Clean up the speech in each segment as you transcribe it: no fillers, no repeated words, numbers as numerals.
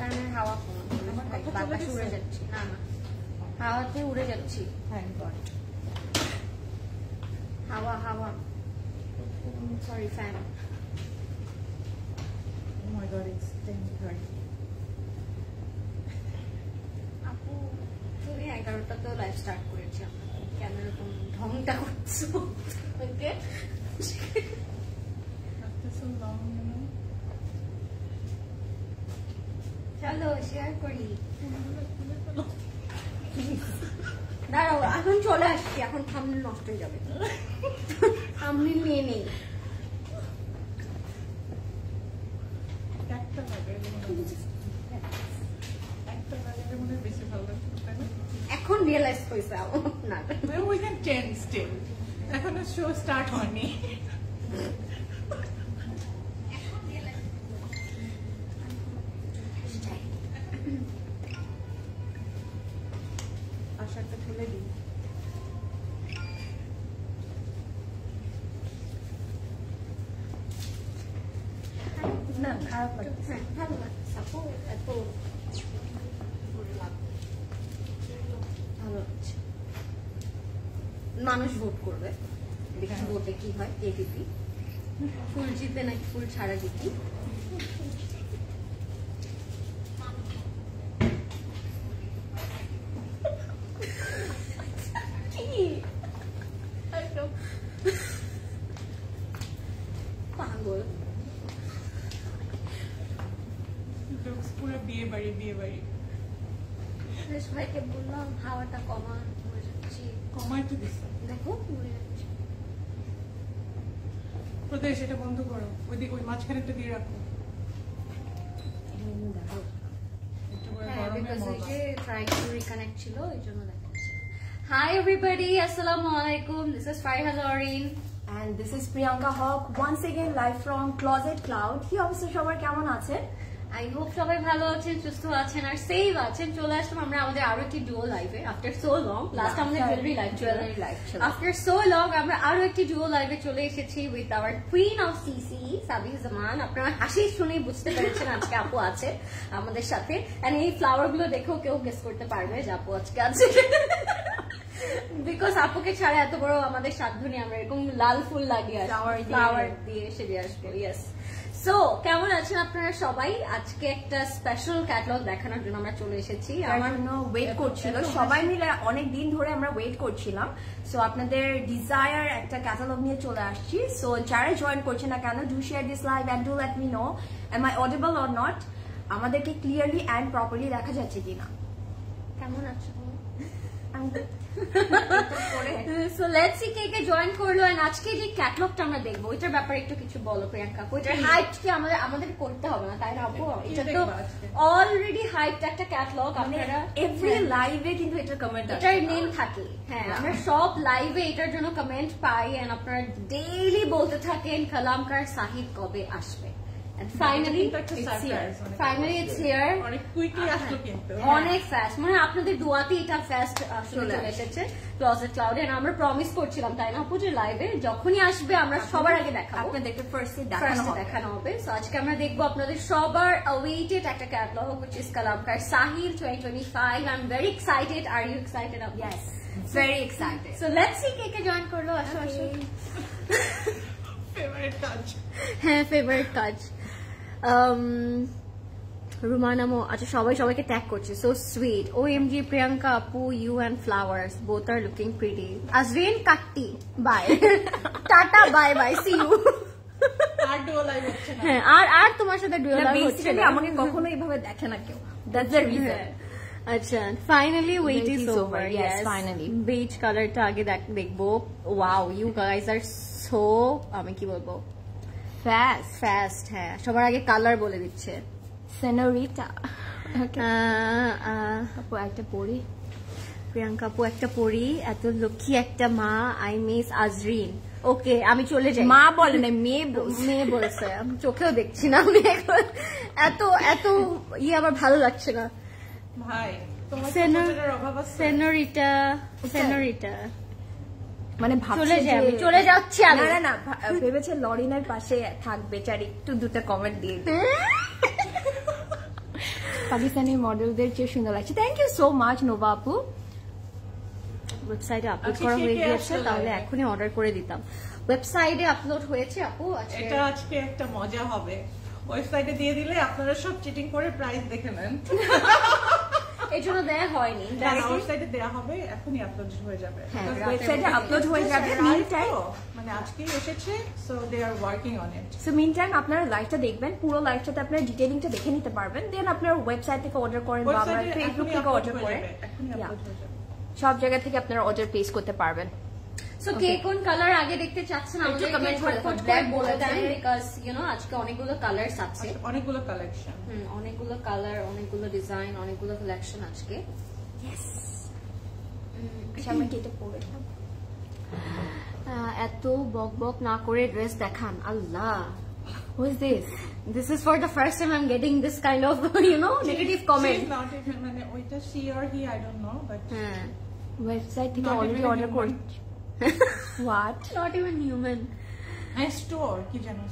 ফ্যানের হাওয়া বাতাসে উড়ে যাচ্ছি। না না, হাওয়াতে উড়ে যাচ্ছি। হাওয়া হাওয়া, sorry fan. Oh my god, it's 10:30. আপু তুমি 11টা তো লাইভ স্টার্ট করেছি, কেন এরকম ঢংটা করছো? ওকে After so long, you know. চলো শেয়ার করি। দাঁড়াও, এখন চলে আসছি, এখন থাম্বনেল নষ্ট হয়ে যাবে। থাম্বনেল নিয়ে নেই। একটা বাজারে মনে হয় বেশি ভালো লাগছে, তাই না? এখন রিয়েলাইজ করেছে আপনার। Well, we can change still. এখনো শো স্টার্ট হয়নি। আশাটা খুলে দিই। না, খারাপ লাগছে। হ্যাঁ ভালো লাগছে আপু, এত ভালো লাগছে। মানুষ ভোট করবে, দেখি ভোটে কি হয়, কে জিতি, ফুল জিতে নাকি ফুল ছাড়া জিতি। পাগল Looks পুরো বিয়ে বাড়ি। সবাইকে বললাম হাওয়াটা কমান, মরে যাচ্ছি। কমাই তো দিছে। দেখো মরে যাচ্ছি। প্রদেশ এটা বন্ধ করো, ওই মাঝখানেটা দিয়ে রাখো। দেখো একটু করে হ্যাঁ, গরমে because এই মজা। যে trying to reconnect ছিল, এই জন্য দেখাচ্ছে। Hi everybody, assalamu alaikum. This is Fariha Zorin. And this is Priyanka Hawk, once again live from Closet Cloud. কি অবস্থা সবার, কেমন আছেন? I hope সবাই ভালো আছেন, সুস্থ আছেন আর সেফ আছেন। চলে আসলাম আমরা আমাদের আরো একটি ডুও লাইভে আফটার সো লং। লাস্ট আমাদের জুয়েলারি লাইভ ছিল। আফটার সো লং আমরা আরো একটি ডুও লাইভে চলে এসেছি with our queen of CC সাবি জামান। আপনারা হাসি শুনেই বুঝতে পেরেছেন আজকে আপু আছে আমাদের সাথে। এন্ড এই ফ্লাওয়ার গুলো দেখেও কেউ গেস করতে পারবে যে আপু আজকে আছে, বিকজ আপুকে ছাড়া এত বড় আমাদের সাধ্য নেই আমরা এরকম লাল ফুল লাগিয়ে ফ্লাওয়ার দিয়ে সেজে আসবো। ইয়েস, সো কেমন আছেন আপনারা সবাই? আজকে একটা স্পেশাল ক্যাটালগ দেখানোর জন্য আমরা চলে এসেছি। আমার জন্য ওয়েট করছিল সবাই মিলে, অনেক দিন ধরে আমরা ওয়েট করছিলাম। সো আপনাদের ডিজায়ার একটা ক্যাটালগ নিয়ে চলে আসছি। সো যারা জয়েন করছে না কেন, do share this live and do let me know am I audible or not, আমাদেরকে ক্লিয়ারলি এন্ড প্রপারলি দেখা যাচ্ছে কিনা। কেমন আছো? সো লেটস সি কে কে জয়েন করলো। এন্ড আজকে যে ক্যাটালগটা আমরা দেখবো ওইটার ব্যাপারে একটু কিছু বলো প্রিয়াঙ্কা। ওইটার হাইট কি আমাদের করতে হবে না, তাই না আপু? এটা তো অলরেডি হাইট একটা ক্যাটালগ। আপনারা এভরি লাইভে কিন্তু এটা কমেন্ট, এটার নেম থাকে। হ্যাঁ, আমরা সব লাইভে এটার জন্য কমেন্ট পাই এন্ড আপনারা ডেইলি বলতে থাকেন কালামকার সাহিদ কবে আসবে। And finally it's here. অনেক কুইকলি আসলো কিন্তু, অনেক ফাস্ট, মানে আপনাদের দোয়াতে এটা ফাস্ট চলে এসেছে ক্লোজেট ক্লাউডে। আর আমরা প্রমিস করছিলাম তাই না আপু যে লাইভে যখনই আসবে আমরা সবার আগে দেখাবো, আপনাদেরকে ফার্স্টে দেখানো হবে। সো আজকে আমরা দেখবো আপনাদের সবার অ্যাওয়েটেড একটা catalogue which is কালামকার Sahil 2025. I'm very excited. Are you excited? Yes, very excited. So let's see কে কে জয়েন করলো। আসো আসো। ফেভারিট কাজ। হ্যাঁ, ফেভারিট কাজ। রুমানামো, আচ্ছা সবাইকে ট্যাগ করছে, সো সুইট। OMG প্রিয়াঙ্কা আপু, you and flowers both are looking pretty. Azrin কাট্টি, বাই টাটা, বাই বাই, সি ইউ। আর ডুও লাইভ হচ্ছে না। হ্যাঁ, আর তোমার সাথে ডুও লাইভ হচ্ছে না, আমাকে কখনো এইভাবে দেখে না কেউ, দ্যাটস দ্য রিজন। আচ্ছা, finally wait is over. Yes, finally. Beige কালারটা আগে দেখবো। Wow, you guys are so, আমি কি বলবো, ফাস্ট। হ্যাঁ, সবার আগে কালার বলে দিচ্ছে সেনোরিটা। আপু একটা পড়ি, প্রিয়াঙ্কা আপু একটা পড়ি, এত লক্ষ্মী একটা মা। I miss Azrin. ওকে, আমি চলে যাই। মা বলে না, মেয়ে বলছে, আমি চোখেও দেখছি না। আমি এখন এত আবার ভালো লাগছে না ভাই, তোমার অভাব আছে। সেনোরিটা মানে চলে যাচ্ছি আমি। না ভেবেছে লরিনার পাশে থাকবে, চার একটু দুটো কমেন্ট দিয়ে পাকিস্তানি মডেলদের চেয়ে সুন্দর লাগছে। Thank you so much Nova আপু। ওয়েবসাইটে আপলোড করা হয়ে গিয়েছে, তাহলে এখনই অর্ডার করে দিতাম। ওয়েবসাইটে আপলোড হয়েছে আপু। এটা আজকে একটা মজা হবে, ওয়েবসাইটে দিয়ে দিলে আপনারা সব চিটিং করে প্রাইস দেখে নেন। এই জন্য দেয়া হয়নি, ওয়েবসাইটে দেয়া হবে, এখনই আপলোড হয়ে যাবে। ওয়েবসাইটে আপলোড হয়ে যাবে। মানে আজকেই এসেছে, so they are working on it. So mean time আপনারা লাইভটা দেখবেন, পুরো লাইভটাতে আপনারা ডিটেইলিংটা দেখে নিতে পারবেন। দেন আপনারা ওয়েবসাইট থেকে অর্ডার করেন বা আপনারা ফেসবুক থেকে অর্ডার করেন, সব জায়গা থেকে আপনারা অর্ডার প্লেস করতে পারবেন। সো কে কোন কালার আগে দেখতে চাচ্ছেন আমাদের কমেন্ট করে বলে দেন, বিকজ ইউ নো আজকে অনেকগুলো কালারস আছে, অনেকগুলো কালেকশন, অনেকগুলো কালার, অনেকগুলো ডিজাইন, অনেকগুলো কালেকশন আজকে। ইয়েস, আচ্ছা আমরা কেটে পড়ে এত বক বক না করে ড্রেস দেখান। আল্লাহ, who is this? This is for the first time I'm getting this kind of, you know, negative comment. She's not even, মানে ওইটা she or he, I don't know, but website থেকে অলরেডি অর্ডার করছি। What? Not even human. And store কি জানো?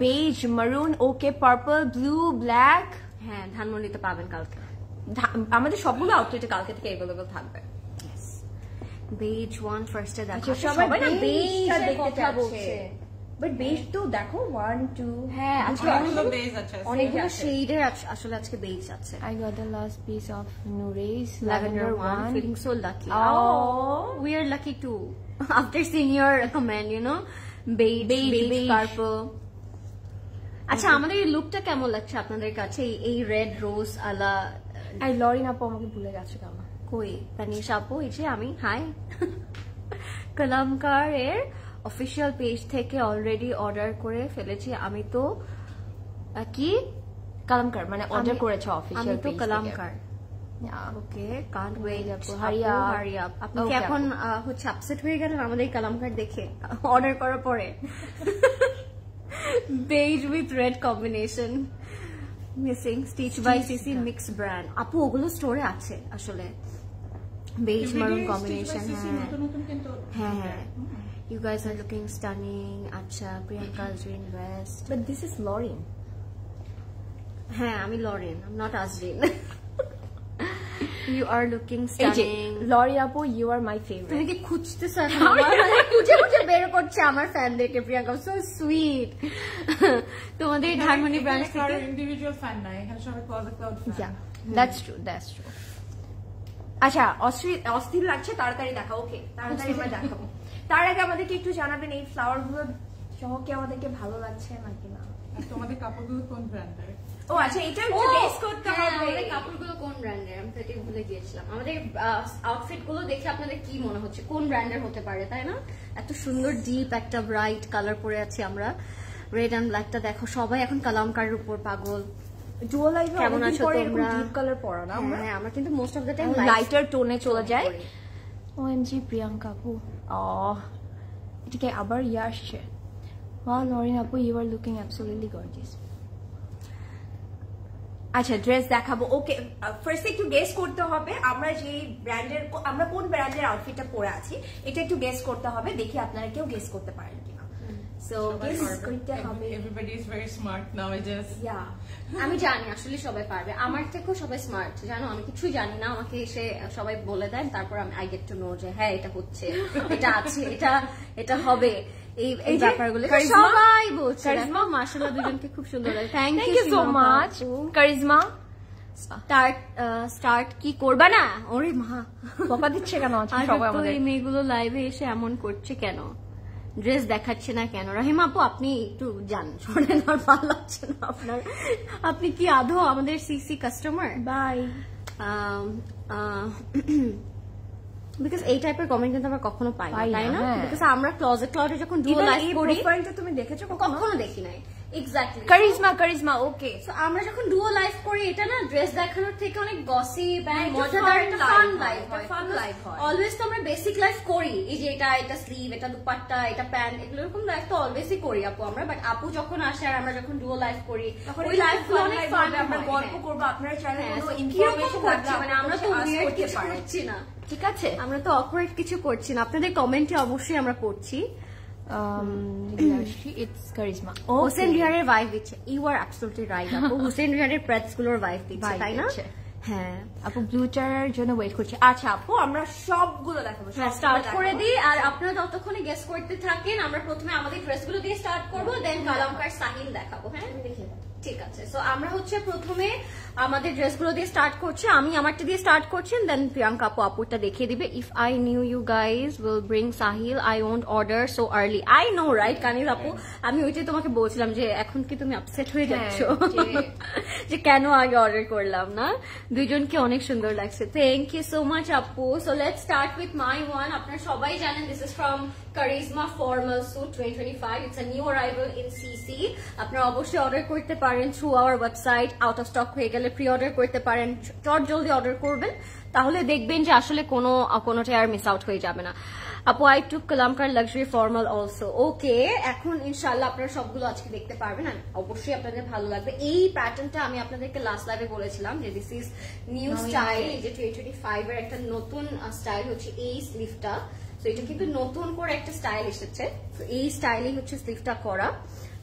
Base, মারুন, ওকে, purple, blue, black. হ্যাঁ, ধানমন্ডিতে পাবেন কালকে। আমাদের সবগুলো আউটলেটে কালকে থেকে अवेलेबल থাকবে। বেজ ওয়ান ফার্স্টে দেখো, সবাই না বেজটা দেখতে কথা চাচ্ছে, বলছে। বাট বেজ তো দেখো 1 2, হ্যাঁ আজকে অনেকগুলো বেজ আছে, অনেকগুলো শেডের আসলে আজকে বেজ আছে। I got the last piece of Nure's lavender one, feeling so lucky. Oh, we are lucky too after seeing your comment, you know, beige purple. আচ্ছা, আমাদের এই লুকটা কেমন লাগছে আপনাদের কাছে? এই রেড রোজ আলা। আই লরিন আপু আমাকে ভুলে গেছে কেমন? কই তানিশ আপু? এই যে আমি, হাই। কলামকার এর অফিসিয়াল পেজ থেকে অলরেডি অর্ডার করে ফেলেছি আমি। তো কি কালামকার মানে অর্ডার করেছে অফিসিয়াল পেজ থেকে? আমি তো কালামকার। ওকে, কান্ট ওয়েট আপু, হারি আপ। আপনি কি এখন হচ্ছে আপসেট হয়ে গেলেন আমাদের কালামকার দেখে অর্ডার করার পরে? Beige with red combination, missing, stitch by CC mix brand. আপু ওগুলো স্টোরে আছে আসলে, বেজ মারুন কম্বিনেশন। হ্যাঁ হ্যাঁ, you guys are looking stunning. আচ্ছা, প্রিয়াঙ্কা's doing best, but this is Lauren. হ্যাঁ আমি Lauren, I'm not Azrin. You are looking stunning. Lauren আপু, you are my favorite. তুমি কি খুঁজতেছ? খুঁজে বের করছে আমার ফ্যানদেরকে। Priyanka so sweet. তোমাদের ধানমন্ডি ব্রাঞ্চ থেকে ইন্ডিভিজুয়াল ফ্যান নাই, এখানে সবাই closet cloud fan. Yeah, that's true. আচ্ছা, অস্থির লাগছে, তাড়াতাড়ি দেখা। ওকে, তাড়াতাড়ি আমরা দেখাবো। তার আগে আমাদেরকে একটু জানাবেন এই ফ্লাওয়ার গুলো সহ কি আমাদেরকে ভালো লাগছে নাকি না? তোমাদের কাপড়গুলো কোন ব্র্যান্ডের? ও আচ্ছা, এটা একটু গেস করতে হবে। আমাদের কাপড়গুলো কোন ব্র্যান্ডের আমি সেটা ভুলে গিয়েছিলাম। আমাদের আউটফিট গুলো দেখে আপনাদের কি মনে হচ্ছে কোন ব্র্যান্ডের হতে পারে, তাই না? এত সুন্দর ডিপ একটা ব্রাইট কালার পরে আছি আমরা, রেড এন্ড ব্ল্যাকটা দেখো। সবাই এখন কালামকারের উপর পাগল। ডুও লাইভে কেমন আছো তোমরা? ডিপ কালার পরা না আমরা? হ্যাঁ, আমরা কিন্তু most of the time lighter টোনে চলে যায়। ওএমজি প্রিয়াঙ্কা আপু, এটাকে আবার ইয়ে আসছে। ওয়াও লরিন আপু, you are looking absolutely gorgeous. আচ্ছা, ড্রেস দেখাবো। ওকে, ফার্স্ট একটু গেস করতে হবে আমরা যে ব্র্যান্ডের, আমরা কোন ব্র্যান্ডের আউটফিটটা পরে আছি এটা একটু গেস করতে হবে। দেখি আপনারা কেউ গেস করতে পারেন কিনা। সো গেস করতে হবে। Everybody is very smart nowadays. Yeah, আমি জানি আসলে সবাই পারবে, আমার থেকেও সবাই স্মার্ট। জানো, আমি কিছু জানি না, আমাকে এসে সবাই বলে দেন, তারপর আমি আই গেট টু নো যে হ্যাঁ এটা হচ্ছে, এটা আছে, এটা হবে। এই ব্যাপারগুলো সবাই বলছে। মাশাআল্লাহ, দুজনকে খুব সুন্দর লাগে। Thank you so much. Karisma, start কি করবা না? ওরে মা, বকা দিচ্ছে কেন সবাই আমাদের? এই মেয়েগুলো লাইভে এসে এমন করছে কেন? ড্রেস দেখাচ্ছে না কেন? রাহিমা আপু, আপনি একটু যান, শোনেন, আর ভালো লাগছে না আপনার। আপনি কি আদৌ আমাদের সিসি কাস্টমার? বাই। বিকজ এই টাইপের কমেন্ট কিন্তু আমরা কখনো পাই না, তাই না? বিকজ আমরা ক্লজেটে যখন ডুও লাইভ করি, প্রোফাইলটা তুমি দেখেছো কখনো দেখি নাই। Exactly, charisma. ওকে, সো আমরা যখন ডুও লাইভ করি, এটা না ড্রেস দেখানোর থেকে অনেক গসিপ এন্ড মজাদার একটা ফান লাইভ হয়। অলওয়েজ তো আমরা বেসিক লাইভ করি, এই যে এটা স্লিভ, এটা দুপাট্টা, এটা প্যান্ট, এগুলো এরকম লাইভ তো অলওয়েজই করি আপু আমরা। বাট আপু যখন আসে আর আমরা যখন ডুও লাইভ করি, ওই লাইভগুলো অনেক ফান, আমরা গল্প করব। আপনারা চাইলে কোনো ইনফরমেশন লাগলে মানে আমরা তো উইয়ার্ড কিছু করছি না, ঠিক আছে? আমরা তো অকওয়ার্ড কিছু করছি না, আপনাদের কমেন্টে অবশ্যই আমরা পড়ছি। It's Karisma. হোসেন রিহানের ভাইব দিচ্ছে। ইউ আর অ্যাবসলিউটলি রাইট আপু, হোসেন রিহানের প্রেটস গুলোর ভাইব দিচ্ছে, তাই না? হ্যাঁ আপু ব্লুটার জন্য ওয়েট করছি। আচ্ছা আপু আমরা সবগুলো দেখাবো, স্টার্ট করে দিই আর আপনারা ততক্ষণে গেস করতে থাকেন। আমরা প্রথমে আমাদের ড্রেসগুলো দিয়ে স্টার্ট করবো, দেন কালামকার সাহিল দেখাবো। হ্যাঁ ঠিক আছে, সো আমরা হচ্ছে প্রথমে আমাদের ড্রেসগুলো দিয়ে স্টার্ট করছি। আমি আমারটা দিয়ে স্টার্ট করছি, দেন প্রিয়াঙ্কা আপু আপুরটা দেখিয়ে দিবে। If I knew you guys will bring Sahil, I won't order so early. I know right Kaniz আপু, আমি ওইটাই তোমাকে বলছিলাম যে এখন কি তুমি আপসেট হয়ে যাচ্ছ যে কেন আগে অর্ডার করলাম না। দুইজনকে অনেক সুন্দর লাগছে, থ্যাংক ইউ সো মাচ আপু। So let's start with my one. আপনারা সবাই জানেন this is from Karisma formal suit 2025। It's a new arrival in CC. আপনারা অবশ্যই অর্ডার করতে পারেন through our website. Out of stock হয়ে গেলে প্রি অর্ডার করতে পারেন, চট জলদি অর্ডার করবেন, তাহলে দেখবেন যে আসলে কোনোটা আর মিস আউট হয়ে যাবে না। আপু I took Kalamkar luxury formal also. Okay, এখন ইনশাল্লাহ আপনারা সবগুলো আজকে দেখতে পারবেন, অবশ্যই আপনাদের ভালো লাগবে। এই প্যাটার্নটা আমি আপনাদেরকে লাস্ট লাইভে বলেছিলাম যে দিস ইজ নিউ স্টাইল, এই যে 2025 এর একটা নতুন স্টাইল হচ্ছে এই স্লিভটা। তো এটা কিন্তু নতুন করে একটা স্টাইল এসেছে, তো এই স্টাইলই হচ্ছে স্লিভটা করা,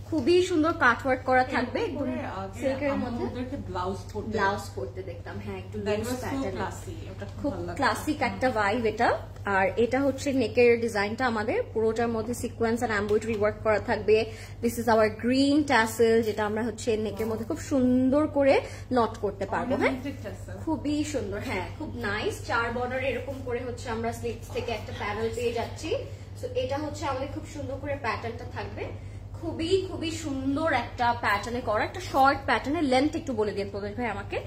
খুবই সুন্দর কাটওয়ার্ক করা থাকবে, একদম সিল্কের মধ্যে ব্লাউজ পরতে দেখতাম। হ্যাঁ একটু খুব ক্লাসিক একটা ভাইব এটা। আর এটা হচ্ছে নেকের ডিজাইনটা আমাদের পুরোটার মধ্যে সিকোয়েন্স আর এমব্রয়ডারি ওয়ার্ক করা থাকবে। This is hour green tassel, যেটা আমরা হচ্ছে নেকের মধ্যে খুব সুন্দর করে নট করতে পারবো। হ্যাঁ খুবই সুন্দর, হ্যাঁ খুব নাইস। 4 বর্ডার এরকম করে হচ্ছে আমরা স্লিভস থেকে একটা প্যানেল পেয়ে যাচ্ছি। তো এটা হচ্ছে আমাদের খুব সুন্দর করে প্যাটার্নটা থাকবে, খুবই খুবই সুন্দর একটা প্যাটার্নে করা, একটা শর্ট প্যাটার্নের লেন্থ একটু বলে দিন প্রদীপ ভাই আমাকে।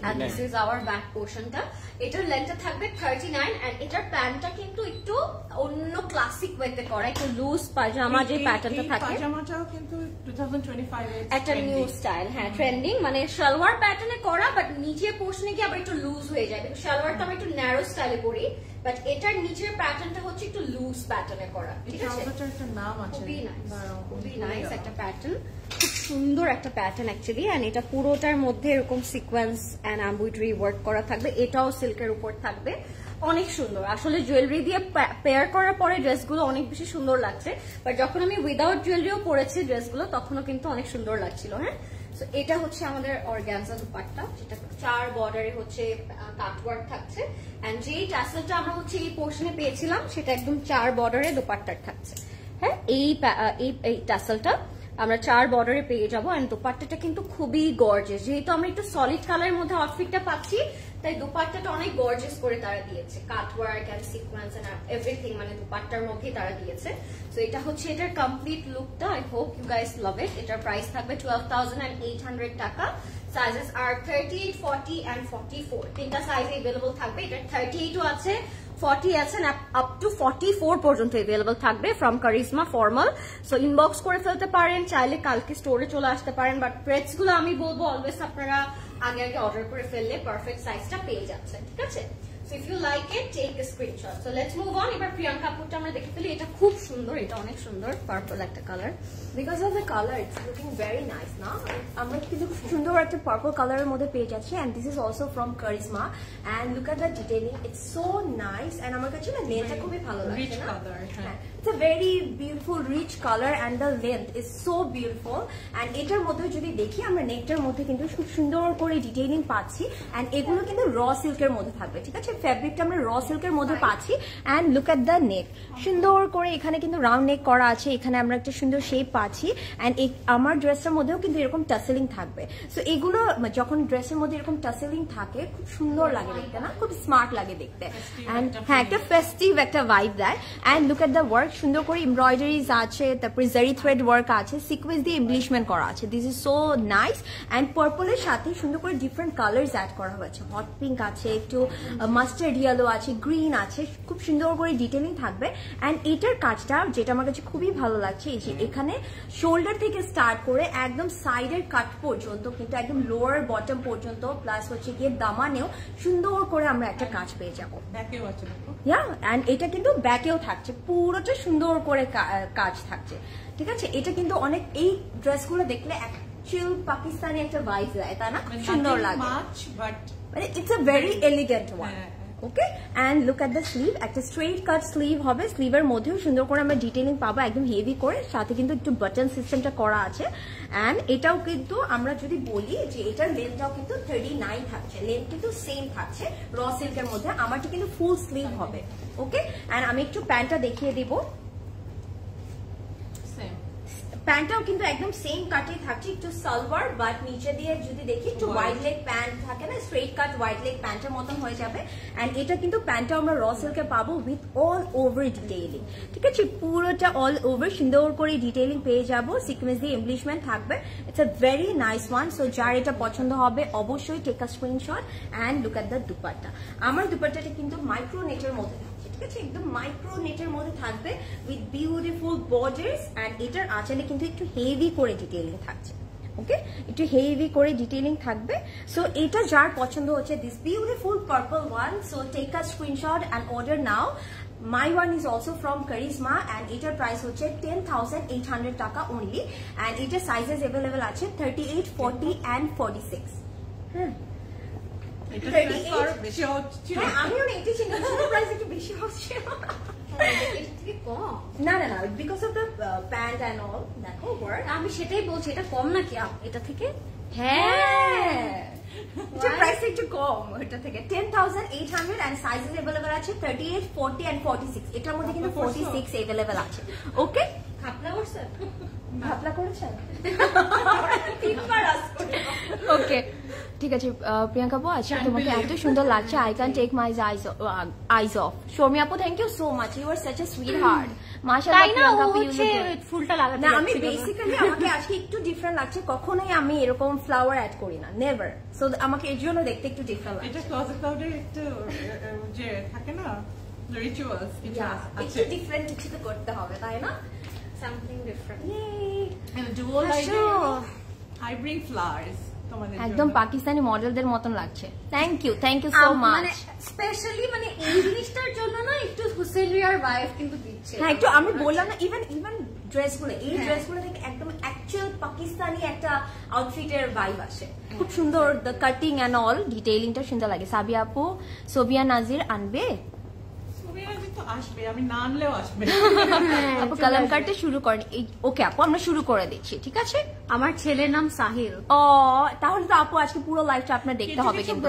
And this is our back পোর্শনটা, এটার লেন্থটা থাকবে 39 এন্ড এটার প্যান্টটা কিন্তু একটু অন্য ক্লাসিক ওয়েতে করা, একটু লুজ পাজামা যে প্যাটার্নটা থাকে, পাজামাটাও কিন্তু 2025 এর একটা নিউ স্টাইল। হ্যাঁ ট্রেন্ডিং, মানে সালোয়ার প্যাটার্নে করা বাট নিচের পোর্শনে কি আবার একটু লুজ হয়ে যায়। সালোয়ারটা আমরা একটু ন্যারো স্টাইলে করি, বাট এটার নিচের প্যাটার্নটা হচ্ছে একটু লুজ প্যাটার্নে করা। ঠিক আছে, একটা নাম আছে, খুবই নাইস একটা প্যাটার্ন, খুব সুন্দর একটা প্যাটার্ন অ্যাকচুয়ালি। এন্ড এটা পুরোটার মধ্যে এরকম সিকোয়েন্স এন্ড এমব্রয়ডারি ওয়ার্ক করা থাকবে, এটাও সিল্কের উপর থাকবে, অনেক সুন্দর। আসলে জুয়েলারি দিয়ে পেয়ার করার পরে ড্রেসগুলো অনেক বেশি সুন্দর লাগছে, বাট যখন আমি উইদাউট জুয়েলারিও পরেছি ড্রেসগুলো তখনও কিন্তু অনেক সুন্দর লাগছিল। হ্যাঁ তো এটা হচ্ছে আমাদের অর্গানজা দুপাট্টা, যেটা 4 বর্ডারে হচ্ছে কাটওয়ার্ক থাকছে। এন্ড যেই ট্যাসেলটা আমরা হচ্ছে এই পোর্শনে পেয়েছিলাম সেটা একদম 4 বর্ডারে দুপাট্টার থাকছে। হ্যাঁ এই ট্যাসেলটা আমরা 4 বর্ডারে পেয়ে যাবো। এন্ড দুপাট্টাটা কিন্তু খুবই গর্জিয়াস, যেহেতু আমরা একটু সলিড কালারের মধ্যে আউটফিটটা পাচ্ছি তাই দুপাট্টাটা অনেক গর্জিয়াস করে তারা দিয়েছে, cutwork and sequence and everything মানে দুপাট্টার মধ্যেই তারা দিয়েছে। সো এটা হচ্ছে এটার কমপ্লিট লুকটা। I hope you guys love it. এটার প্রাইস থাকবে 12,800 টাকা। সাইজেস আর 38, 40 এন্ড 44, তিনটা সাইজ अवेलेबल থাকবে। এটার 38 ও আছে, 40 আছে, আপ টু 44 পর্যন্ত अवेलेबल থাকবে from Karisma formal. So inbox করে ফেলতে পারেন, চাইলে কালকে স্টোরে চলে আসতে পারেন, বাট প্রেটস গুলো আমি বলবো অলওয়েজ আপনারা আগে আগে অর্ডার করে ফেললে পারফেক্ট সাইজটা পেয়ে যাচ্ছেন। ঠিক আছে, so if you like it take a screenshot. So let's move on. এবার প্রিয়াঙ্কা আপুরটা আমরা দেখে ফেলি, এটা খুব সুন্দর, এটা অনেক সুন্দর, পার্পল একটা colour. Because of the colour it's looking very nice না, আমরা কিন্তু খুব সুন্দর একটা পার্পল কালারের মধ্যে পেয়ে যাচ্ছি। And this is also from Karisma. And look at the detailing, it's so nice. And আমার কাছে না লেন্থটা খুবই ভালো লাগছে না, it's a very beautiful rich colour and the length is so beautiful. And এটার মধ্যে যদি দেখি আমরা নেকটার মধ্যে কিন্তু খুব সুন্দর করে ডিটেইলিং পাচ্ছি। এন্ড এগুলো কিন্তু র সিল্কের মধ্যে থাকবে। ঠিক আছে, ফেব্রিকটা আমরা র সিল্কের মধ্যে পাচ্ছি। And look at the neck, সুন্দর করে এখানে কিন্তু রাউন্ড নেক করা আছে, এখানে আমরা একটা সুন্দর শেপ পাচ্ছি। এন্ড আমার ড্রেসটার মধ্যেও কিন্তু এরকম টাসেলিং থাকবে। সো এগুলো যখন ড্রেসের মধ্যে এরকম টাসেলিং থাকে খুব সুন্দর লাগে দেখতে না, খুব স্মার্ট লাগে দেখতে। এন্ড হ্যাঁ একটা ফেস্টিভ একটা ভাইব দেয়। And look at the work, সুন্দর করে এমব্রয়ডারিজ আছে, তারপরে জারি থ্রেড ওয়ার্ক আছে, সিকোয়েন্স দিয়ে এমব্লিশমেন্ট করা আছে। This is so nice. And পার্পলের সাথে সুন্দর করে ডিফারেন্ট কালার্স অ্যাড করা হয়েছে, হট পিঙ্ক আছে, একটু মাস্টার্ড ইয়েলো আছে, গ্রিন আছে, খুব সুন্দর করে ডিটেইলিং থাকবে। এন্ড এটার কাজটা যেটা আমার কাছে খুবই ভালো লাগছে, এই যে এখানে শোল্ডার থেকে স্টার্ট করে একদম সাইডের কাট পর্যন্ত, কিন্তু একদম লোয়ার বটম পর্যন্ত, প্লাস হচ্ছে গিয়ে দামানেও সুন্দর করে আমরা একটা কাজ পেয়ে যাবো। এন্ড এটা কিন্তু ব্যাকেও থাকছে, পুরোটা সুন্দর করে কাজ থাকছে। ঠিক আছে, এটা কিন্তু অনেক, এই ড্রেসগুলো দেখলে অ্যাকচুয়াল পাকিস্তানি একটা ভাইব দেয়, তাই না? সুন্দর লাগে, মানে it's a very elegant one. Okay and look at the sleeve, একটা স্ট্রেট কাট স্লিভ হবে, স্লিভের মধ্যেও সুন্দর করে আমরা ডিটেলিং পাবো একদম হেভি করে, সাথে কিন্তু একটু বাটন সিস্টেমটা করা আছে। অ্যান্ড এটাও কিন্তু আমরা যদি বলি যে এটার লেন্থটাও কিন্তু 39 থাকছে, লেন্থ কিন্তু সেম থাকছে র সিল্কের মধ্যে। আমারটা কিন্তু ফুল স্লিভ হবে। ওকে অ্যান্ড আমি একটু প্যান্টটা দেখিয়ে দিব। প্যান্টটাও কিন্তু একদম সেম কাটে থাকছে, একটু সালোয়ার বাট নিচে দিয়ে যদি দেখি একটু ওয়াইড লেগ প্যান্ট থাকে না, স্ট্রেট কাট ওয়াইড লেগ প্যান্টের মতন হয়ে যাবে। এন্ড এটা কিন্তু প্যান্টটা আমরা র সিল্কে পাবো উইথ অল ওভার ডিটেইলিং, ঠিক আছে, পুরোটা অল ওভার সুন্দর করে ডিটেইলিং পেয়ে যাবো, সিকোয়েন্স দিয়ে এমব্লিশমেন্ট থাকবে। It's a very nice one. So যার এটা পছন্দ হবে অবশ্যই take a screenshot and look at the dupatta. আমার দুপাট্টাটা কিন্তু মাইক্রো নেটের মধ্যে একদম মাইক্রো নেটের মধ্যে থাকবে উইথ বিউটিফুল বর্ডার্স এন্ড এটার আঁচলে কিন্তু একটু হেভি করে ডিটেইলিং থাকছে। ওকে একটু হেভি করে ডিটেইলিং থাকবে। সো এটা যার পছন্দ হচ্ছে this beautiful purple one, so take a screenshot and order now. My one is also from Karisma and এটার প্রাইস হচ্ছে 10,800 টাকা only and এটার সাইজেস अवेलेबल আছে 38, 40 and 46। হ্যাঁ আমিও এটি চিন্তা করছি প্রাইস একটু বেশি হচ্ছে না না না because of the pant and all. দেখো ওয়ার্ক আমি সেটাই বলছি, এটা কম নাকি এটা থেকে? হ্যাঁ এটা প্রাইস একটু কম এটা থেকে 10,800 এন্ড সাইজেস अवेलेबल আছে 38, 40 এন্ড 46। এটার মধ্যে কিন্তু 46 अवेलेबल আছে। ওকে খাপলা করছেন? ভাবলা করেছেন? ওকে ঠিক আছে প্রিয়াঙ্কা আপু, আজকে তোমাকে এত সুন্দর লাগছে, I can take my eyes off. Sharmi আপু thank you so much, you are such a sweet heart. মাশাআল্লাহ প্রিয়াঙ্কা আপু ফুলটা লাগাতে না, আমি বেসিক্যালি আমাকে আজকে একটু ডিফারেন্ট লাগছে, কখনোই আমি এরকম ফ্লাওয়ার অ্যাড করি না, নেভার। সো আমাকে এর জন্য দেখতে একটু ডিফারেন্ট লাগছে। এটা ক্লোজেট ক্লাউডের একটু যে থাকে না রিচুয়ালস, একটু ডিফারেন্ট কিছু তো করতে হবে তাই না? Something different. Yay! And dual I bring flowers. একদম পাকিস্তানি মডেলদের মতন লাগছে। Thank you so much. মানে স্পেশালি মানে এই জিনিসটার জন্য না একটু হুসেন রিয়ার ভাইব কিন্তু দিচ্ছে। হ্যাঁ একটু আমি বললাম না, ইভেন ড্রেসগুলো, এই ড্রেসগুলো থেকে একদম অ্যাকচুয়াল পাকিস্তানি একটা আউটফিটের ভাইব আসে, খুব সুন্দর। দ্য কাটিং এন্ড অল ডিটেইলিংটা সুন্দর লাগে। সাবিয়া আপু সোবিয়া নাজির আনবে? আপু কালামকারটা শুরু করেন। ওকে আপু আমরা শুরু করে দিচ্ছি, ঠিক আছে? আমার ছেলের নাম সাহিল। ও তাহলে তো আপু আজকে পুরো লাইফটা আপনার দেখতে হবে কিন্তু।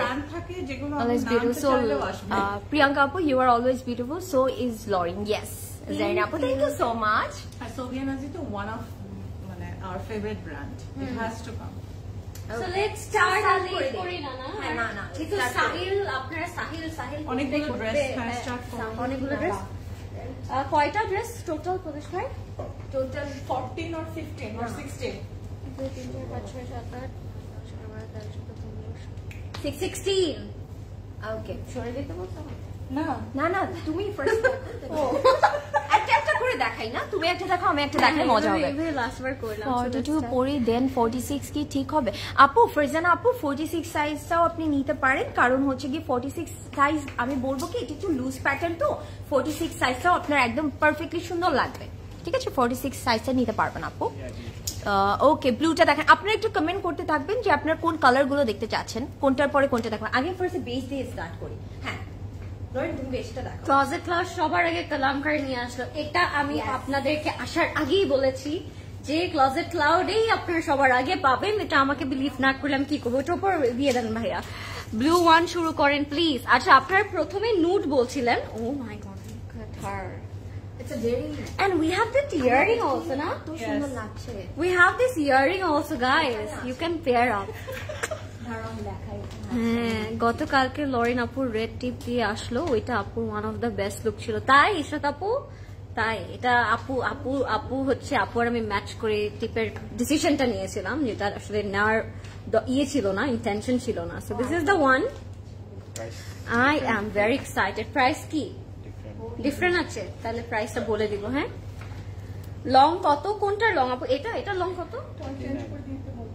প্রিয়াঙ্কা আপু you are always beautiful, so is Lorin. Yes Zain আপু থ্যাংক ইউ সো মাচ। সোভিয়া নাজি তো ওয়ান অফ মানে our favourite brand, it has to come. So let's start করি না না হ্যাঁ না না কিন্তু সাহিল আপনারা সাহিল অনেকগুলো ড্রেস স্টার্ট করুন, অনেকগুলো ড্রেস। কয়টা ড্রেস টোটাল প্রদেশ ভাই? Total 14 or 15 or 16 2 3 4 5 6 7 8 16। ওকে সরে দিতে বলছো না না না তুমি ফার্স্ট একটা করে দেখাই না, তুমি একটা দেখাও আমি একটা দেখাই, মজা হবে। এইভাবে লাস্টবার করলাম 42 পরে দেন 46 কি ঠিক হবে? আপু ফারজানা আপু 46 সাইজটাও আপনি নিতে পারেন, কারণ হচ্ছে কি 46 সাইজ আমি বলবো কি এটা একটু লুজ প্যাটার্ন, তো 46 সাইজটাও আপনার একদম পারফেক্টলি সুন্দর লাগবে, ঠিক আছে? 46 সাইজটা নিতে পারবেন আপু। ওকে ব্লুটা দেখেন, আপনারা একটু কমেন্ট করতে থাকবেন যে আপনারা কোন কালার গুলো দেখতে চাচ্ছেন, কোনটার পরে কোনটা দেখবেন। আগে ফার্স্টে বেস দিয়ে স্টার্ট করি। হ্যাঁ ক্লোজেট ক্লাউড সবার আগে কালামকারী নিয়ে আসলো। এটা আমি আপনাদেরকে আসার আগেই বলেছি যে ক্লোজেট ক্লাউডেই আপনারা সবার আগে পাবেন। এটা আমাকে বিলিভ না করলে আমি কি করবো? ওটার উপর দিয়ে দেন ভাইয়া। ব্লু ওয়ান শুরু করেন প্লিজ। আচ্ছা আপনারা প্রথমে নুড বলছিলেন। ও my god It's a very and we have this earring also, na? We have this earring also, guys. You can pair up. হ্যাঁ গতকালকে লরিন আপুর রেড টিপ দিয়ে আসলো, ওইটা আপুর one of the best look ছিল, তাই ইশরাত আপু? তাই এটা আপু হচ্ছে আপু আর আমি ম্যাচ করে টিপের ডিসিশনটা নিয়েছিলাম, যেটা আসলে নেওয়ার ছিল না, ইন্টেনশন ছিল না। So this is the one. I am very excited. Price কি ডিফারেন্ট আছে? তাহলে প্রাইসটা বলে দিব। হ্যাঁ লং কত? কোনটা লং আপু? এটা লং কত?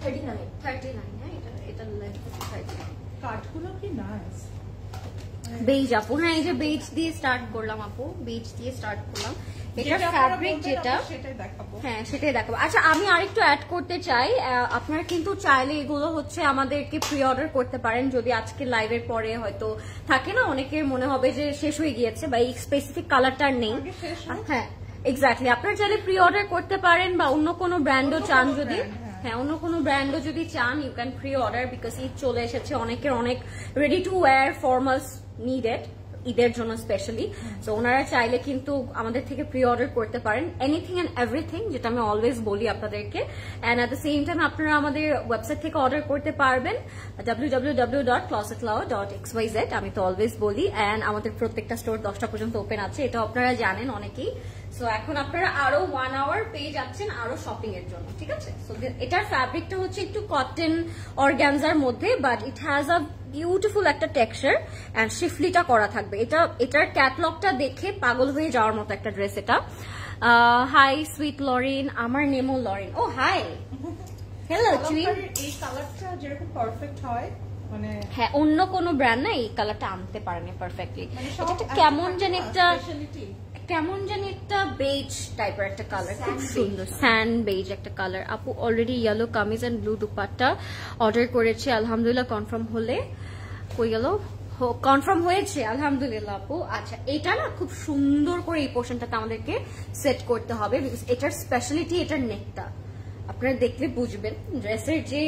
39। কাটগুলো কি নাইস। বেজ আপু, হ্যাঁ এই যে বেজ দিয়ে স্টার্ট করলাম আপু, বেজ দিয়ে স্টার্ট করলাম। এটার ফ্যাব্রিক যেটা হ্যাঁ সেটাই দেখাবো। আচ্ছা আমি আরেকটু অ্যাড করতে চাই, আপনারা কিন্তু চাইলে এগুলো হচ্ছে আমাদেরকে প্রি অর্ডার করতে পারেন যদি আজকে লাইভের পরে হয়তো থাকে না অনেকের মনে হবে যে শেষ হয়ে গিয়েছে বা এই স্পেসিফিক কালারটার নেই। হ্যাঁ এক্স্যাক্টলি, আপনারা চাইলে প্রি অর্ডার করতে পারেন বা অন্য কোনো ব্র্যান্ডও চান যদি, হ্যাঁ অন্য কোনো ব্র্যান্ডও যদি চান you can pre order, because Eid চলে এসেছে, অনেকের অনেক ready to wear formals needed ঈদের জন্য স্পেশালি। সো ওনারা চাইলে কিন্তু আমাদের থেকে প্রি অর্ডার করতে পারেন এনিথিং অ্যান্ড এভরিথিং, যেটা আমি অলওয়েজ বলি আপনাদেরকে। And at the same time আপনারা আমাদের ওয়েবসাইট থেকে অর্ডার করতে পারবেন www.closetlaw.xyz, আমি তো অলওয়েজ বলি। অ্যান্ড আমাদের প্রত্যেকটা স্টোর 10টা পর্যন্ত ওপেন আছে, এটা আপনারা জানেন অনেকেই। সো এখন আপনারা আরো 1 আওয়ার পেয়ে যাচ্ছেন আরো শপিং এর জন্য, ঠিক আছে। সো এটার ফ্যাব্রিকটা হচ্ছে একটু কটন অর্গানজার মধ্যে, but it has a beautiful একটা টেক্সচার এন্ড শিফলিটা করা থাকবে। এটার ক্যাটলগটা দেখে পাগল হয়ে যাওয়ার মতো একটা ড্রেস এটা। হাই সুইট লরিন, আমার নেমও লরিন। ও হাই, হ্যালো চুইন। এই কালারটা যেরকম পারফেক্ট হয় মানে হ্যাঁ অন্য কোনো ব্র্যান্ড না এই কালারটা আনতে পারেনি পারফেক্টলি। এটা কেমন জানি একটা বেজ টাইপের একটা কালার, খুব সুন্দর স্যান্ড বেজ একটা কালার। আপু already yellow kameez and blue dupatta order করেছে, আলহামদুলিল্লাহ কনফার্ম হলে কই গেল, কনফার্ম হয়েছে আলহামদুলিল্লাহ আপু। আচ্ছা এটা না খুব সুন্দর করে এই পোর্শনটাতে আমাদেরকে সেট করতে হবে, বিকজ এটার স্পেশালিটি এটার নেকটা আপনারা দেখলে বুঝবেন। ড্রেসের যে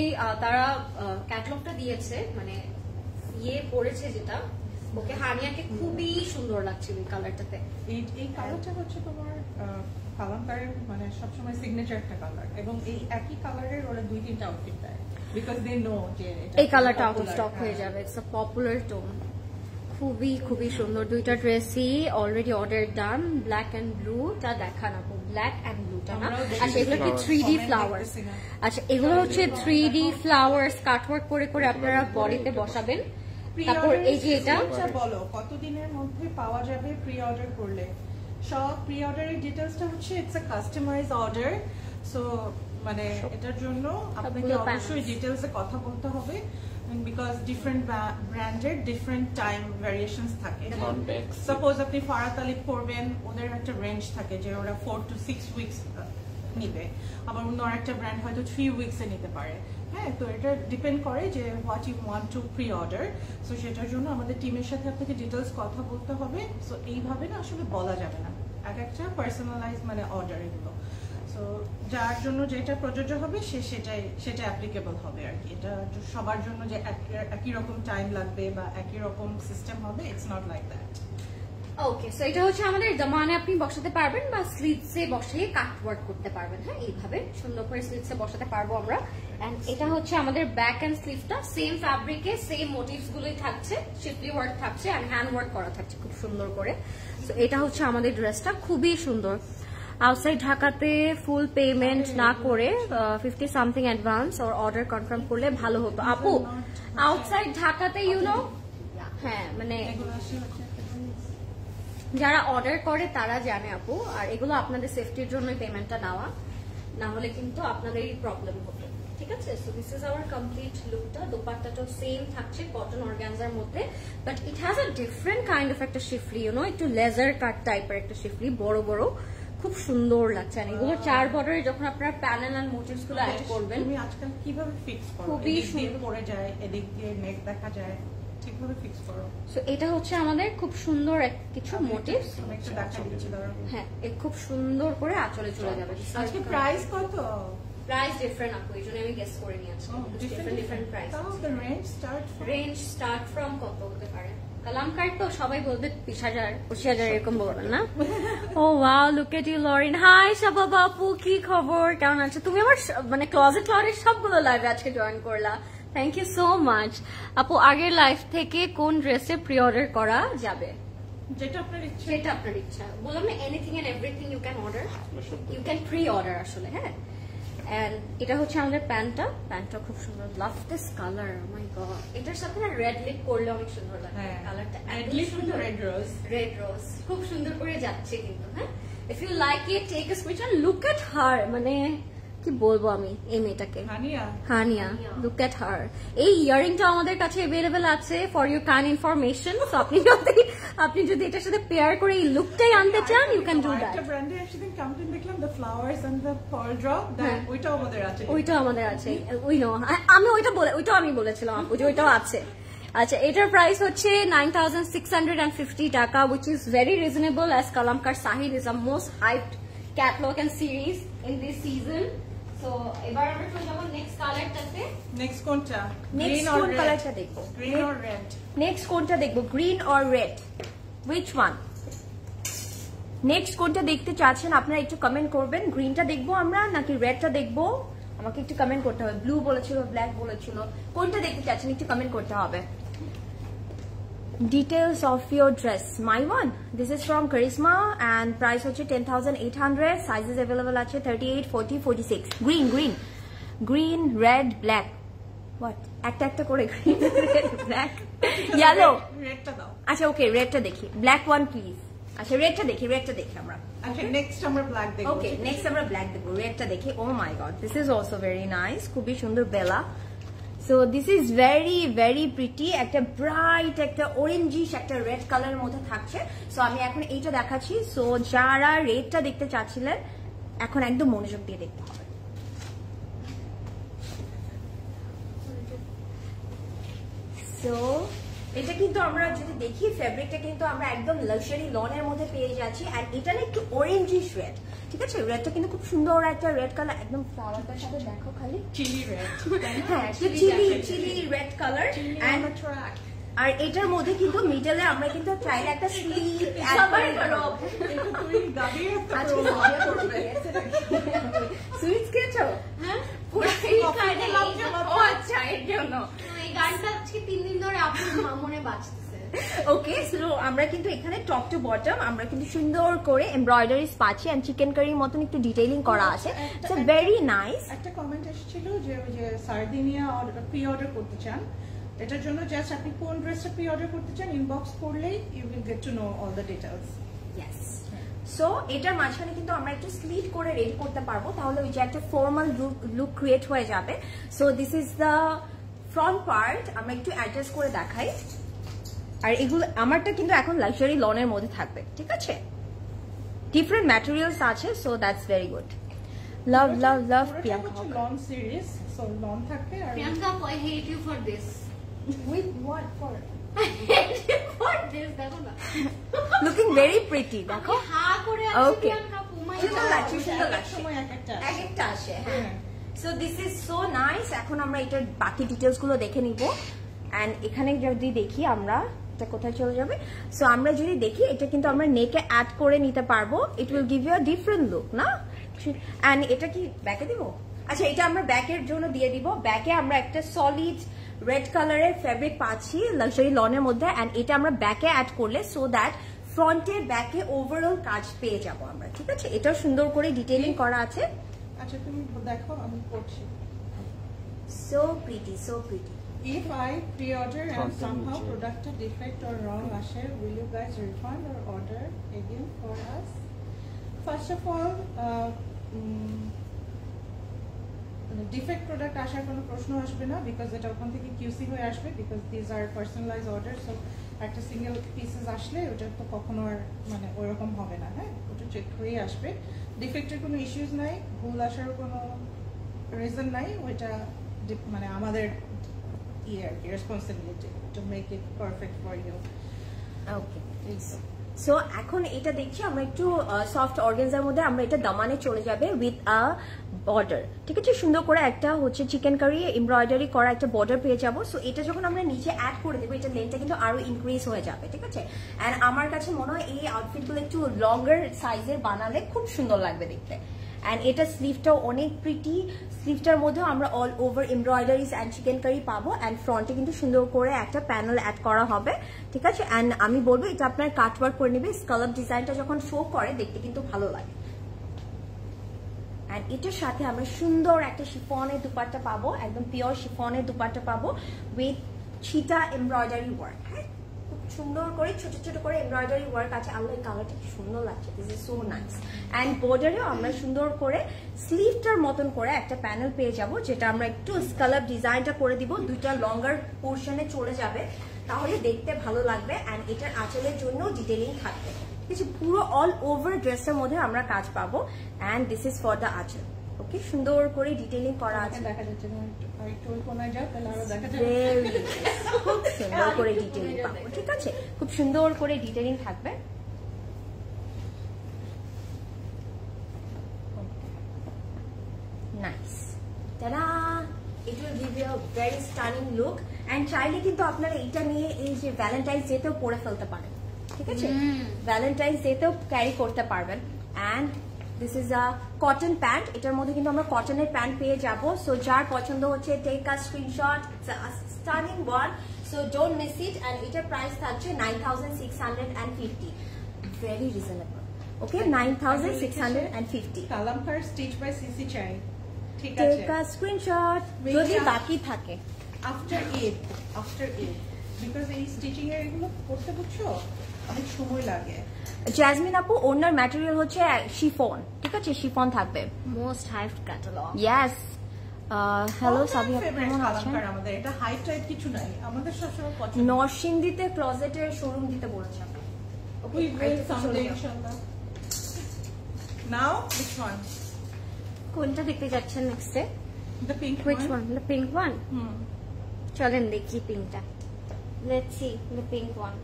তারা ক্যাটালগটা দিয়েছে মানে ইয়ে পড়েছে যেটা, ওকে হানিয়াকে খুবই সুন্দর লাগছে এই কালারটাতে। এই কালারটা হচ্ছে তোমার কালামকারীর মানে সবসময় সিগনেচার একটা কালার, এবং এই একই কালারের ওরা 2-3টা আউটফিট দেয় বিকজ দে নো যে এই কালারটা আউট অফ স্টক হয়ে যাবে। ইটস আ পপুলার টোন, খুবই সুন্দর। দুইটা ড্রেসই already order done. Black and ব্লুটা দেখান আপু, ব্ল্যাক এন্ড ব্লুটা না। আচ্ছা এগুলো কি 3D ফ্লাওয়ার্স? আচ্ছা এগুলো হচ্ছে 3D ফ্লাওয়ার্স কাটওয়ার্ক করে করে আপনারা বডিতে বসাবেন। তারপর এই যে এটা বলো কতদিনের মধ্যে পাওয়া যাবে প্রি অর্ডার করলে? সব প্রি অর্ডারের ডিটেইলসটা হচ্ছে it's a customise order, so মানে এটার জন্য আপনাকে অবশ্যই ডিটেইলসে কথা বলতে হবে, বিকজ ডিফারেন্ট ব্র্যান্ডের ডিফারেন্ট টাইম ভ্যারিয়েশনস থাকে। সাপোজ আপনি ফারাত আলী করবেন, ওদের একটা রেঞ্জ থাকে যে ওরা 4 to 6 উইকস নিবে, আবার অন্য একটা ব্র্যান্ড হয়তো 3 উইকসে নিতে পারে। হ্যাঁ, তো এটা ডিপেন্ড করে যে what you want to pre order. So সেটার জন্য আমাদের টিমের সাথে আপনাকে ডিটেলস কথা বলতে হবে। সো এইভাবে না আসলে বলা যাবে না, এক একটা পার্সোনালাইজ মানে অর্ডার এগুলো। সো যার জন্য যেটা প্রযোজ্য হবে সেটা অ্যাপ্লিকেবল হবে আর কি। এটা সবার জন্য যে একই রকম টাইম লাগবে বা একই রকম সিস্টেম হবে, it's not like that. Okay, so এটা হচ্ছে আমাদের দামানে আপনি বসাতে পারবেন বা স্লিভসে বসিয়ে কাট ওয়ার্ক করতে পারবেন। হ্যাঁ, এইভাবে সুন্দর করে স্লিভসে বসাতে পারবো আমরা। এন্ড এটা হচ্ছে আমাদের ব্যাক এন্ড স্লিভটা, সেম ফ্যাব্রিকে সেম মোটিভস গুলোই থাকছে, শিফলি ওয়ার্ক থাকছে এন্ড হ্যান্ড ওয়ার্ক করা থাকছে খুব সুন্দর করে। সো এটা হচ্ছে আমাদের ড্রেসটা, খুবই সুন্দর। আউটসাইড ঢাকাতে ফুল পেমেন্ট না করে 50 সামথিং অ্যাডভান্স ওর অর্ডার কনফার্ম করলে ভালো হতো আপু। আউটসাইড ঢাকাতে হ্যাঁ মানে যারা অর্ডার করে তারা জানে আপু, আর এগুলো আপনাদের সেফটির জন্য পেমেন্টটা নেওয়া, না হলে কিন্তু আপনাদেরই প্রবলেম হবে। ঠিক আছে, so this is hour complete লুকটা। দোপাট্টাটাও সেম থাকছে কটন অর্গানজার মধ্যে, but it has a different kind of একটা শিফলি, একটু লেজার কাট টাইপের একটা শিফলি, বড় বড়, খুব সুন্দর লাগছে। আর এগুলো 4 বর্ডারে যখন আপনারা প্যানেল এন্ড মোটিভস গুলো অ্যাড করবেন, তুমি আজকাল কিভাবে ফিক্স করো? খুবই সুন্দর পড়ে যায়, এদিক দিয়ে নেক দেখা যায়, ঠিকভাবে ফিক্স করো। সো এটা হচ্ছে আমাদের খুব সুন্দর কিছু মোটিভস। হ্যাঁ, এই খুব সুন্দর করে আঁচলে চলে যাবে। আজকে প্রাইস কত? প্রাইস ডিফারেন্ট আপু, এই জন্য আমি গেস করে নিয়েছি। Different price. Range start from কত হতে পারে? কালামকার তো সবাই বলবে 20,000 25,000 এরকম বলবেন না? Oh wow, look at you Lorin. Hi Shababa আপু, কি খবর, কেমন আছো তুমি? আমার মানে ক্লোজেট লরির সবগুলো লাইভে আজকে জয়েন করলা, থ্যাংক ইউ সো মাচ আপু। আগের লাইভ থেকে কোন ড্রেসে প্রি অর্ডার করা যাবে? যেটা আপনার ইচ্ছা। যেটা আপনার ইচ্ছা, বললাম না, anything and everything you can order, you can pre order আসলে। হ্যাঁ, এন্ড এটা হচ্ছে আমাদের প্যান্টটা খুব সুন্দর। Love this colour, oh my god. এটার সাথে না রেড লিপ করলে অনেক সুন্দর লাগে কালারটা, রেড রোজ খুব সুন্দর করে যাচ্ছে কিন্তু। হ্যাঁ, if you like it take a screenshot, look at her, মানে কি বলবো আমি এই মেয়েটাকে, হানিয়া, লুক এট হার। এই ইয়ারিংটা আমাদের কাছে अवेलेबल আছে for your kind information. So আপনি যদি এটার সাথে পেয়ার করে এই লুকটাই আনতে চান, ইউ ক্যান ডু দ্যাট। একটা ব্র্যান্ডে একদিন কাউন্টিং দেখলাম, the flowers and the pearl drop, ওইটাও আমাদের আছে। ওইটাও আমাদের আছে, উই নো। আমি ওইটাও আমি বলেছিলাম আপু যে ওইটাও আছে। আচ্ছা, এটার প্রাইস হচ্ছে 9650 টাকা, which is very reasonable as Kalamkar Sahil is a most hyped catalog and series in this season. So এবার আমরা চলে যাব নেক্সট কালারটাতে। নেক্সট কোনটা? নেক্সট কোন কালারটা দেখবো? Green or red? নেক্সট কোনটা দেখবো, green or red? which one? Next কোনটা দেখতে চাচ্ছেন আপনারা একটু কমেন্ট করবেন। গ্রিনটা দেখবো আমরা নাকি রেডটা দেখবো? আমাকে একটু কমেন্ট করতে হবে। ব্লু বলেছিল, ব্ল্যাক বলেছিল, কোনটা দেখতে চাচ্ছেন একটু কমেন্ট করতে হবে। Details of your dress, my one. This is from Karisma and price হচ্ছে 10,800. Sizes available আছে 38, 40, 46. Green, red, black. What? একটা করে green, red, black, yellow. রেডটা দাও। আচ্ছা ওকে, রেডটা দেখি। black one please. আচ্ছা রেডটা দেখি আমরা। আচ্ছা নেক্সট আমরা ব্ল্যাক দেখব। ওকে, নেক্সট আমরা ব্ল্যাক দেখব। রেডটা দেখি। Oh my god, this is also very nice, খুবই সুন্দর Bela. So this is very very pretty, একটা ব্রাইট, একটা অরেঞ্জিশ, একটা রেড কালারের মধ্যে থাকছে। সো আমি এখন এইটা দেখাচ্ছি। সো যারা রেডটা দেখতে চাচ্ছিলেন, এখন একদম মনোযোগ দিয়ে দেখতে হবে। সো এটা কিন্তু আমরা যদি দেখি, ফেব্রিকটা কিন্তু আমরা একদম লাক্সারি লনের মধ্যে পেয়ে যাচ্ছি। আর এটা না একটু অরেঞ্জিশ রেড, ঠিক আছে? রেডটা কিন্তু খুব সুন্দর একটা রেড কালার, একদম ফ্লাওয়ারটার সাথে দেখো খালি চিলি রেড। হ্যাঁ, চিলি রেড কালার। আর এটার মধ্যে কিন্তু মিডলে আমরা কিন্তু চাইলে একটা স্লিভ অ্যাড করে করো। তুমি গাবিয়ে সুইটস খেয়েছো? হ্যাঁ, পুরো খাই না। আচ্ছা, এর জন্য এই গানটা আজকে 3 দিন ধরে আপনার মনে বাজতেছে। ওকে, সো আমরা কিন্তু এখানে টপ টু বটম আমরা কিন্তু সুন্দর করে এমব্রয়ডারিজ পাচ্ছি এন্ড চিকেন কারির মতন একটু ডিটেইলিং করা আছে। So very nice. একটা কমেন্ট এসেছিল যে সার্দিনিয়া প্রি অর্ডার করতে চান, এটার জন্য জাস্ট আপনি কোন ড্রেসটা প্রি অর্ডার করতে চান ইনবক্স করলেই you will get to know all the details. Yes. So এটার মাঝখানে কিন্তু আমরা একটু স্লিট করে রেডি করতে পারবো, তাহলে ওই যে একটা ফর্মাল লুক ক্রিয়েট হয়ে যাবে। So this is the front part, আমরা একটু অ্যাডজাস্ট করে দেখাই। আর এগুলো আমারটা কিন্তু এখন লাক্সারি লনের মধ্যে থাকবে, ঠিক আছে? ডিফারেন্ট ম্যাটেরিয়ালস আছে, so that's very good. Love love love Priyanka. Lawn series, so lawn থাকবে। আর Priyanka, I hate you for this. With what for? I hate you for this, দেখো না। Looking very pretty, দেখো। হ্যাঁ করে আছে Okay. প্রিয়াঙ্কা, পুমাই সুন্দর লাগছে, সুন্দর লাগছে। সময় একটা একটা আসে, হ্যাঁ। So this is so nice. এখন আমরা এটার বাকি ডিটেলস গুলো দেখে নিব। এন্ড এখানে যদি দেখি আমরা এটা কোথায় চলে যাবে। সো আমরা যদি দেখি, এটা কিন্তু আমরা নেকে অ্যাড করে নিতে পারবো। It will give you a different look, না? এন্ড এটা কি ব্যাকে দিব? আচ্ছা, এটা আমরা ব্যাকের জন্য দিয়ে দিব। ব্যাকে আমরা একটা সলিড রেড কালারের ফেব্রিক পাচ্ছি লাক্সারি লনের মধ্যে, এন্ড এটা আমরা ব্যাকে অ্যাড করলে সো দ্যাট ফ্রন্টে ব্যাকে ওভারঅল কাজ পেয়ে যাব আমরা, ঠিক আছে? এটাও সুন্দর করে ডিটেইলিং করা আছে। আচ্ছা তুমি দেখো, আমি করছি। So pretty, so pretty. If I pre-order and somehow product a defect or wrong ashe, will you guys refund or order again for us? First of all, defect product আসার কোনো প্রশ্ন আসবে না, বিকজ এটা ওখান থেকে QC হয়ে আসবে, because this are personalise order. So একটা সিঙ্গেল পিসেস আসলে ওটা তো কখনো আর মানে ওইরকম হবে না। হ্যাঁ, ওটা চেক করেই আসবে। ডিফেক্টের কোনো ইস্যুস নাই, ভুল আসার কোনো রিজন নাই। ওইটা মানে আমাদের responsibility to make it perfect for you. Okay, so এখন এটা দেখছি আমরা একটু সফট অর্গানজার মধ্যে আমরা এটা দামানে চলে যাবে উইথ আ বর্ডার, ঠিক আছে? সুন্দর করে একটা হচ্ছে চিকেন কারি এমব্রয়ডারি করা একটা বর্ডার পেয়ে যাবো। সো এটা যখন আমরা নিচে অ্যাড করে দেবো, এটা লেন্থটা কিন্তু আরো ইনক্রিজ হয়ে যাবে, ঠিক আছে? এন্ড আমার কাছে মনে হয় এই আউটফিটগুলো একটু লঙ্গার সাইজের বানালে খুব সুন্দর লাগবে দেখতে। এন্ড এটা স্লিভটাও অনেক প্রিটি। স্লিভটার মধ্যেও আমরা all over embroideries and chikankari পাবো। এন্ড ফ্রন্টে কিন্তু সুন্দর করে একটা প্যানেল অ্যাড করা হবে, ঠিক আছে? এন্ড আমি বলবো এটা আপনার কাটওয়ার্ক করে নেবে। স্কালাপ ডিজাইনটা যখন শো করে দেখতে কিন্তু ভালো লাগে। এন্ড এটার সাথে আমরা সুন্দর একটা শিফনের দুপাট্টা পাবো, একদম পিওর শিফনের দুপাট্টা পাবো উইথ ছিটা এমব্রয়ডারি ওয়ার্ক। হ্যাঁ, খুব সুন্দর করে ছোট ছোট করে এমব্রয়ডারি ওয়ার্ক আছে। আল্লাহ এই কালারটা কি সুন্দর লাগছে, this is so nice. And বর্ডারেও আমরা সুন্দর করে স্লিভটার মতন করে একটা প্যানেল পেয়ে যাব, যেটা আমরা একটু স্কালাপ ডিজাইনটা করে দিব, দুইটা লঙ্গার পোর্শনে চলে যাবে, তাহলে দেখতে ভালো লাগবে। অ্যান্ড এটার আঁচলের জন্য ডিটেলিং থাকবে, ঠিক আছে? পুরো অল ওভার ড্রেসের মধ্যে আমরা কাজ পাবো। And this is for the আঁচল, ওকে? সুন্দর করে ডিটেলিং করা আছে, দেখা যাচ্ছে না, একটু ওই কোনায় যাও তাহলে আরো দেখা যাবে। খুব সুন্দর করে ডিটেলিং পাবো, ঠিক আছে? খুব সুন্দর করে ডিটেলিং থাকবে। নাইস, তারা it will give you a very stunning look. And চাইলে কিন্তু আপনারা এটা নিয়ে এই যে ভ্যালেন্টাইন্স ডেতেও পরে ফেলতে পারেন, ঠিক আছে? ভ্যালেন্টাইন্স ডেতেও ক্যারি করতে পারবেন। And this is a cotton pant, এটার মধ্যে কিন্তু আমরা কটনের প্যান্ট পেয়ে যাবো। সো যার পছন্দ হচ্ছে take a screenshot, stunning one, so don't miss it. And এটার প্রাইস থাকছে 9650, very reasonable, okay? 9650। Qalamkar stitch by CC চাই, ঠিক আছে? টেক আ স্ক্রিনশট যদি বাকি থাকে আফটার ঈদ বিকজ এই স্টিচিং এর এগুলো করতে বুঝছো অনেক সময় লাগে। জেসমিন আপু, ওনার ম্যাটেরিয়াল হচ্ছে শিফন, ঠিক আছে? শিফন থাকবে। Most hyped catalogue. Yes. Hello Sabia, কেমন আছেন? কালামকার আমাদের এটা হাই টাইপ কিছু নাই, আমাদের সবসময় পছন্দ। নরসিংদীতে ক্লোজেটের শোরুম দিতে বলেছেন। We will someday inshallah. Now which one? কোনটা দেখতে যাচ্ছেন নেক্সটে? The pink Which one? one? The pink one? চলেন দেখি পিঙ্কটা। Let's see the pink one.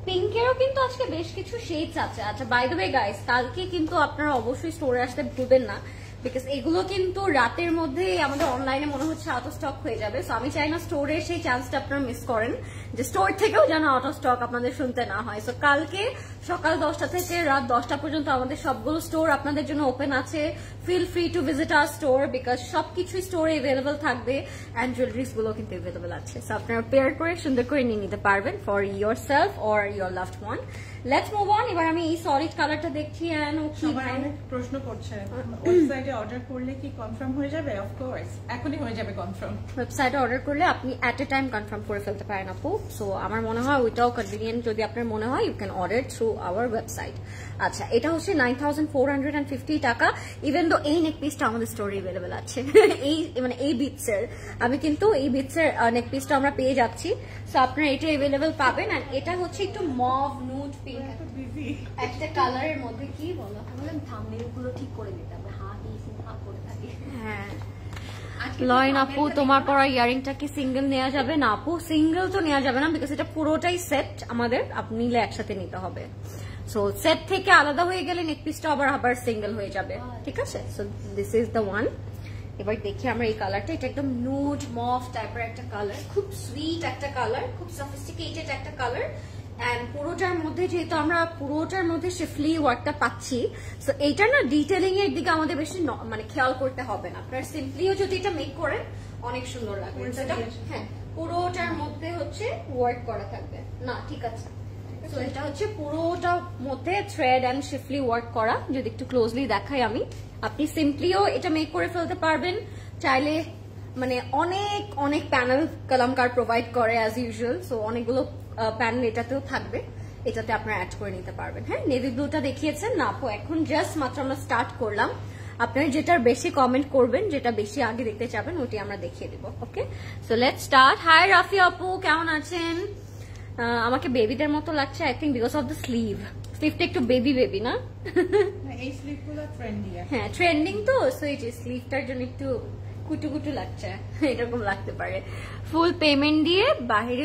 পিঙ্কেরও কিন্তু আজকে বেশ কিছু শেডস আছে। আচ্ছা, বাই দ্য ওয়ে গাইস, কালকে কিন্তু আপনারা অবশ্যই স্টোরে আসতে ভুলবেন না, বিকজ এগুলো কিন্তু রাতের মধ্যে আমাদের অনলাইনে মনে হচ্ছে আউট অফ স্টক হয়ে যাবে। সো আমি চাই না স্টোরে সেই চান্সটা আপনারা মিস করেন, যে স্টোর থেকেও যেন আউট অফ স্টক আপনাদের শুনতে না হয়। সো কালকে সকাল 10টা থেকে রাত 10টা পর্যন্ত আমাদের সবগুলো স্টোর আপনাদের জন্য ওপেন আছে। Feel free to visit our store, because সবকিছুই স্টোরে অ্যাভেলেবল থাকবে। অ্যান্ড জুয়েলারিজ গুলো কিন্তু অ্যাভেলেবল আছে, সো আপনারা পেয়ার করে সুন্দর করে নিয়ে নিতে পারবেন for yourself or your loved one. Let's move on. এবার আমি এই সলিড কালারটা দেখছি। সবাই অনেক প্রশ্ন করছে ওয়েবসাইটে অর্ডার করলে কি কনফার্ম হয়ে যাবে? অফ কোর্স এখনই হয়ে যাবে কনফার্ম। ওয়েবসাইটে অর্ডার করলে আপনি এট এ টাইম কনফার্ম করে ফেলতে পারেন আপু। সো আমার মনে হয় ওইটাও কনভিনিয়েন্ট, যদি আপনার মনে হয় you can order through our website. আচ্ছা, এটা হচ্ছে 9450 টাকা। ইভেন দো এই নেক পিসটা আমাদের স্টোরে অ্যাভেলেবেল আছে। এই বিটসের আমি কিন্তু এই বিটসের নেক পিসটা আমরা পেয়ে যাচ্ছি। সো আপনারা এটা অ্যাভেলেবেল পাবেন। আর এটা হচ্ছে একটু মভ নুড পিঙ্ক একটা কালারের মধ্যে। কি বলো? থাম্বনেল গুলো ঠিক করে দিতে হবে, করে থাকি। হ্যাঁ, লয়ন আপু, তোমার পরা ইয়ারিংটা কি সিঙ্গেল নেওয়া যাবে? না আপু, সিঙ্গেল তো নেওয়া যাবে না, বিকজ এটা পুরোটাই সেট আমাদের, আপনি নিলে একসাথে নিতে হবে। সো সেট থেকে আলাদা হয়ে গেলে নেক পিসটা আবার সিঙ্গেল হয়ে যাবে, ঠিক আছে? So this is the one. এবার দেখি আমরা এই কালারটা, এটা একদম নুড মভ টাইপের একটা কালার, খুব সুইট একটা কালার, খুব সফিস্টিকেটেড একটা কালার। এন্ড পুরোটার মধ্যে যেহেতু আমরা পুরোটার মধ্যে শিফলি ওয়ার্কটা পাচ্ছি, সো এইটা না ডিটেলিং এর দিকে আমাদের বেশি মানে খেয়াল করতে হবে না। আপনার সিম্পলিও যদি এটা মেক করেন অনেক সুন্দর লাগবে। হ্যাঁ, পুরোটার মধ্যে হচ্ছে ওয়ার্ক করা থাকবে না, ঠিক আছে? তো এটা হচ্ছে পুরোটার মধ্যে থ্রেড এন্ড শিফলি ওয়ার্ক করা। যদি একটু ক্লোজলি দেখাই আমি, আপনি সিম্পলিও এটা মেক করে ফেলতে পারবেন। চাইলে মানে অনেক অনেক প্যানেল কালামকার প্রোভাইড করে অ্যাজ ইউজুয়াল। সো অনেকগুলো প্যানেল এটাতেও থাকবে, এটাতে আপনারা অ্যাড করে নিতে পারবেন। হ্যাঁ, নেভি ব্লুটা দেখিয়েছেন না আপু, এখন জাস্ট মাত্র আমরা স্টার্ট করলাম। আপনারা যেটার বেশি কমেন্ট করবেন, যেটা বেশি আগে দেখতে চাবেন, ওটি আমরা দেখিয়ে দিব। Okay, so let's start. Hi Rafi আপু, কেমন আছেন? আমাকে বেবিদের মতো লাগছে, I think because of the স্লিভটা একটু বেবি না? এই স্লিভগুলো ট্রেন্ডি। হ্যাঁ, ট্রেন্ডিং তো, সো এই যে স্লিভটার জন্য একটু কুটু লাগছে, এরকম লাগতে পারে। ফুল পেমেন্ট দিয়ে বাইরে,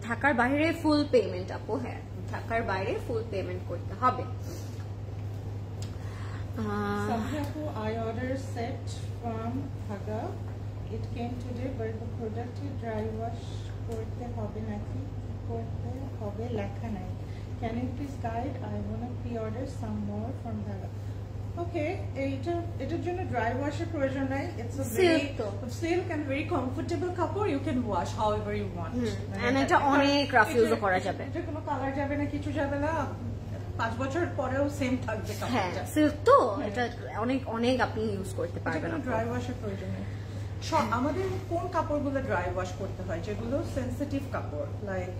ঢাকার বাইরে ফুল পেমেন্ট আপু। হ্যাঁ, ঢাকার বাইরে ফুল পেমেন্ট করতে হবে। I ordered set from Haga. It came today, but the product dry wash করতে হবে নাকি করতে হবে লেখা নাই। Can you please guide? I want to pre-order some more from Haga. Okay, এটার জন্য ড্রাই ওয়াশের প্রয়োজন নাই। It's a very silk and very comfortable কাপড়. You can wash however you want. And এটা অনেক রাফ ইউজও করা যাবে। এটা কোনো কালার যাবে না, কিছু যাবে না, 5 বছর পরেও সেম থাকবে কাপড়টা। হ্যাঁ, সিল্ক তো এটা অনেক অনেক আপনি ইউজ করতে পারবেন। ড্রাই ওয়াশের প্রয়োজন নেই। আমাদের কোন কাপড়গুলো ড্রাই ওয়াশ করতে হয়, যেগুলো সেনসিটিভ কাপড়, লাইক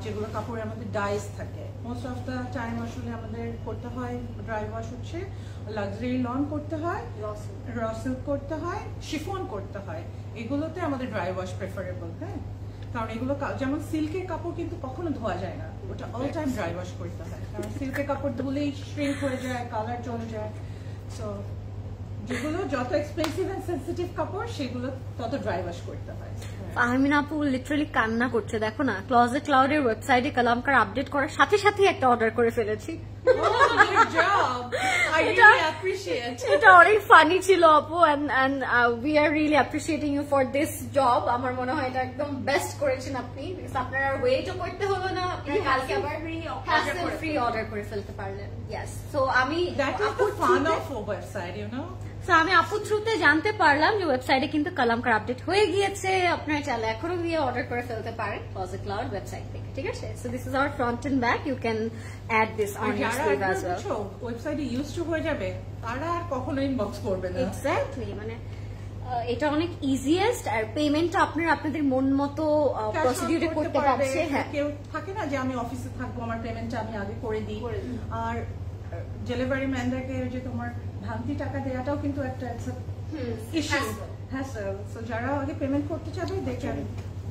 যেগুলো কাপড়ে আমাদের ডাইস থাকে, মোস্ট অফ দ্য টাইম আসলে আমাদের করতে হয় ড্রাই ওয়াশ হচ্ছে লাক্সারি লন করতে হয়, র সিল্ক করতে হয়, শিফন করতে হয়, এগুলোতে আমাদের ড্রাই ওয়াশ প্রেফারেবল। হ্যাঁ, কারণ এগুলো যেমন সিল্কের কাপড় কিন্তু কখনো ধোয়া যায় না, ওটা অল টাইম ড্রাই ওয়াশ করতে হয়, কারণ সিল্কের কাপড় ধুলেই শ্রিঙ্ক হয়ে যায়, কালার চলে যায়। সো যেগুলো যত এক্সপেন্সিভ এন্ড সেনসিটিভ কাপড় সেগুলো তত ড্রাই ওয়াশ করতে হয়। ফাহমিনা আপু লিটারালি কান্না করছে, দেখো না, ক্লজেট ক্লাউডের ওয়েবসাইটে কালামকার আপডেট করার সাথে সাথে একটা অর্ডার করে ফেলেছি। এটা অনেক ফানি ছিল আপু, and we are really appreciating you for this job. আমার মনে হয় এটা একদম বেস্ট করেছেন আপনি, আপনার আর ওয়েটও করতে হলো না, আপনি কালকে আবার ফ্রি অর্ডার করে ফেলতে পারলেন। ইয়েস, সো আমি আমি আপুর থ্রুতে জানতে পারলাম যে ওয়েবসাইটে কিন্তু কালামকার আপডেট হয়ে গিয়েছে, আপনারা চাইলে এখনো গিয়ে অর্ডার করে ফেলতে পারেন ক্লজেট ক্লাউড ওয়েবসাইট থেকে, ঠিক আছে? So this is our front and back, you can add this on your sleeve as well. ওয়েবসাইটে ইউজ টু হয়ে যাবে, তারা আর কখনো ইনবক্স করবে না। এক্স্যাক্টলি, মানে এটা অনেক ইজিয়েস্ট, আর পেমেন্টটা আপনারা আপনাদের মন মতো প্রসিডিউরে করতে পারছে। হ্যাঁ, কেউ থাকে না যে আমি অফিসে থাকবো, আমার পেমেন্টটা আমি আগে করে দিই, আর ডেলিভারি ম্যানদেরকে যে তোমার ভাঙতি টাকা দেওয়াটাও কিন্তু একটা ইস্যু, হ্যাসেল। সো যারা আগে পেমেন্ট করতে চাবে দেখে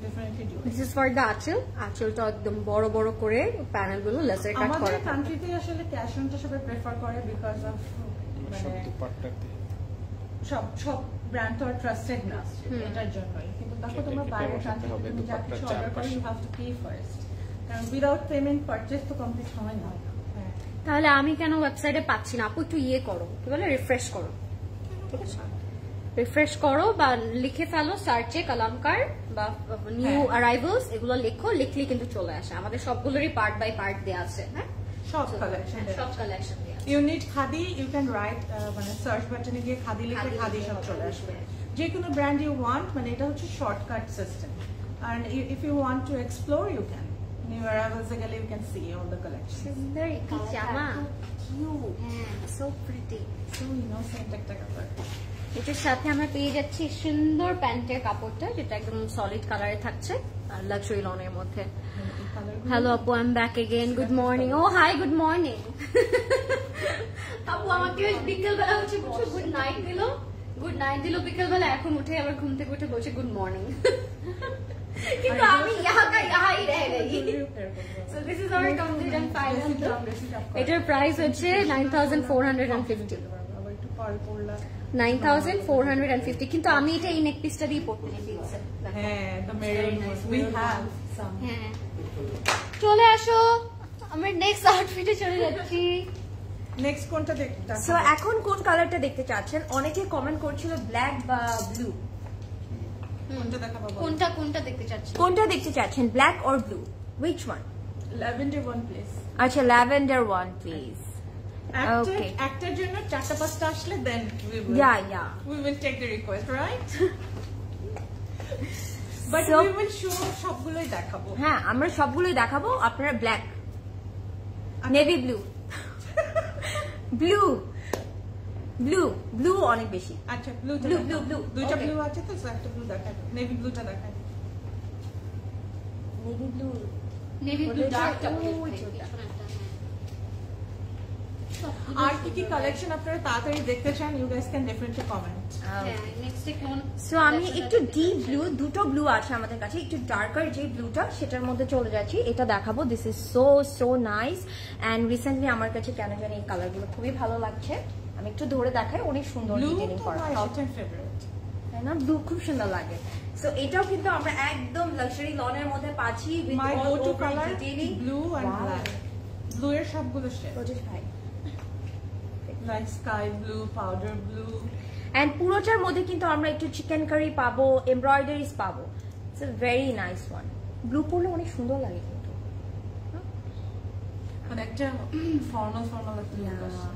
definitely do. This is for the আঁচল, আঁচলটা একদম বড় বড় করে প্যানেলগুলো লেজার কাট করা। আমাদের কান্ট্রিতে আসলে ক্যাশ অনটা সবাই প্রেফার করে বিকজ অফ সব ব্র্যান্ড তো আর ট্রাস্টেড না, এটার জন্যই। কিন্তু দেখো তোমার বাইরের কান্ট্রিতে তুমি যা কিছু অর্ডার করো you have to pay first, কারণ উইদাউট পেমেন্ট পারচেজ তো কমপ্লিট হয় না। তাহলে আমি কেন ওয়েবসাইটে পাচ্ছি না? আপু একটু করো, কি বলে, রিফ্রেশ করো, ঠিক আছে? রিফ্রেশ করো বা লিখে ফেলো সার্চে কালামকার বা নিউ অ্যারাইভালস, এগুলো লেখো, লিখলেই কিন্তু চলে আসে। আমাদের সবগুলোরই পার্ট বাই পার্ট দেওয়া আছে। হ্যাঁ, সব কালেকশন দেওয়া আছে। You need khadi, you can write, মানে সার্চ বাটনে গিয়ে খাদি লিখে খাদি সব চলে আসবে। যে কোনো ব্র্যান্ড ইউ ওয়ান্ট, মানে এটা হচ্ছে shortcut system. And if you want to explore you can New arrivals again, you can see all the collections. Very pajama, cute, so pretty, so innocent একটা কাপড়। এটার সাথে আমরা পেয়ে যাচ্ছি সুন্দর প্যান্টের কাপড়টা, যেটা একদম সলিড কালারে থাকছে আর লাক্সারি লনের মধ্যে। হ্যালো আপু, I am back again, good morning. Oh hi, good morning. আপু আমাকে বিকেলবেলা হচ্ছে গুড নাইট দিল বিকেলবেলা, এখন উঠে আবার ঘুম থেকে উঠে বলছে গুড মর্নিং। কিন্তু আমি ইহাই রয়ে গেছি। So this is our complete and final look. এটার প্রাইস হচ্ছে 9450। 9450, কিন্তু আমি এটা এই নেক পিসটা দিয়ে পড়তে দিয়েছি। হ্যাঁ, the maroon one we have some. হ্যাঁ, চলে আসো, আমরা নেক্সট আউটফিটে চলে যাচ্ছি। নেক্সট কোনটা দেখতে? সো এখন কোন কালারটা দেখতে চাচ্ছেন? অনেকে কমেন্ট করছিল ব্ল্যাক বা ব্লু। কোনটা দেখতে চাচ্ছেন? কোনটা দেখতে চাচ্ছেন, black or blue? Which one? Lavender one please. আচ্ছা, ল্যাভেন্ডার ওয়ান প্লিজ। Okay. একটার জন্য 4টা-5টা আসলে then we will take the request, right? But we will show সবগুলোই দেখাবো। হ্যাঁ, আমরা সবগুলোই দেখাবো। আপনারা ব্ল্যাক, নেভি ব্লু, ব্লু অনেক বেশি। আচ্ছা, ব্লু দুইটা ব্লু আছে তো, একটা ব্লু দেখাই, নেভি ব্লুটা দেখাই। Navy blue ডার্কটা। আর কি কালেকশন আপনারা তাড়াতাড়ি দেখতে চান, you guys can definitely comment. So আমি একটু ডিপ ব্লু, দুটো ব্লু আছে আমাদের কাছে, একটু ডার্কার যে ব্লুটা সেটার মধ্যে চলে যাচ্ছি, এটা দেখাবো। This is so nice, and recently আমার কাছে কেন জানি এই কালারগুলো খুবই ভালো লাগছে। আমি একটু ধরে দেখাই, অনেক সুন্দর ডিটেইলিং করা আছে, তাই না? ব্লু খুব সুন্দর লাগে। সো এটাও কিন্তু আমরা একদম লাক্সারি লনের মধ্যে পাচ্ছি, with all over detailing blue and black. Blue এর সবগুলো শেড, ভাই, like sky blue, powder blue, and পুরোটার মধ্যে কিন্তু আমরা একটু চিকেন কারি পাবো, এমব্রয়ডারিজ পাবো। It's a very nice one. Blue পরলে অনেক সুন্দর লাগে কিন্তু, মানে একটা ফর্মাল একটা লুক আসে।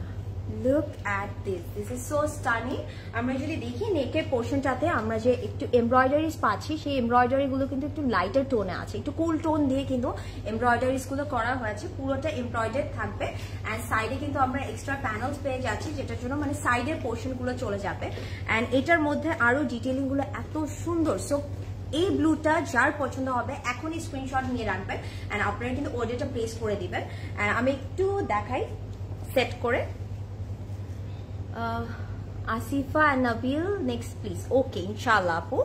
Look at this is so stunning. আমরা যদি দেখি নেকের পোর্শনটাতে আমরা যে একটু এমব্রয়ডারিজ পাচ্ছি, সেই এমব্রয়ডারি গুলো কিন্তু একটু লাইটার টোনে আছে, একটু কুল টোন দিয়ে কিন্তু এমব্রয়ডারিজ গুলো করা হয়েছে, পুরোটা এমব্রয়ডারি থাকবে। অ্যান্ড সাইডে কিন্তু আমরা এক্সট্রা প্যানেলস পেয়ে যাচ্ছি, যেটার জন্য মানে সাইডের পোর্শন গুলো চলে যাবে। অ্যান্ড এটার মধ্যে আরো ডিটেলিং গুলো এত সুন্দর। সো এই ব্লুটা যার পছন্দ হবে এখনই স্ক্রিনশট নিয়ে রাখবেন অ্যান্ড আপনারা কিন্তু অর্ডারটা প্লেস করে দিবেন। অ্যান্ড আমি একটু দেখাই সেট করে। Asifa and Nabil next please. Okay, inshallah আপু।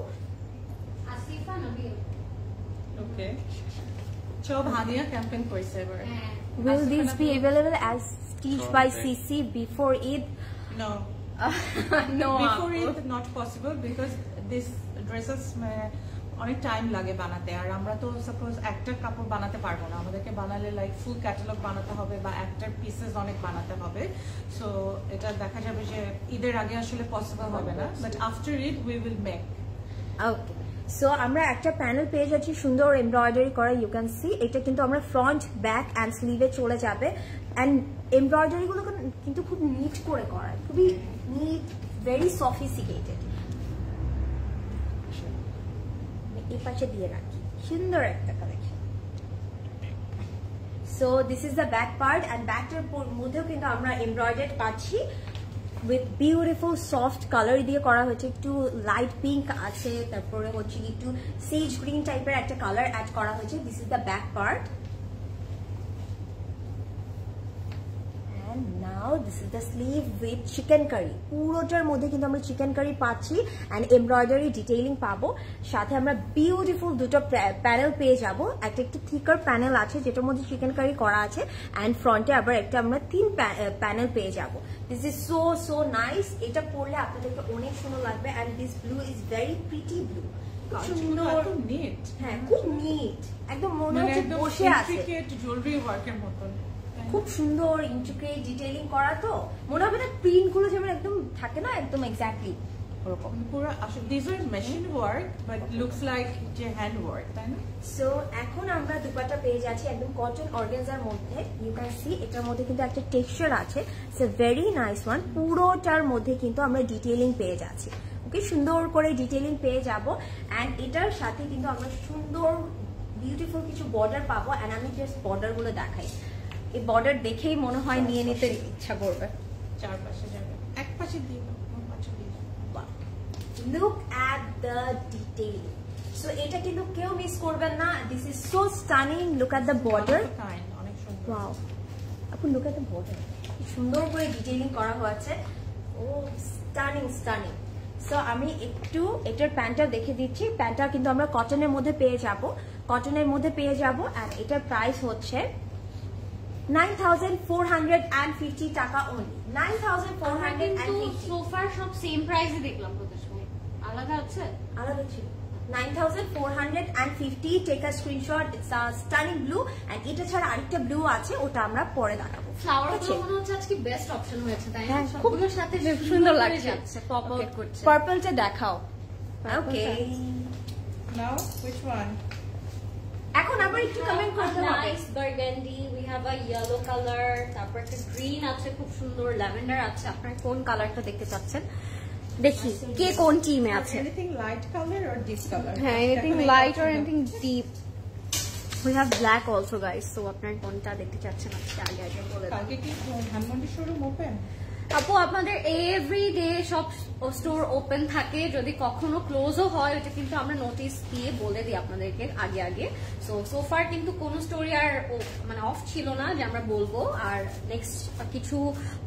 আসিফা নাবিল। Okay. সব হানিয়া ক্যাম্পেইন কইছে এবারে। Will this be available as stitched by CC before Eid? No. No. Before Eid not possible because this dresses অনেক টাইম লাগে বানাতে, আর আমরা তো সাপোজ একটা কাপড় বানাতে পারবো না, আমাদেরকে বানালে লাইক ফুল ক্যাটালগ বানাতে হবে বা একটার পিসেস অনেক বানাতে হবে। সো এটা দেখা যাবে যে ঈদের আগে আসলে পসিবল হবে না, but after Eid we will make. Okay, so আমরা একটা প্যানেল পেয়ে যাচ্ছি সুন্দর এমব্রয়ডারি করা, ইউ ক্যান সি। এটা কিন্তু আমরা ফ্রন্ট, ব্যাক অ্যান্ড স্লিভে চলে যাবে। অ্যান্ড এমব্রয়ডারি গুলো কিন্তু খুব নিট করে করা, খুবই নিট, ভেরি সফিস্টিকেটেড। এই পাশে দিয়ে রাখি, সুন্দর একটা collection. So this is the back part and ব্যাকটার মধ্যেও কিন্তু আমরা এমব্রয়ডারি পাচ্ছি উইথ বিউটিফুল সফট কালার দিয়ে করা হয়েছে, একটু লাইট পিঙ্ক আছে, তারপরে হচ্ছে একটু সেজ গ্রিন টাইপের একটা কালার অ্যাড করা হয়েছে। This is the back part and now this is the sleeve with chicken curry। পুরোটার মধ্যে কিন্তু আমরা চিকেন কারি পাচ্ছি and embroidery detailing পাবো, সাথে আমরা বিউটিফুল দুটো প্যানেল পেয়ে যাব। একটা একটু থিকার প্যানেল আছে যেটার মধ্যে চিকেন কারি করা আছে and ফ্রন্টে আবার একটা আমরা 3 প্যানেল পেয়ে যাব। This is so nice. এটা পরলে আপনাদেরকে অনেক সুন্দর লাগবে and this blue is very pretty blue। সুন্দর, নিট। হ্যাঁ, খুব নিট, একদম মনে হচ্ছে বসে আছে, জুয়েলারি ওয়ার্কের মতন, খুব সুন্দর ইন্ট্রিকেট ডিটেইলিং করা। তো মনে হবে না প্রিন্ট গুলো যেমন একদম থাকে না, একদম এক্স্যাক্টলি ওরকম পুরো। আসলে this are machine work but looks like যে হ্যান্ড ওয়ার্ক, তাই না? সো এখন আমরা দুপাট্টা পেয়ে যাচ্ছি একদম কটন অর্গানজার মধ্যে, ইউ ক্যান সি। এটার মধ্যে কিন্তু একটা টেক্সচার আছে, it's a very nice one. পুরোটার মধ্যে কিন্তু আমরা ডিটেইলিং পেয়ে যাচ্ছি, ওকে, সুন্দর করে ডিটেইলিং পেয়ে যাব। অ্যান্ড এটার সাথে কিন্তু আমরা সুন্দর বিউটিফুল কিছু বর্ডার পাবো। অ্যান্ড আমি জাস্ট বর্ডার গুলো দেখাই, এই বর্ডার দেখেই মনে হয় নিয়ে নিতে ইচ্ছা করবে। চারপাশে যাবে, এক পাশে দিয়ে look at the detailing. So এটা কিন্তু কেউ মিস করবেন না, this is so stunning. Look at the border, অনেক সুন্দর। ওয়াও, আপনি লুক অ্যাট দ্য বর্ডার, সুন্দর করে ডিটেইলিং করা হয়েছে। ও স্টানিং। সো আমি একটু এটার প্যান্টটা দেখে দিচ্ছি। প্যান্টটা কিন্তু আমরা কটনের মধ্যে পেয়ে যাব, অ্যান্ড এটার প্রাইস হচ্ছে 9,450 টাকা only। 9,450। সোফার সব সেম প্রাইসে দেখলাম প্রত্যেক সময়, আলাদা আছে, আলাদা ছিল। 9,450। Take a screenshot, it's a stunning blue. And এটা ছাড়া আরেকটা ব্লু আছে, ওটা আমরা পরে দেখাবো। ফ্লাওয়ার গুলো মনে হচ্ছে আজকে বেস্ট অপশন হয়েছে, তাই না? হ্যাঁ, সবগুলোর সাথে সুন্দর লাগছে, পপ আউট করছে। পার্পলটা দেখাও। ওকে, নাও which one? এখন আবার একটু কমেন্ট করতে হবে। Nice burgundy, we have a yellow colour, তারপর একটা গ্রিন আছে খুব সুন্দর, ল্যাভেন্ডার আছে। আপনারা কোন কালারটা দেখতে চাচ্ছেন দেখি, কে কোন টিমে আছে? Anything light color or deep color? হ্যাঁ, anything light or anything deep. We have black also guys. So আপনারা কোনটা দেখতে চাচ্ছেন আজকে আগে বলে দাও। কালকে কি ধানমন্ডি শোরুম ওপেন? আপু আপনাদের এভরিডে সব স্টোর ওপেন থাকে, যদি কখনো ক্লোজও হয় ওটা কিন্তু আমরা নোটিস দিয়ে বলে দিই আপনাদেরকে আগে। সোফার কিন্তু কোনো স্টোরি আর মানে অফ ছিল না যে আমরা বলবো, আর নেক্সট কিছু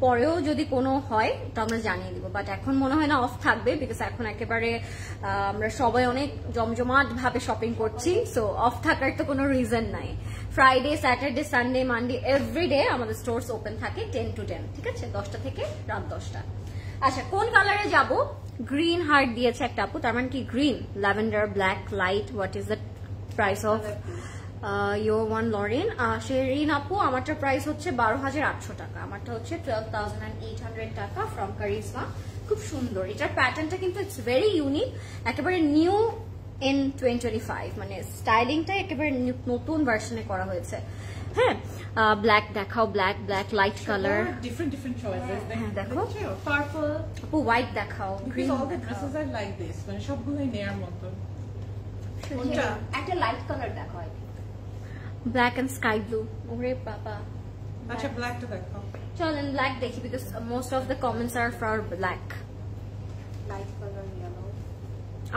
পরেও যদি কোনো হয় তো আমরা জানিয়ে দিব, বাট এখন মনে হয় না অফ থাকবে, বিকজ এখন একেবারে আমরা সবাই অনেক জমজমাট ভাবে শপিং করছি। সো অফ থাকার তো কোনো রিজন নাই। Friday, Saturday, Sunday, Monday everyday আমাদের স্টোরস ওপেন থাকে 10 to 10, ঠিক আছে, 10টা থেকে রাত 10টা। আচ্ছা, কোন কালারে যাব? গ্রিন হার্ট দিয়েছে একটা আপু, তার মানে কি green, lavender, black, light. What is the price of your one Lauren? Sherin আপু, আমারটার প্রাইস হচ্ছে 12,800 টাকা, আমারটা হচ্ছে 12,800 টাকা ফ্রম কারিজমা। খুব সুন্দর, এটার প্যাটার্নটা কিন্তু ইটস ভেরি ইউনিক, একেবারে নিউ in 2025, মানে স্টাইলিংটা একেবারে নতুন ভার্সনে করা হয়েছে। হ্যাঁ, ব্ল্যাক দেখাও, black light colour, different choices. দেখো পার্পল, আপু হোয়াইট দেখাও, green all the dresses are like this, মানে সবগুলোই নেয়ার মতো। কোনটা? একটা লাইট কালার দেখো, ব্ল্যাক এন্ড স্কাই ব্লু। ওরে বাবা, আচ্ছা ব্ল্যাকটা দেখো। চলেন ব্ল্যাক দেখি, because most of the comments are for black. Light colour yellow.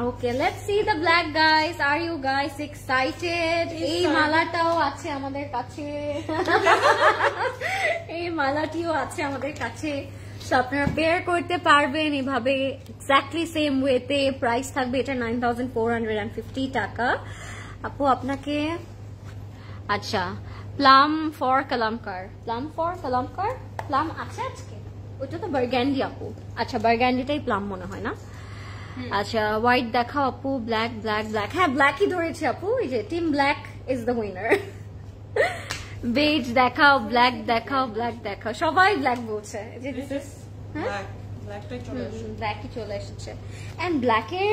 Okay, let's see the black guys. Are you guys excited? এই মালাটাও আছে আমাদের কাছে। এই মালাটিও আছে আমাদের কাছে। So আপনারা পেয়ার করতে পারবেন এভাবে এক্স্যাক্টলি সেম ওয়েতে। প্রাইস থাকবে এটা 9450 টাকা। আপু আপনাকে আচ্ছা প্লাম ফর কালামকার, প্লাম আছে আজকে? ওইটা তো বার্গ্যান্ডি আপু। আচ্ছা বার্গ্যান্ডিটাই প্লাম মনে হয় না। আচ্ছা হোয়াইট দেখাও আপু, ব্ল্যাক। হ্যাঁ ব্ল্যাকই ধরেছে আপু, এই যে team black is the winner. Beige দেখাও, ব্ল্যাক দেখাও, সবাই ব্ল্যাক বলছে। ব্ল্যাকটাই চলে আসে। ব্ল্যাকই চলে এসেছে। এন্ড ব্ল্যাকের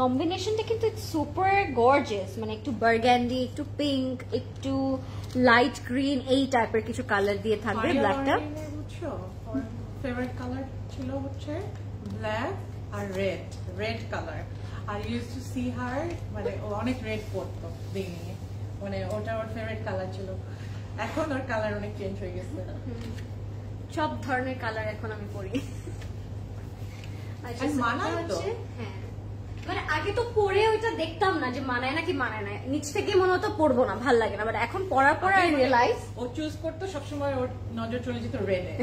কম্বিনেশনটা কিন্তু সুপার গর্জিয়াস, মানে একটু বার্গ্যান্ডি, একটু পিঙ্ক, একটু লাইট গ্রিন, এই টাইপের কিছু কালার দিয়ে থাকবে ব্ল্যাকটা। বুঝছো, ফেভারিট কালার ছিল হচ্ছে ব্ল্যাক আর রেড কালার। আর ইউজ টু সি হার, মানে ও অনেক রেড পরতো দিনে, মানে ওটা ওর ফেভারিট কালার ছিল। এখন ওর কালার অনেক চেঞ্জ হয়ে গেছে। সব ধরনের কালার এখন আমি পরি। আচ্ছা মানায় তো। হ্যাঁ, মানে আগে তো পরে ওইটা দেখতাম না যে মানায় নাকি মানায় না, নিচ থেকে মনে হতো পরবো না, ভাল লাগে না, বাট এখন পরার পর আই রিয়েলাইজ ও চুজ করতো সবসময়, ওর নজর চলে যেত রেডে।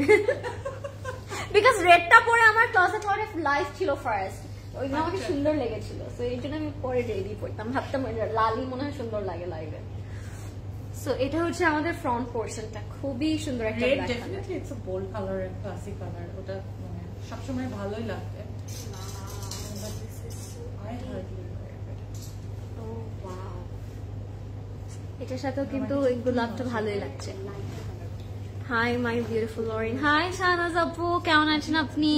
বিকজ রেডটা পরে আমার ক্লোজেট অনেক লাইফ ছিল ফার্স্ট, ওইগুলো আমাকে সুন্দর লেগেছিল, তো এই জন্য আমি পরে রেডি পড়তাম, ভাবতাম লালই মনে হয় সুন্দর লাগে লাইভে। সো এটা হচ্ছে আমাদের ফ্রন্ট পোর্শনটা, খুবই সুন্দর একটা red. Black colour. Definitely it's a bold colour, classic colour, ওটা মানে সবসময় ভালোই লাগবে। I hardly wear it. Oh, wow. এটার সাথেও কিন্তু এই গোলাপটা ভালোই লাগছে। Hi my beautiful Lorin. Hi Shahnaz আপু, কেমন আছেন আপনি?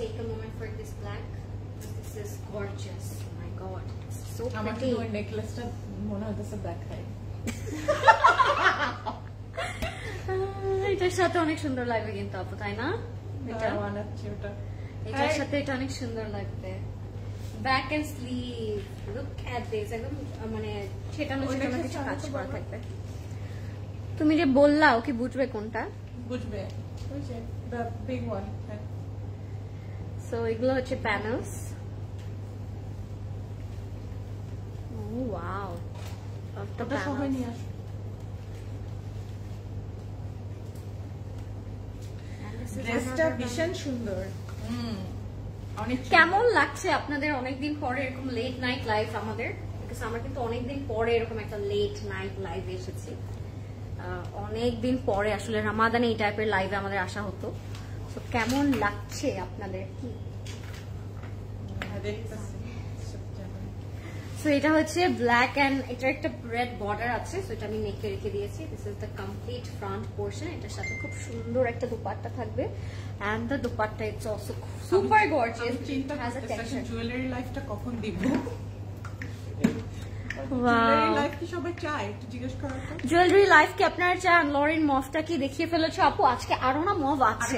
Take a moment for this black. This is gorgeous. Oh my god, it's so আমার pretty. ওই নেকলেসটা মনে হচ্ছে দেখাই। এটার সাথে অনেক সুন্দর লাগবে কিন্তু আপু, তাই না? এটা বানাচ্ছি ওটা, এটার সাথে এটা অনেক সুন্দর লাগবে। Back end sleeve, look at this, একদম মানে ছেটানো কিছু কাজ করা থাকবে। তুমি যে বললা ও কি বুঝবে কোনটা? বুঝবে, ওই যে the big one. সো এগুলো হচ্ছে প্যানেলস। ও ওয়াও, ওটা সবাই নিয়ে আসো। ড্রেসটা ভীষণ সুন্দর। অনেক কেমন লাগছে আপনাদের অনেকদিন পরে এরকম লেট নাইট লাইভ আমাদের? বিকজ আমরা কিন্তু অনেকদিন পরে এরকম একটা লেট নাইট লাইভ এসেছি। অনেকদিন পরে আসলে রামাদানে এই টাইপের লাইভে আমাদের আসা হতো। তো কেমন লাগছে আপনাদের? কি সো এটা হচ্ছে ব্ল্যাক এন্ড এটা একটা রেড বর্ডার আছে, সো এটা আমি নেকে রেখে দিয়েছি। This is the complete front portion. এটার সাথে খুব সুন্দর একটা দুপাট্টা থাকবে, and the dupatta it's also super gorgeous, has a texture. Jewellery লাইফটা কখন দিব? ওয়াও, লাইফ কি সবাই চায়? একটু জিজ্ঞেস করো তো। জুয়েলারি লাইফ কি আপনারা চান? লরিন মফটা কি দেখিয়ে ফেলেছো আপু? আজকে আরো না মভ আছে,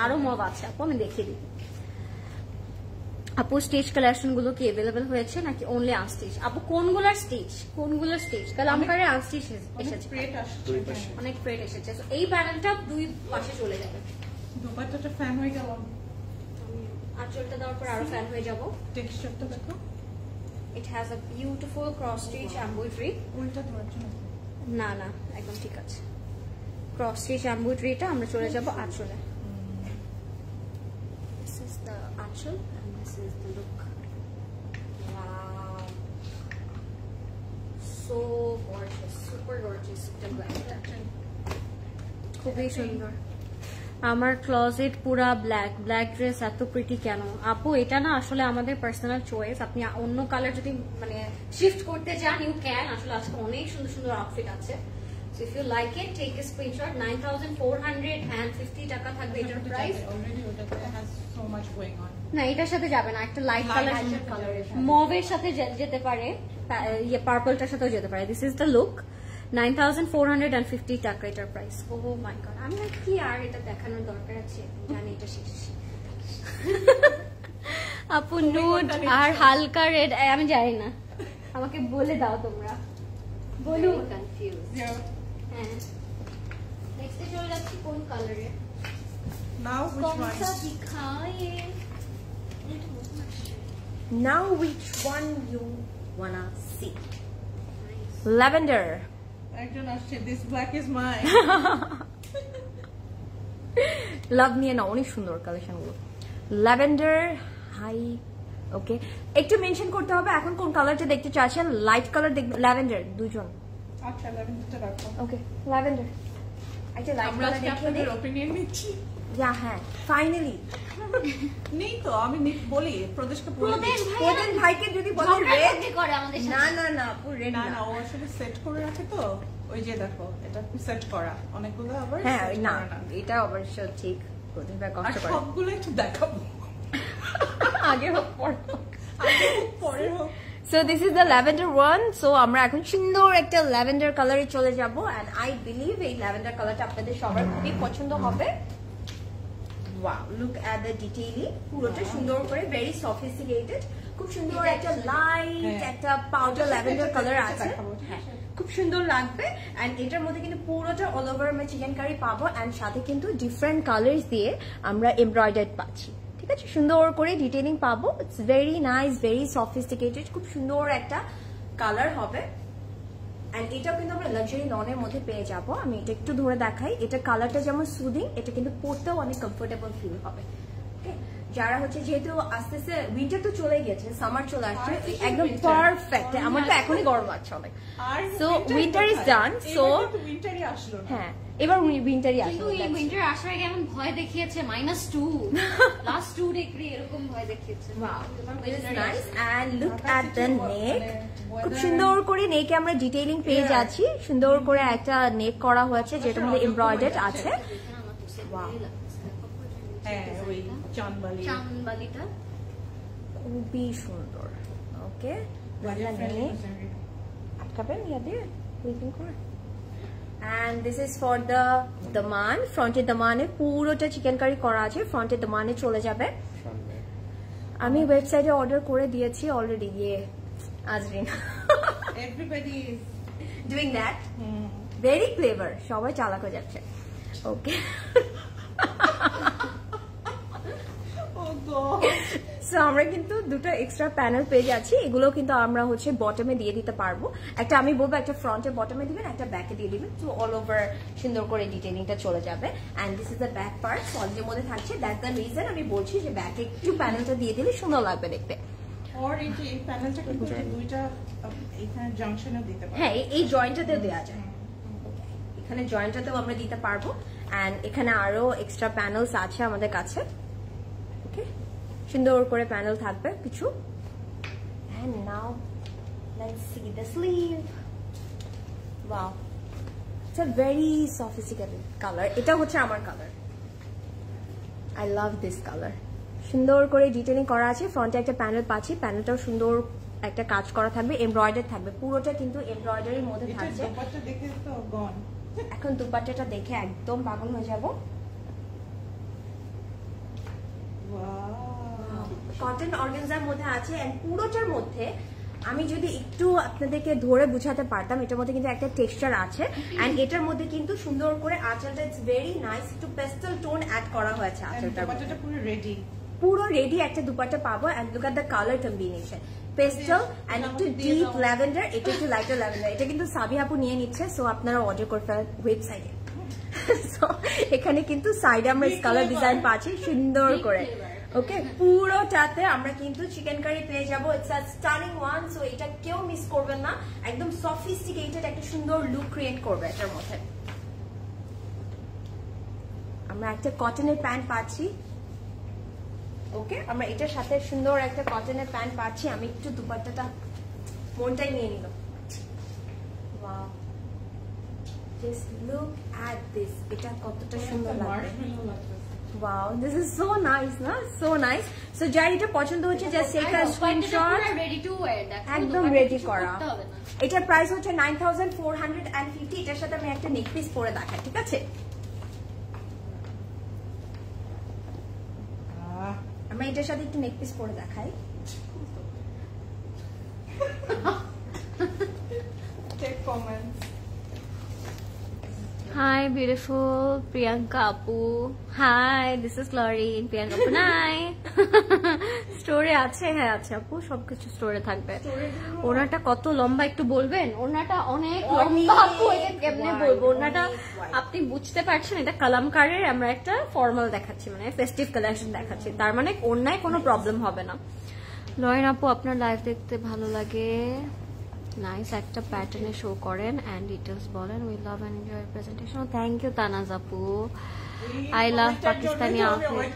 আরো মভ আছে আপু, আমি দেখিয়ে দিই। আপু স্টেজ কালেকশন গুলো কি अवेलेबल হয়েছে নাকি অনলি আনস্টিচ? আপু কোনগুলোর স্টেজ? কালামকারে আনস্টিচ এসেছে, অনেক প্রেট এসেছে। তো এই প্যানেলটা দুই পাশে চলে যাবে। দুপাট্টাটা ফ্যান হয়ে গেল, আঁচলটা দেওয়ার পর আরো ফ্যান হয়ে যাব। টেক্সচারটা দেখো, it has a beautiful cross stitch embroidery. ওইটা ধরার জন্য না একদম ঠিক আছে। ক্রস স্টিচ এমব্রয়ডারিটা আমরা চলে যাব আঁচলে। This is the anchal and this is the look. Wow, so gorgeous, super gorgeous এটা ব্ল্যাকটা, খুবই সুন্দর। আমার ক্লোজেট পুরা ব্ল্যাক ড্রেস এত প্রিটি কেন? আপু এটা না আসলে আমাদের পার্সোনাল চয়েস, আপনি অন্য কালার যদি মানে শিফট করতে চান ইউ ক্যান। আসলে আজকে অনেক সুন্দর সুন্দর আউটফিট আছে, So if you like it, take a screenshot. 9,450 টাকা থাকবে এটার প্রাইস। অলরেডি ওটাতে has so much going on. না এটার সাথে যাবে না, একটা লাইট কালার কালার মভের সাথে যেতে পারে, ইয়ে পার্পলটার সাথেও যেতে পারে। This is the look. 9,450 টাকা এটার প্রাইস। ও মাই গড, আমি কি আর এটা দেখানোর দরকার আছে, জানি এটা শেষ। আপু নুড আর হালকা রেড, আমি জানি না, আমাকে বলে দাও তোমরা, বলো। কনফিউজ। হ্যাঁ, নেক্সটে চলে যাচ্ছি কোন কালারে। Now which one? কনসা দিখায়ে। Now which one you wanna see? Lavender. একজন আসছে, this black is mine. লাভ নিয়ে না, অনেক সুন্দর কালেকশন গুলো। ল্যাভেন্ডার হাই, ওকে, একটু মেনশন করতে হবে এখন কোন কালারটা দেখতে চাচ্ছেন। লাইট কালার দেখবে, ল্যাভেন্ডার দুজন। আচ্ছা, ল্যাভেন্ডারটা রাখো। ওকে, ল্যাভেন্ডার। একটা লাইট আমরা কালার দেখে আপনাদের অপিনিয়ন নিচ্ছি। হ্যাঁ, ফাইনালি নেই তো, আমি বলি প্রদেশকে প্রদেশ ভাইকে যদি বলে রেড করে আমাদের সাথে। না না না, আপু রেড না না। না, ও আসলে সেট করে রাখে তো, ওই যে দেখো এটা সেট করা, অনেকগুলো আবার হ্যাঁ set না, করা এটা অবশ্য ঠিক, প্রদেশ ভাই আর কষ্ট করে। সবগুলো একটু দেখাবো, আগে হোক পরে হোক। আগে হোক পরে হোক। So this is the lavender one. So আমরা এখন সুন্দর একটা ল্যাভেন্ডার কালারে চলে যাব, and I believe এই ল্যাভেন্ডার কালারটা আপনাদের সবার খুবই পছন্দ হবে। Wow, look at the detailing, পুরোটা সুন্দর করে, very sophisticated, খুব সুন্দর একটা লাইট একটা পাউডার ল্যাভেন্ডার কালার আছে। হ্যাঁ, খুব সুন্দর লাগবে। এন্ড এটার মধ্যে কিন্তু পুরোটা অল ওভার আমরা চিকেন কারি পাবো, এন্ড সাথে কিন্তু ডিফারেন্ট কালার্স দিয়ে আমরা এমব্রয়ডারি পাচ্ছি। ঠিক আছে, সুন্দর করে ডিটেইলিং পাবো। It's very nice, very sophisticated, খুব সুন্দর একটা কালার হবে। এন্ড এটাও কিন্তু আমরা লাক্সারি ননের মধ্যে পেয়ে যাবো। আমি এটা একটু ধরে দেখাই, এটা কালারটা যেমন সুদিং, এটা কিন্তু পরতেও অনেক কমফোর্টেবল ফিল হবে। ওকে, যারা হচ্ছে যেহেতু আস্তে আস্তে উইন্টার তো চলে গেছে, সামার চলে আসছে, একদম পারফেক্ট। আমার তো এখনই গরম লাগছে অনেক। So winter is done. So উইন্টারই আসলো না। হ্যাঁ, এবার উইন্টারই কিন্তু আসবে। এই উইন্টার আসার আগে এমন ভয় দেখিয়েছে, -2 লাস্ট 2 ডিগ্রি এরকম ভয় দেখিয়েছে। Wow, it is nice. And look at the neck. খুব সুন্দর করে নেকে আমরা ডিটেইলিং পেয়ে যাচ্ছি। সুন্দর করে একটা নেক করা হয়েছে, যেটার মধ্যে এমব্রয়ডার্ড আছে। Wow. হ্যাঁ, ওই চাঁদবালি চাঁদবালিটা খুবই সুন্দর। ওকে, আটকাবেন ইয়া দিয়ে উইপিং করে। And this is for the দামান, ফ্রন্টে দামানে পুরোটা চিকেন কারি করা আছে, ফ্রন্টে দামানে চলে যাবে। আমি ওয়েবসাইটে অর্ডার করে দিয়েছি অলরেডি। ইয়ে Azrin everybody is doing that, very clever, সবাই চালাক হয়ে যাচ্ছে। ওকে, সো আমরা কিন্তু দুটো এক্সট্রা প্যানেল পেয়ে যাচ্ছি। এগুলো কিন্তু আমরা হচ্ছে বটমে দিয়ে দিতে পারবো। একটা আমি বলবো একটা ফ্রন্টে বটমে দিবেন, একটা ব্যাকে দিয়ে দিবেন, তো অল ওভার সুন্দর করে ডিটেইলিংটা চলে যাবে। And this is the back part, সলিডের মধ্যে থাকছে। দ্যাটস দ্য রিজন আমি বলছি যে ব্যাকে একটু প্যানেলটা দিয়ে দিলে সুন্দর লাগবে দেখতে। আর এই প্যানেলটা কিন্তু দুইটা এখানে জাংশনে দিতে পারবো। হ্যাঁ, এই জয়েন্টটাতেও দেওয়া যায়, এখানে জয়েন্টটাতেও আমরা দিতে পারবো। এন্ড এখানে আরো এক্সট্রা প্যানেলস আছে আমাদের কাছে। ওকে, সুন্দর করে প্যানেল থাকবে কিছু। And now let's see the sleeve. Wow, it's a very sophisticated color. এটা হচ্ছে আমার colour. I love this color. সুন্দর করে ডিটেইলিং করা আছে। ফ্রন্টে একটা প্যানেল পাচ্ছি, প্যানেলটাও সুন্দর একটা কাজ করা থাকবে, এমব্রয়ডারি থাকবে, পুরোটা কিন্তু এমব্রয়ডারির মধ্যে থাকছে। দুপাট্টা দেখে তো গন। এখন দুপাট্টাটা দেখে একদম পাগল হয়ে যাব। কটন অর্গানজার মধ্যে আছে, এন্ড পুরোটার মধ্যে আমি যদি একটু আপনাদেরকে ধরে বুঝাতে পারতাম, এটার মধ্যে কিন্তু একটা টেক্সচার আছে। এন্ড এটার মধ্যে কিন্তু সুন্দর করে আঁচলটা, ইটস ভেরি নাইস, একটু পেস্টেল টোন অ্যাড করা হয়েছে আঁচলটার মধ্যে। দুপাট্টাটা পুরো রেডি, পুরো রেডি একটা দুপাট্টা পাবো। And look at the colour combination, pastel and একটু ডিপ ল্যাভেন্ডার, এটা একটু লাইটার ল্যাভেন্ডার। এটা কিন্তু সাবিয়া আপু নিয়ে নিচ্ছে, সো আপনারা অর্ডার করতে পারেন ওয়েবসাইটে। সো এখানে কিন্তু সাইডে আমরা কালার ডিজাইন পাচ্ছি সুন্দর করে। ওকে, পুরোটাতে আমরা কিন্তু চিকেন কারি পেয়ে যাবো। It's a stunning one, so এটা কেউ মিস করবেন না। একদম সফিস্টিকেটেড একটা সুন্দর লুক ক্রিয়েট করবে এটার মধ্যে। আমরা একটা কটনের প্যান্ট পাচ্ছি। ওকে, আমরা এটার সাথে সুন্দর একটা কটনের প্যান্ট পাচ্ছি। আমি একটু দুপাট্টাটা মনটাই নিয়ে নিলাম। Wow, just look at this, এটা কতটা সুন্দর লাগবে। মার্শমেলো লাগতেছে। Wow, this is so nice, na? So nice. So যার এটা পছন্দ হচ্ছে just take a screenshot. Ready to wire, দেখো একদম রেডি করা। এটার প্রাইস হচ্ছে 9450। এটার সাথে আমি একটা নেক পিস পরে দেখাই, ঠিক আছে? আমরা এটার সাথে একটু নেক পিস পরে দেখাই। Take comments. Hi beautiful Priyanka Apu. Hi, this is Lauren. Priyanka Apu নাই। স্টোরে আছে, হ্যাঁ আছে আপু, সবকিছু স্টোরে থাকবে। ওনাটা কত লম্বা একটু বলবেন? ওনাটা অনেক লম্বা আপু, এটা কেমনে বলবো? ওনাটা আপনি বুঝতে পারছেন, এটা কালামকারের আমরা একটা ফর্মাল দেখাচ্ছি, মানে ফেস্টিভ কালেকশন দেখাচ্ছি, তার মানে ওনায় কোনো প্রবলেম হবে না। লরেন আপু আপনার লাইভ দেখতে ভালো লাগে, নাইস একটা প্যাটার্নে শো করেন এন্ড ডিটেইলস বলেন, we love and enjoy presentation. Thank you Tanaz আপু, আই লাভ পাকিস্তানি আউটফিট।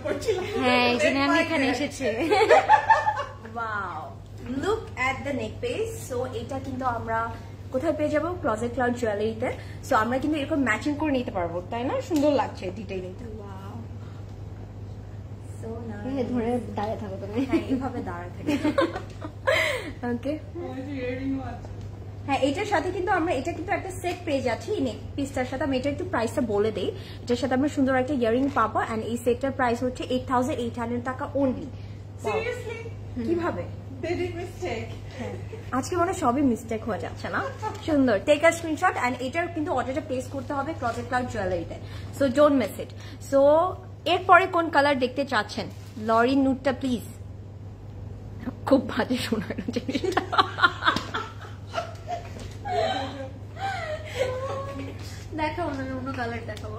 হ্যাঁ এই জন্য আমি এখানে এসেছি। Wow, look at the neck piece. So এটা কিন্তু আমরা কোথায় পেয়ে যাবো? ক্লজেট ক্লাউড জুয়েলারিতে। সো আমরা কিন্তু এরকম ম্যাচিং করে নিতে পারবো, তাই না? সুন্দর লাগছে ডিটেইলিংটা। Wow, so nice. ধরে দাঁড়িয়ে থাকো তুমি, হ্যাঁ এইভাবে দাঁড়ায় থাকে। ওকে, হ্যাঁ এটার সাথে কিন্তু আমরা এটা কিন্তু একটা সেট পেয়ে যাচ্ছি নেক পিসটার সাথে। আমি এটা একটু প্রাইসটা বলে দেই। এটার সাথে আমরা সুন্দর একটা ইয়ারিং পাবো এন্ড এই সেটটার প্রাইস হচ্ছে 8800 টাকা অনলি। Seriously? কিভাবে? They did mistake. আজকে মনে সবই মিস্টেক হয়ে যাচ্ছে না? সুন্দর, টেক আ স্ক্রিনশট এন্ড এটার কিন্তু অর্ডারটা প্লেস করতে হবে ক্লজেট ক্লাউড জুয়েলারিতে। So don't miss it. So এরপরে কোন কালার দেখতে চাচ্ছেন? লরিন নুটটা প্লিজ। খুব বাজে শোনার জিনিসটা। দেখাবো না, অন্য কালার দেখাবো।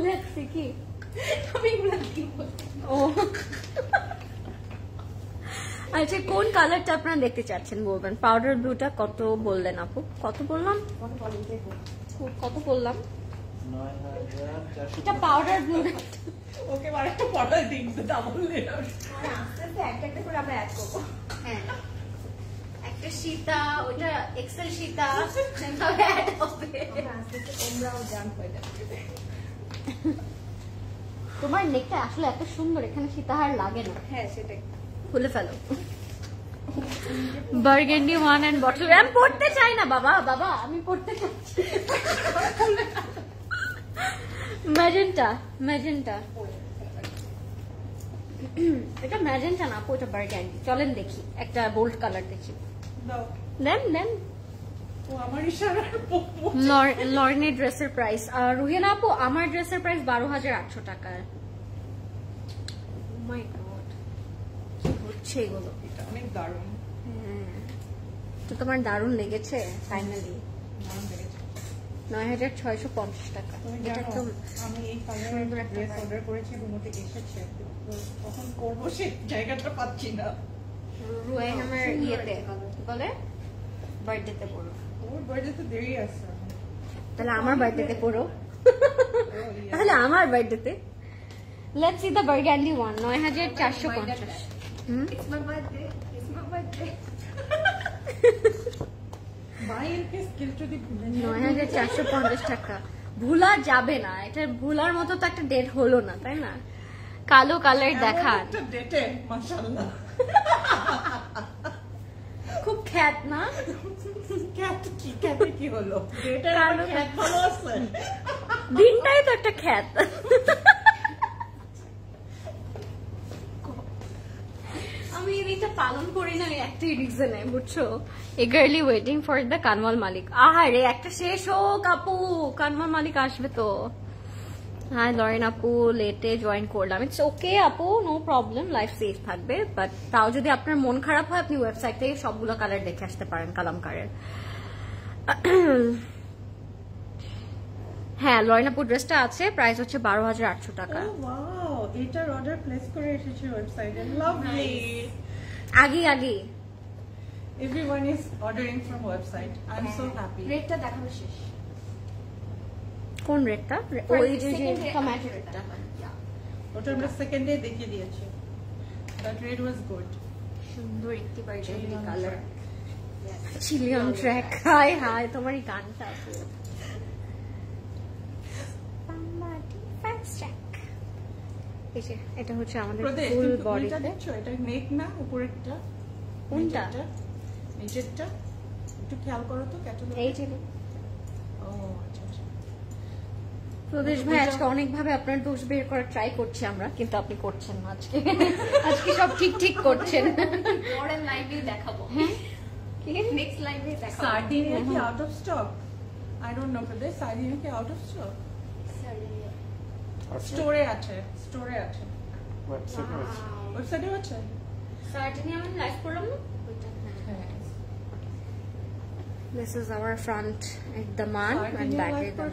লেটস সি কি আমি এগুলো কি বলছি? ও আচ্ছা, কোন কালারটা আপনারা দেখতে চাচ্ছেন বলবেন। পাউডার ব্লুটা কত বললেন আপু? কত বললাম? কত বললাম? 9400। এটা পাউডার ব্লু। ওকে মানে একটা পড়া দিন তো ডাবল লেয়ার। একটা একটা করে আমরা অ্যাড করবো। হ্যাঁ, একটা সীতা, ওটা এক্সেল সীতা সেভাবে অ্যাড হবে। তোমরাও জান হয়ে যাবে। তোমার নেকটা আসলে এত সুন্দর, এখানে সীতাহার লাগে না। হ্যাঁ সেটাই। খুলে ফেলো। Burgundy one and bottle. আমি পড়তে চাই না বাবা, বাবা আমি পড়তে চাচ্ছি। Magenta, magenta. এটা ম্যাজেন্টা না আপু, এটা বার্গেন্ডি। চলেন দেখি একটা বোল্ড কালার দেখি। দাও। দেন দেন। ও আমার ইশারার পপু। লর্নের ড্রেসের প্রাইস, আর রুহিনা আপু আমার ড্রেসের প্রাইস 12,800 টাকা। মাই গড, কি হচ্ছে এগুলো? এটা অনেক দারুণ। তো তোমার দারুণ লেগেছে ফাইনালি। দারুণ লেগেছে। 9,650 টাকা। তুমি এটা জানো তো আমি এই কালারের ড্রেস অর্ডার করেছি, রুমতে এসেছে, তো কখন করবো সেই জায়গাটা পাচ্ছি না। রুয়াই আমার ইয়েতে বলে বার্থডেতে পড়ো। ওর বার্থডে তো দেরি আছে। তাহলে আমার বার্থডেতে পড়ো। তাহলে আমার বার্থডেতে let's see the burgundy one. 9,450। It's my birthday. It's my birthday. মায়ের কে স্কিল যদি ভুলে যায়। 9,450 টাকা ভুলা যাবে না। এটা ভুলার মতো তো একটা ডেট হলো না, তাই না? কালো কালার দেখান। একটা ডেটে মাশাআল্লাহ। খুব খ্যাত না? ক্যাট কি হলো? ডেটের কালো ক্যাট ভালো আছে। দিনটাই তো একটা খ্যাত। আমি এটা পালন করি না একটাই রিজনে, বুঝছো? Eagerly waiting for the Kanwal Malik. আহারে একটা শেষ হোক আপু, কানওয়াল মালিক আসবে তো। হ্যাঁ লরেন আপু লেটে জয়েন করলাম, ইটস ওকে আপু, নো প্রবলেম, লাইফ সেফ থাকবে। বাট তাও যদি আপনার মন খারাপ হয় আপনি ওয়েবসাইট থেকে সবগুলো কালার দেখে আসতে পারেন কালামকারের। হ্যাঁ লরেন আপু ড্রেসটা আছে, প্রাইস হচ্ছে 12,800 টাকা। ও ওয়াও, এটার অর্ডার প্লেস করে এসেছে ওয়েবসাইটে। লাভলি। আগে আগে Everyone is ordering from website. I'm so happy. রেটটা দেখানো শেষ। কোন রেটটা? ওই যে টমেটো রেটটা। ওটা আমরা সেকেন্ডে দেখিয়ে দিয়েছি। That rate was good. সুন্দর একটি বার্গেন্ডি কালার। চিলিয়ন ট্র্যাক। হাই হাই তোমার এই গানটা আপু। এই যে এটা হচ্ছে আমাদের প্রদেশ, ফুল কিন্তু বডি। এটা দেখছো, এটা নেক না, উপরেরটা কোনটা? নিচেরটা একটু খেয়াল করো তো ক্যাটালগ। এই যে ও আচ্ছা আচ্ছা। প্রদেশ ভাই আজকে অনেক ভাবে আপনার দোষ বের করার ট্রাই করছি আমরা, কিন্তু আপনি করছেন না আজকে। আজকে সব ঠিক ঠিক করছেন। পরের লাইভে দেখাবো, নেক্সট লাইভে দেখাবো। সার্ডিনিয়া কি out of stock? I don't know Pradesh, Sardinia কি আউট অফ স্টক? স্টোরে আছে, স্টোরে আছে, ওয়েবসাইটেও আছে। সার্টিনি আমি লাইভ করলাম না ওইটা। This is our front at the man and back at the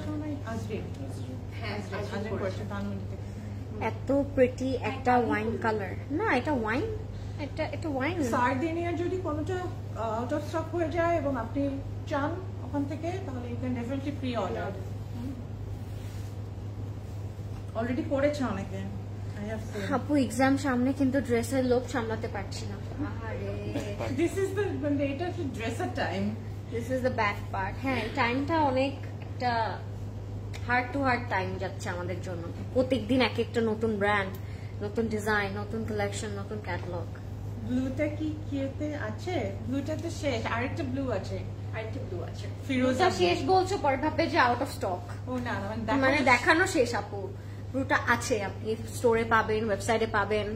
এত প্রিটি একটা ওয়াইন কালার না, এটা ওয়াইন, এটা ওয়াইন। সার্ডিনিয়া যদি কোনোটা আউট অফ স্টক হয়ে যায় এবং আপনি চান ওখান থেকে, তাহলে you can definitely pre order. Already করেছে অনেকে। আপু এক্সাম সামনে, কিন্তু ড্রেসের লোভ সামলাতে পারছি না। আরে দিস ইজ দ্য, মানে এটা হচ্ছে dresser time. This is the back part. হ্যাঁ, টাইমটা অনেক একটা হার্ড টু হার্ড টাইম যাচ্ছে আমাদের জন্য। প্রত্যেকদিন এক একটা নতুন ব্র্যান্ড, নতুন ডিজাইন, নতুন কালেকশন, নতুন ক্যাটালগ। ব্লুটা কি কিতে আছে? ব্লুটা তো শেষ, আরেকটা ব্লু আছে, আরেকটা ব্লু আছে। ফিরোজা শেষ বলছো, পরে ভাববে যে আউট অফ স্টক। ও না, মানে দেখানো শেষ আপু। ব্লুটা আছে, আপনি স্টোরে পাবেন, ওয়েবসাইটে পাবেন,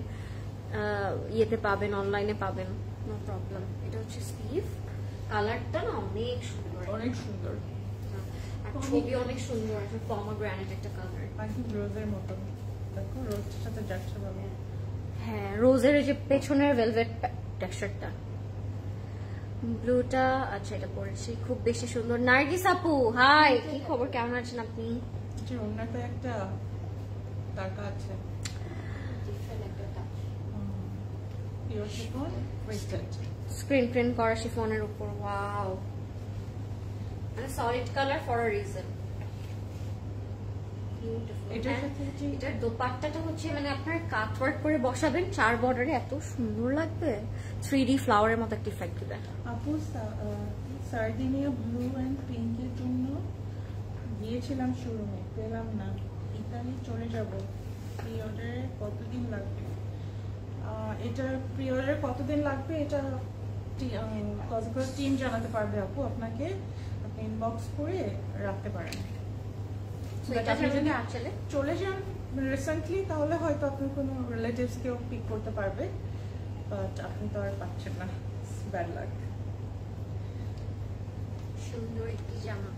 ইয়েতে পাবেন, অনলাইনে পাবেন, নো প্রবলেম। এটা হচ্ছে স্লিভ, কালারটা না অনেক সুন্দর, অনেক সুন্দর, আর ছবি অনেক সুন্দর আছে। পমোগ্রানেট একটা কালার, একদম রোজের মতো। দেখো রোজের সাথে যাচ্ছে ভালো। হ্যাঁ, রোজের এই যে পেছনের ভেলভেট টেক্সচারটা। ব্লুটা আচ্ছা, এটা পরেছি, খুব বেশি সুন্দর। নার্গিস আপু হাই, কি খবর, কেমন আছেন আপনি? যে ওনাতে একটা টাকা আছে, pure chiffon wasted, screen print করা শিফনের উপর। ওয়াও, মানে solid colour for a reason. এটার দোপাট্টাটা হচ্ছে মানে আপনার কাটওয়ার্ক করে বসাবেন 4 বর্ডারে, এত সুন্দর লাগবে। 3D ফ্লাওয়ারের মতো একটা ইফেক্ট দিবে। আপু সার্ডিনিয়া ব্লু এন্ড পিঙ্কের জন্য গিয়েছিলাম শোরুমে, পেলাম না। ইতালি চলে যাব, প্রি অর্ডারে কতদিন লাগবে? এটা প্রি অর্ডারে কতদিন লাগবে এটা টিম জানাতে পারবে আপু আপনাকে। আপনি ইনবক্স করে রাখতে পারেন। আপনি যদি চলে যান রিসেন্টলি, তাহলে হয়তো আপনার কোনো রিলেটিভস কেও পিক করতে পারবে, বাট আপনি তো আর পাচ্ছেন না, ব্যাড লাক। সুন্দর একটি জামা।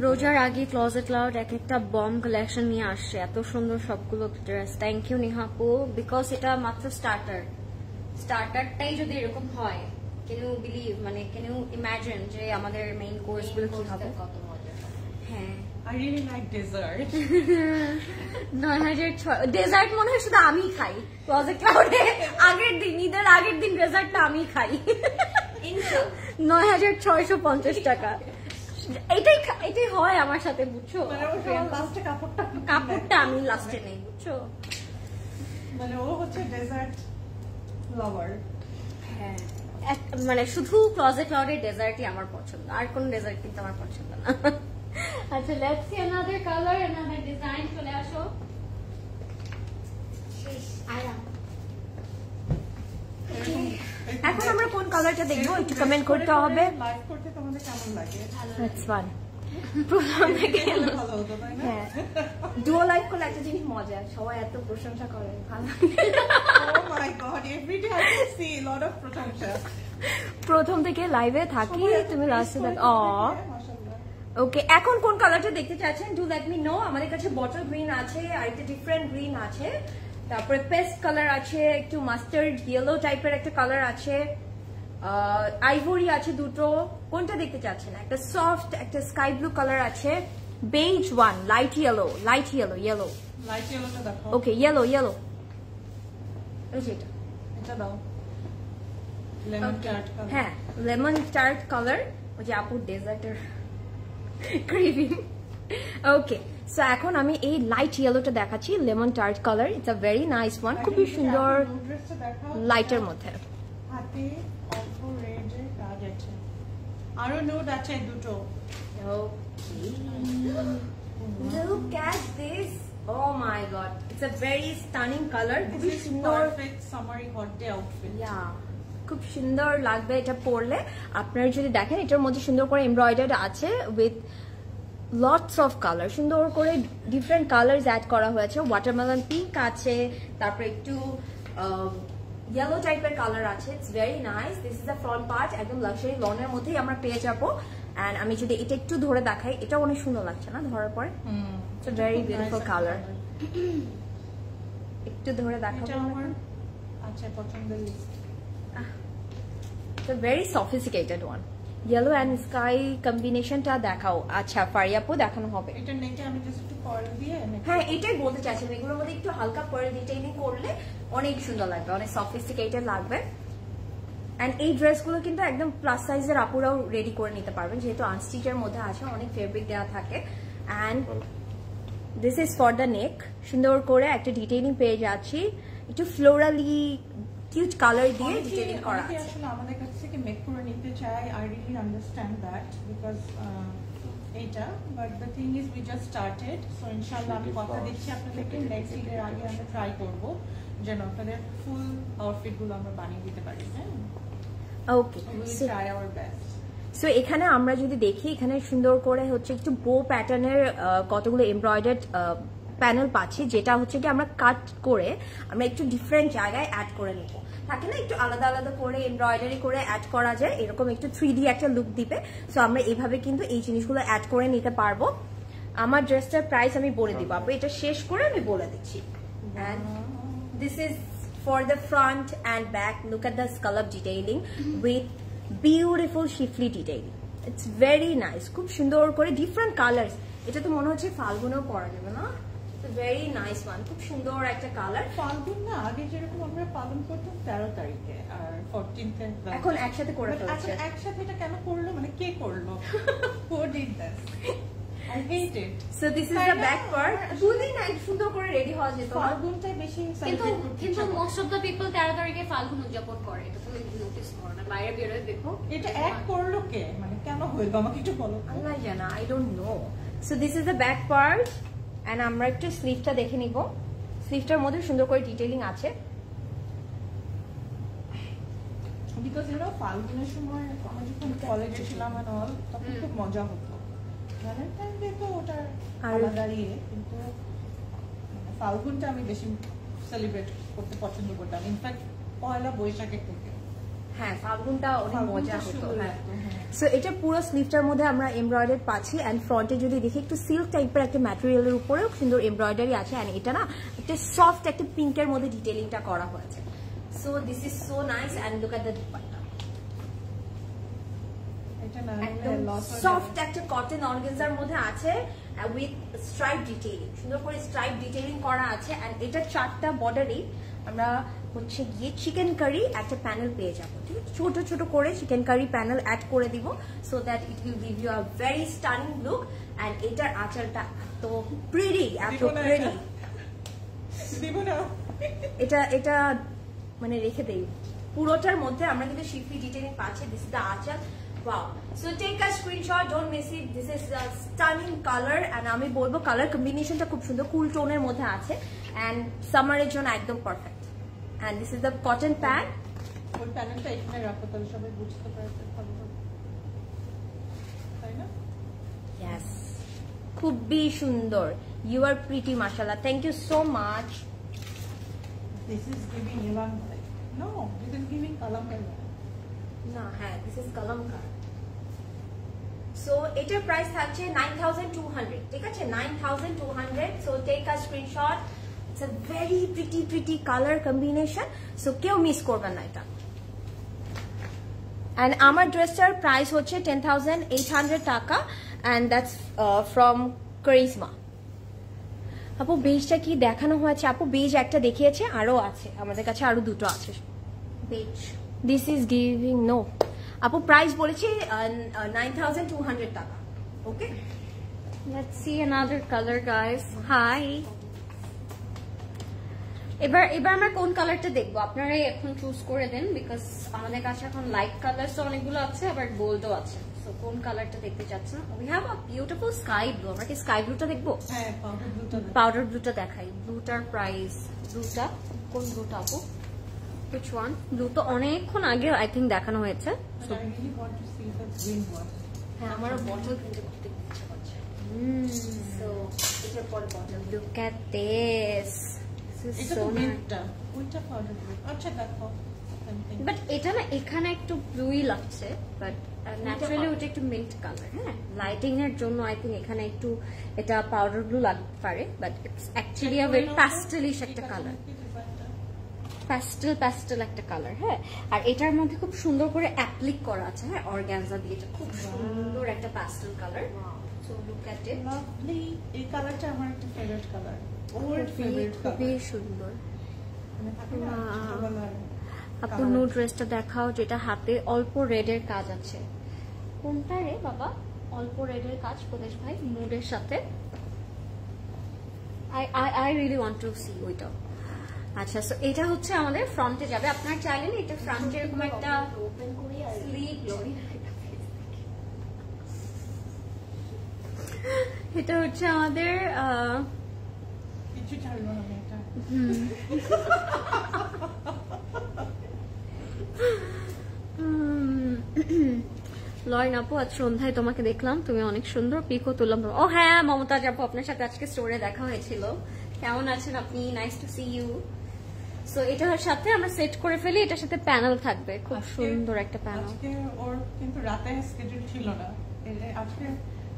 রোজার আগে ক্লোজেট ক্লাউড এক একটা বম কালেকশন নিয়ে আসছে, এত সুন্দর সবগুলো ড্রেস। থ্যাংক ইউ নিহাপু, বিকজ এটা মাত্র স্টার্টারটাই যদি এরকম হয়, ক্যান ইউ বিলিভ, মানে ক্যান ইউ ইমাজিন যে আমাদের মেইন কোর্স গুলো কি হবে। হ্যাঁ, I really like dessert. 9006 dessert মনে হয় শুধু আমি খাই ক্লোজেট ক্লাউডে। আগের দিন, ঈদের আগের দিন ডেজার্টটা আমি খাই। 9650 টাকা। এটাই হয় আমার সাথে, বুঝছো? কাপড়টা আমি লাস্টে নেই, বুঝছো? মানে ও হচ্ছে ডেজার্ট লাভার। হ্যাঁ, মানে শুধু ক্লোজেট ক্লাউডের ডেজার্টই আমার পছন্দ, আর কোন ডেজার্ট কিন্তু আমার পছন্দ না। আচ্ছা, let's see another colour, another design. চলে আসো। এখন আমরা কোন কালারটা দেখবো একটু কমেন্ট করতে হবে। লাইভ করতে তোমাদের কেমন লাগে? That's fun. প্রথম থেকে ভালো হতো, তাই না? হ্যাঁ, ডুও লাইভ করলে একটা জিনিস মজা, সবাই এত প্রশংসা করে, ভালো। Oh my god, every day I can see a lot of প্রশংসা। প্রথম থেকে লাইভে থাকি, তুমি লাস্টে দেখ। ওকে, এখন কোন কালারটা দেখতে চাচ্ছেন ডু লেট মি নো। আমাদের কাছে বটল গ্রিন আছে, আর একটা ডিফারেন্ট গ্রিন আছে, তারপরে পেস্ট কালার আছে, একটু মাস্টার্ড ইয়েলো টাইপের একটা কালার আছে, আইভরি আছে দুটো। কোনটা দেখতে চাচ্ছেন? একটা সফট, একটা স্কাই ব্লু কালার আছে, beige one, light yellow, light ইয়েলোটা দেখো। ওকে, ইয়েলো এই যে এটা দাও, লেমন টার্ট কালার। হ্যাঁ, লেমন টার্ট কালার, ওই যে আপুর ডেজার্টের ক্রিভিং। ওকে, সো এখন আমি এই লাইট ইয়েলোটা দেখাচ্ছি, lemon tart colour. It's a very nice one, খুবই সুন্দর লাইটের মধ্যে। হাতে অল্প রেডের কাজ আছে, আরো নোট আছে দুটো। Look at this! Oh my god, it's a very stunning colour, খুবই This is সুন্দর। perfect summery hot day outfit. খুব সুন্দর লাগবে এটা পরলে। আপনারা যদি দেখেন এটার মধ্যে সুন্দর করে এমব্রয়ডার্ড আছে উইথ লটস অফ কালার, সুন্দর করে ডিফারেন্ট কালার্স অ্যাড করা হয়েছে। ওয়াটারমেলন পিঙ্ক আছে, তারপর একটু ইয়েলো টাইপের কালার আছে। It's very nice. This is the front part, একদম লাক্সারি লনের মধ্যেই আমরা পেয়ে যাবো। অ্যান্ড আমি যদি এটা একটু ধরে দেখাই, এটা অনেক সুন্দর লাগছে না ধরার পরে? It's a very beautiful colour. একটু ধরে দেখাবো। এটা আমার আচ্ছা পছন্দের list. It's a very sophisticated one. Yellow and sky combination টা দেখাও। আচ্ছা ফারিয়াপু দেখানো হবে। এটা নেকে আমি জাস্ট একটু পার্ল দিয়ে হ্যাঁ এটাই বলতে চাইছিলাম, এগুলোর মধ্যে একটু হালকা পার্ল ডিটেইলিং করলে অনেক সুন্দর লাগবে, অনেক সফিস্টিকেটেড লাগবে। এন্ড এই ড্রেসগুলো কিন্তু একদম প্লাস সাইজের আপুরাও রেডি করে নিতে পারবেন, যেহেতু আনস্টিচের মধ্যে আছে, অনেক ফেব্রিক দেওয়া থাকে। And this is for the neck, সুন্দর করে একটা ডিটেইলিং পেয়ে যাচ্ছি, একটু ফ্লোরালি কিউট কালার দিয়ে ডিটেইলিং করা আছে। আসলে আমাদের কাছ থেকে মেক করে নিতে চাই, I really understand that because এইটা, but the thing is we just started. So ইনশাআল্লাহ আমি কথা দিচ্ছি আপনাদেরকে নেক্সট ঈদের আগে আমরা ট্রাই করব যেন আপনাদের ফুল আউটফিট গুলো আমরা বানিয়ে দিতে পারি। হ্যাঁ okay, will try our best. So এখানে আমরা যদি দেখি, এখানে সুন্দর করে হচ্ছে একটু বো প্যাটার্নের কতগুলো এমব্রয়ডার্ড প্যানেল পাচ্ছি, যেটা হচ্ছে কি আমরা কাট করে আমরা একটু ডিফারেন্ট জায়গায় অ্যাড করে নিব। থাকে না একটু আলাদা আলাদা করে এমব্রয়ডারি করে অ্যাড করা যায়, এরকম একটু 3D একটা লুক দিবে। সো আমরা এইভাবে কিন্তু এই জিনিসগুলো অ্যাড করে নিতে পারবো। আমার ড্রেসটার প্রাইস আমি বলে দিব আপু, এটা শেষ করে আমি বলে দিচ্ছি। And this is for the front and back. Look at the scallop detailing with beautiful schiffli detailing. It's very nice, খুব সুন্দর করে ডিফারেন্ট কালার্স। এটা তো মনে হচ্ছে ফাল্গুনেও পরা যাবে না? ভেরি নাইস ওয়ান, খুব সুন্দর একটা কালার। ফাল্গুন না, আগে যেরকম আমরা পালন করতাম 13 তারিখে আর 14th এখন একসাথে করে ফেলছে। আচ্ছা একসাথে এটা কেন করলো, মানে কে করলো? Who did this? I hate it. So this is the back part. দুদিন এক সুন্দর করে রেডি হওয়া যেত। ফাল্গুনটাই বেশি celebrate করতে কিন্তু চাই। মোস্ট অফ দ্য পিপল 13 তারিখে ফাল্গুন উদযাপন করে, এটা তো নোটিস করো না, বাইরে বেরোয় দেখো। এটা এক করলো কে, মানে কেন হইলো আমাকে একটু বলো। আল্লাহ জানা, I don't know. So this is the back part and আমরা একটু স্লিভটা দেখে নিব। স্লিভটার মধ্যে সুন্দর করে ডিটেইলিং আছে। বিকজ ইউ নো ফাল্গুনের সময় আমরা যখন কলেজে ছিলাম and all, তখন খুব মজা হতো। ভ্যালেন্টাইন ডে তো ওটা আলাদাই, কিন্তু ফাল্গুনটা আমি বেশি সেলিব্রেট করতে পছন্দ করতাম, ইনফ্যাক্ট পয়লা বৈশাখের থেকে। হ্যাঁ ফাল্গুনটা অনেক মজা হতো। হ্যাঁ হ্যাঁ। সো এটা পুরো স্লিভটার মধ্যে আমরা এমব্রয়ডারি পাচ্ছি। অ্যান্ড ফ্রন্টে যদি দেখি একটু সিল্ক টাইপের একটা ম্যাটেরিয়ালের উপরেও সুন্দর এমব্রয়ডারি আছে। অ্যান্ড এটা না একটা সফট একটা পিঙ্কের মধ্যে ডিটেইলিংটা করা হয়েছে। So this is so nice. And look at the dupatta, এটা না একদম সফট একটা কটন অর্গানজার মধ্যে আছে উইথ স্ট্রাইপ ডিটেইলিং, সুন্দর করে স্ট্রাইপ ডিটেইলিং করা আছে। অ্যান্ড এটা 4টা বর্ডারই আমরা হচ্ছে গিয়ে চিকেন কারি একটা প্যানেল পেয়ে যাবো। ঠিক আছে, ছোট ছোট করে চিকেন কারি প্যানেল অ্যাড করে দিব, so that it will give you a very stunning look. And এটার আঁচলটা এত প্রিটি, এত প্রিটি। দিব না, এটা এটা মানে রেখে দেই। পুরোটার মধ্যে আমরা কিন্তু শিফলি ডিটেইলিং পাচ্ছি। দিস ইজ দ্য আঁচল। Wow. So take a screenshot, don't miss it. This is a stunning color and আমি বলবো কালার কম্বিনেশনটা খুব সুন্দর, কুল টোনের মধ্যে আছে and সামারের জন্য একদম perfect. And this is the cotton pant. ওই প্যানেলটা এখানে রাখো তাহলে সবাই বুঝতে পারবে ভালো হবে, তাই না? Yes. খুবই সুন্দর। You are pretty, mashallah. Thank you so much. This is giving Ilan bhai. No, this is giving Kalamkar. না হ্যাঁ, this is kalamkar. So এটার প্রাইস থাকছে 9200, ঠিক আছে, 9200. So take a screenshot. It's a very pretty color combination. So কেউ miss করবেন না এটা। And আমার ড্রেসটার প্রাইস হচ্ছে 10,800 টাকা and that's from Karisma. আপু বেজটা কি দেখানো হয়েছে? আপু বেজ একটা দেখিয়েছে, আরো আছে আমাদের কাছে, আরো দুটো আছে beige. This is giving no. আপু প্রাইস বলেছি 9200 টাকা। ওকে, Let's see another color, guys. Hi. এবার আমরা কোন কালারটা দেখবো আপনারাই এখন চুজ করে দেন, বিকজ আমাদের কাছে এখন লাইট কালারস অনেকগুলো আছে, আবার গোল্ডও আছে। সো কোন কালারটা দেখতে চাচ্ছেন? We have a beautiful sky blue. আমরা কি স্কাই ব্লুটা দেখবো? হ্যাঁ, পাউডার ব্লুটা দেখাই। ব্লুটার প্রাইস, ব্লুটা কোন ব্লুটা আপু? Which one? ব্লু তো অনেকক্ষণ আগে আই থিঙ্ক দেখানো হয়েছে। হ্যাঁ, আমারও বটল প্রিন্ট করতে ইচ্ছা করছে। সো এটার পরে bottle. Look at this. This is so nice. আচ্ছা দেখো, বাট এটা না এখানে একটু ব্লুই লাগছে, বাট ন্যাচারালি ওটা একটু মিন্ট কালার। হ্যাঁ, লাইটিং এর জন্য আই থিঙ্ক এখানে একটু এটা পাউডার ব্লু লাগতে পারে, but it's actually a very pastelish একটা কালার। প্যাস্টেল একটা কালার। হ্যাঁ, আর এটার মধ্যে খুব সুন্দর করে অ্যাপ্লিক করা আছে। হ্যাঁ, অর্গানজা দিয়ে এটা খুব সুন্দর একটা প্যাস্টেল কালার। সো লুক এট ইট। লাভলি। এই কালারটা আমার একটা favourite colour, old favourite colour, খুবই সুন্দর। মানে থাকে না ছোটবেলার। আপু নুড ড্রেসটা দেখাও, যেটা হাতে অল্প রেডের কাজ আছে। কোনটা রে বাবা? অল্প রেডের কাজ প্রদেশ ভাই, নুডের সাথে। I really want to see ওইটা। আচ্ছা, সো এটা হচ্ছে আমাদের ফ্রন্টে যাবে। আপনার চাইলেন এটা ফ্রন্টে এরকম একটা ওপেন করি আর স্লিট। এটা হচ্ছে আমাদের কিছু ছাড়লো না এটা। লরিন আপু, আজ সন্ধ্যায় তোমাকে দেখলাম, তুমি অনেক সুন্দর পিকও তুললাম। ও হ্যাঁ, মমতাজ আপু, আপনার সাথে আজকে স্টোরে দেখা হয়েছিল। কেমন আছেন আপনি? Nice to see you. So এটার সাথে আমরা সেট করে ফেলি, এটার সাথে প্যানেল থাকবে, খুব সুন্দর একটা প্যানেল। আজকে ওর কিন্তু রাতে স্কেডিউল ছিল না, আজকে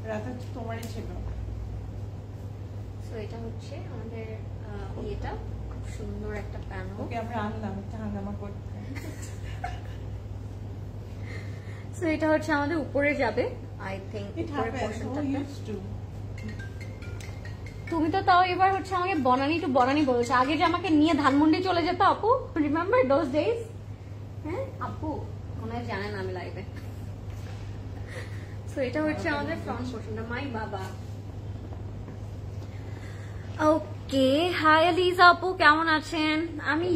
রাতে তোমারই ছিল। সো এটা হচ্ছে আমাদের এটা খুব সুন্দর একটা প্যানেল। ওকে আমরা আনলাম একটা হাঙ্গামা করতে। সো এটা হচ্ছে আমাদের উপরে যাবে I think. It happens, so used to. তুমি তো তাও এবার হচ্ছে আমাকে বনানি টু বনানি বলেছো। আগে যে আমাকে নিয়ে ধানমন্ডি চলে যেত আপু, রিমেম্বার দোজ ডেজ? হ্যাঁ আপু, মনে হয় জানেন আমি লাইভে। সো এটা হচ্ছে আমাদের ফ্রন্ট পোর্শনটা। মাই বাবা। ওকে, হাই আলিজা আপু, কেমন আছেন? আমি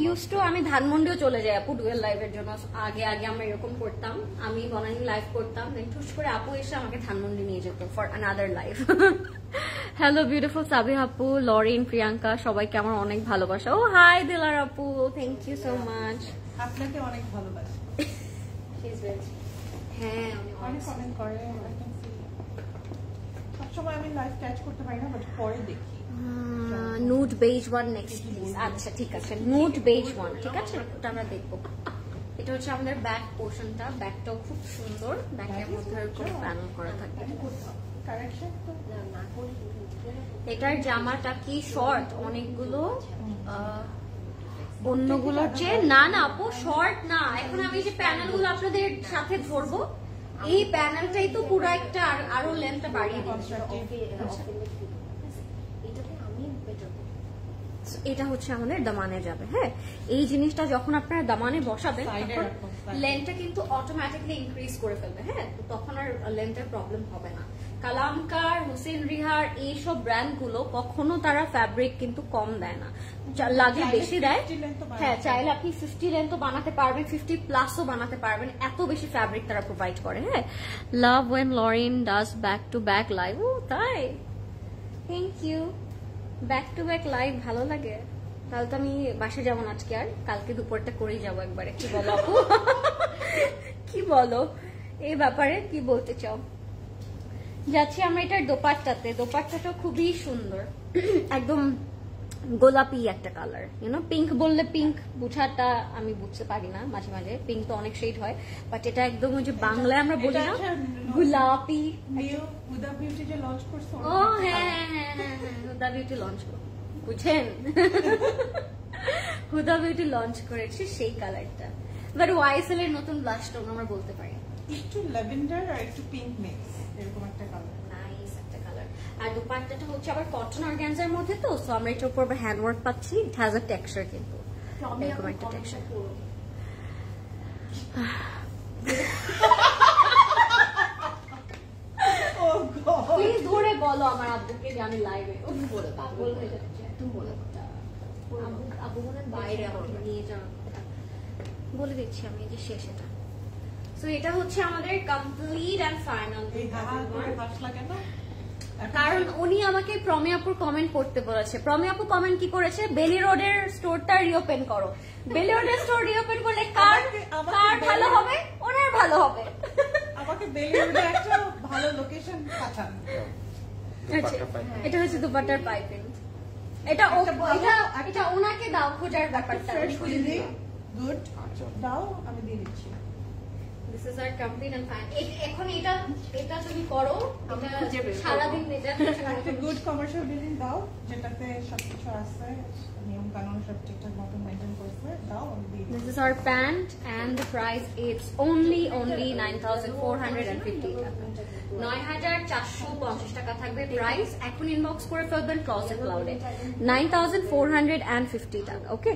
আমি ধানমন্ডিও চলে যাই আপু ডুয়েল লাইভের জন্য। আগে আমরা এরকম করতাম, আমি বনানি লাইভ করতাম, দেন ঠুস করে আপু এসে আমাকে ধানমন্ডি নিয়ে যেত for another live. Hello beautiful সাবি আপু, লরিন, প্রিয়াঙ্কা, সবাইকে আমার অনেক ভালোবাসা। ও হাই দিলার আপু, থ্যাংক ইউ সো মাচ। আপনাকে অনেক ভালোবাসি। হ্যাঁ, অনেক কমেন্ট করে, সবসময় আমি লাইভ ক্যাচ করতে পারি না, বাট পরে দেখি। Nude beige one next please. আচ্ছা ঠিক আছে, নুড বেজ ওয়ান, ঠিক আছে, ওটা আমরা দেখবো। এটা হচ্ছে আমাদের ব্যাক পোর্শনটা, ব্যাকটাও খুব সুন্দর, ব্যাকের মধ্যে এরকম প্যানেল করা থাকবে। এটার জামাটা কি শর্ট? অনেকগুলো অন্যগুলোর চেয়ে না না আপু, শর্ট না। এখন আমি যে প্যানেলগুলো আপনাদের সাথে ধরবো, এই প্যানেলটাই তো পুরো একটা আরো লেন্থটা বাড়িয়ে দিচ্ছে। এটা হচ্ছে আমাদের দামানে যাবে। হ্যাঁ, এই জিনিসটা যখন আপনারা দামানে বসাবেন তখন লেন্থটা কিন্তু অটোমেটিকলি ইনক্রিজ করে ফেলবে। হ্যাঁ, তো তখন আর লেন্থের প্রবলেম হবে না। কালামকার, হোসেন রিহার, এইসব ব্র্যান্ড গুলো কখনো তারা ফ্যাব্রিক কিন্তু কম দেয় না, লাগে বেশি দেয়। হ্যাঁ, চাইলে আপনি 50 লেন্থও বানাতে পারবেন, 50+ বানাতে পারবেন, এত বেশি ফ্যাব্রিক তারা প্রোভাইড করে। হ্যাঁ, love when Lorin does back to back live. ও তাই, thank you. Back to back live ভালো লাগে। তাহলে তো আমি বাসে যাবো না আজকে, আর কালকে দুপুরটা করেই যাবো একবারে। কি বলো আপু? কি বলো এই ব্যাপারে, কি বলতে চাও? যাচ্ছি আমরা এটার দোপাট্টাতে। দোপাট্টাটা খুবই সুন্দর, একদম গোলাপি একটা কালার। ইউনো, পিঙ্ক বললে পিঙ্ক বুঝাটা আমি বুঝতে পারি না, মাঝে মাঝে পিঙ্ক তো অনেক শেড হয়, বাট এটা একদম ওই যে বাংলায় আমরা বলি না গোলাপি। হুদা বিউটি যে লঞ্চ করছো। ও হ্যাঁ হ্যাঁ হ্যাঁ, হুদা বিউটি লঞ্চ করো, বুঝেন? হুদা বিউটি লঞ্চ করেছে সেই কালারটা। বাট ওয়াইসেল এর নতুন ব্লাশ টোন আমরা বলতে পারি, একটু ল্যাভেন্ডার আর একটু পিঙ্ক মিক্স, এরকম একটা কালার। নাইস একটা কালার। আর দোপাট্টাটা হচ্ছে আবার কটন অর্গানজার মধ্যে, তো সো আমরা এটার উপর হ্যান্ড ওয়ার্ক পাচ্ছি। ইট হ্যাজ আ টেক্সচার, কিন্তু এরকম একটা টেক্সচার। প্লিজ ধরে বলো আমার আব্বুকে যে আমি লাইভে। বলে পাগল হয়ে যাচ্ছে, তুমি বলে আব্বু মনে বাইরে আমাকে নিয়ে যাওয়ার কথা বলে দিচ্ছি আমি, যে শেষ এটা। সো এটা হচ্ছে আমাদের কমপ্লিট এন্ড ফাইনাল। এই হাস লাগে না, কারণ উনি আমাকে প্রমি আপুর কমেন্ট করতে বলেছে। প্রমি আপু কমেন্ট কি করেছে, বেলি রোডের স্টোরটা রিওপেন করো। বেলি রোডের স্টোর রিওপেন করলে কার ভালো হবে, ওনার ভালো হবে। আমাকে বেলি রোডে একটা ভালো লোকেশন পাঠান। এটা হচ্ছে দুপাট্টার পাইপিং। এটা এটা ওনাকে দাও, খোঁজার ব্যাপারটা গুড দাও, আমি দিয়ে দিচ্ছি। This is our complete and fine. এখন এটা তুমি করো, এটা সারাদিন একটা গুড কমার্শিয়াল বিল্ডিং দাও, যেটাতে সবকিছু আছে, নিয়ম কানুন সব ঠিকঠাক মতো মেনটেন করছে, দাও আমি দিয়ে দিচ্ছি। This is our pant and the price it's only 9450 টাকা। 9450 টাকা থাকবে প্রাইস। এখন ইনবক্স করে ফেলবেন ক্লসেট ক্লাউডে। 9450 টাকা। ওকে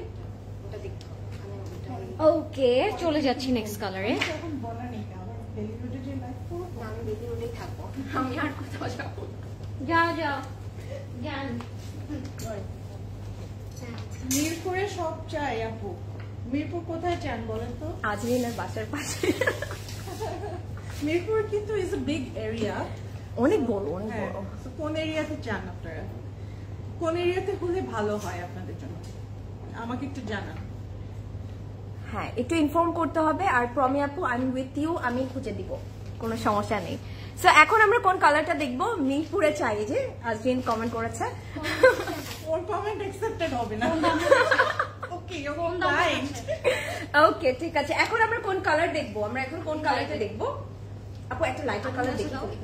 ওকে, চলে যাচ্ছি নেক্সট কালারে। এখন বলা নেই আমার বেলি রোডে যে লাইফ করব, আমি বেলি রোডেই থাকবো, আমি আর কোথাও যাবো। যাও জ্ঞান মিরপুরে সব চাই আপু। মিরপুর কোথায় চান বলেন তো? আজরিনের বাসার পাশে। মিরপুর কিন্তু ইজ এ বিগ এরিয়া, অনেক বড়, অনেক বড়। কোন এরিয়াতে চান আপনারা? কোন এরিয়াতে হলে ভালো হয় আপনাদের জন্য, আমাকে একটু জানান। হ্যাঁ, একটু ইনফর্ম করতে হবে। আর প্রমি আপু, আমি উইথ ইউ, আমি খুঁজে দিব, কোনো সমস্যা নেই। সো এখন আমরা কোন কালারটা দেখবো? মিরপুরে চাই, যে আজরিন কমেন্ট করেছে। ওর কমেন্ট অ্যাকসেপ্টেড হবে না। ওকে, ইউ ওন্ট মাইন্ড। ওকে, ঠিক আছে। এখন আমরা কোন কালার দেখবো? আমরা এখন কোন কালারটা দেখবো? আপু একটা লাইটার কালার দেখে ফেলি,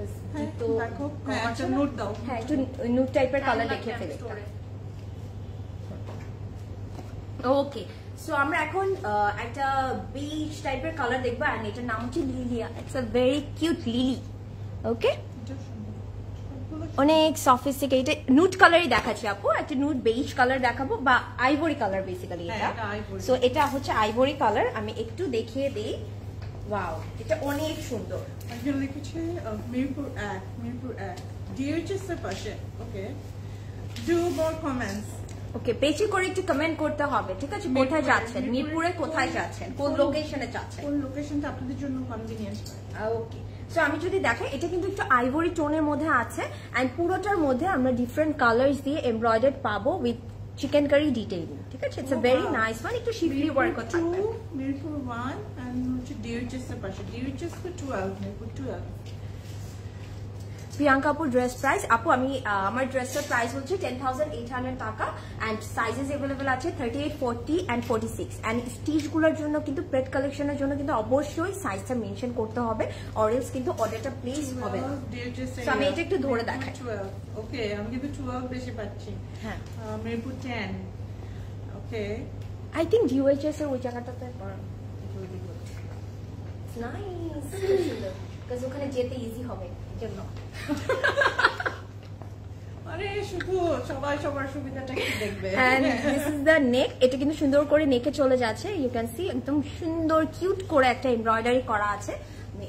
তো দেখো একটা নোট দাও। হ্যাঁ, একটু নুড টাইপের কালার দেখে ফেলি। ওকে, সো আমরা এখন একটা বেজ টাইপের কালার দেখবো, এন্ড এটার নাম হচ্ছে Lilia. It's a very cute lily. Okay, অনেক সফিস্টিকেটেড নুড কালারই দেখাচ্ছি আপু। একটা নুড বেজ কালার দেখাবো, বা আইভরি কালার বেসিক্যালি এটা। সো এটা হচ্ছে আইভরি কালার। আমি একটু দেখিয়ে দিই। ওয়াও, এটা অনেক সুন্দর। একজন লিখেছে মিরপুর 1, মিরপুর 1 ডিএইচএস এর পাশে। ওকে, ডু মোর কমেন্টস। ওকে, বেশি করে একটু কমেন্ট করতে হবে, ঠিক আছে? কোথায় যাচ্ছেন, মিরপুরে কোথায় যাচ্ছেন, কোন লোকেশনে যাচ্ছেন, কোন লোকেশনটা আপনাদের জন্য কনভিনিয়েন্ট হয়। ওকে, সো আমি যদি দেখাই, এটা কিন্তু একটু আইভরি টোনের মধ্যে আছে, এন্ড পুরোটার মধ্যে আমরা ডিফারেন্ট কালার্স দিয়ে এমব্রয়ডার্ড পাবো উইথ চিকেন কারি ডিটেইলিং, ঠিক আছে? It's a very nice one. একটু শিফলি ওয়ার্ক থাকবে। মিরপুর 1 এন্ড হচ্ছে ডিএইচএস এর পাশে, ডিএইচএস তো 12, মিরপুর 12। প্রিয়াঙ্কা আপুর ড্রেস প্রাইস, আপু আমি আমার ড্রেসটার প্রাইস হচ্ছে 10,800 টাকা, এন্ড সাইজেস अवेलेबल আছে 38, 40 এন্ড 46। এন্ড স্টিচ গুলোর জন্য কিন্তু প্রেড কালেকশনের জন্য কিন্তু অবশ্যই সাইজটা মেনশন করতে হবে, অরেলস কিন্তু অর্ডারটা প্লেস হবে না। সো আমি এটা একটু ধরে দেখাই। ওকে, আমি কিন্তু 12 বেশি পাচ্ছি। হ্যাঁ, মিরপুর 10। ওকে, আই থিংক ডিওএইচএস এর ওই জায়গাটাতে নাইস, বিকজ ওখানে যেতে ইজি হবে জন্য। আরে শুধু সবাই সবার সুবিধাটা কি দেখবে। And this is the neck. এটা কিন্তু সুন্দর করে নেকে চলে যাচ্ছে, ইউ ক্যান সি একদম সুন্দর কিউট করে একটা এমব্রয়ডারি করা আছে।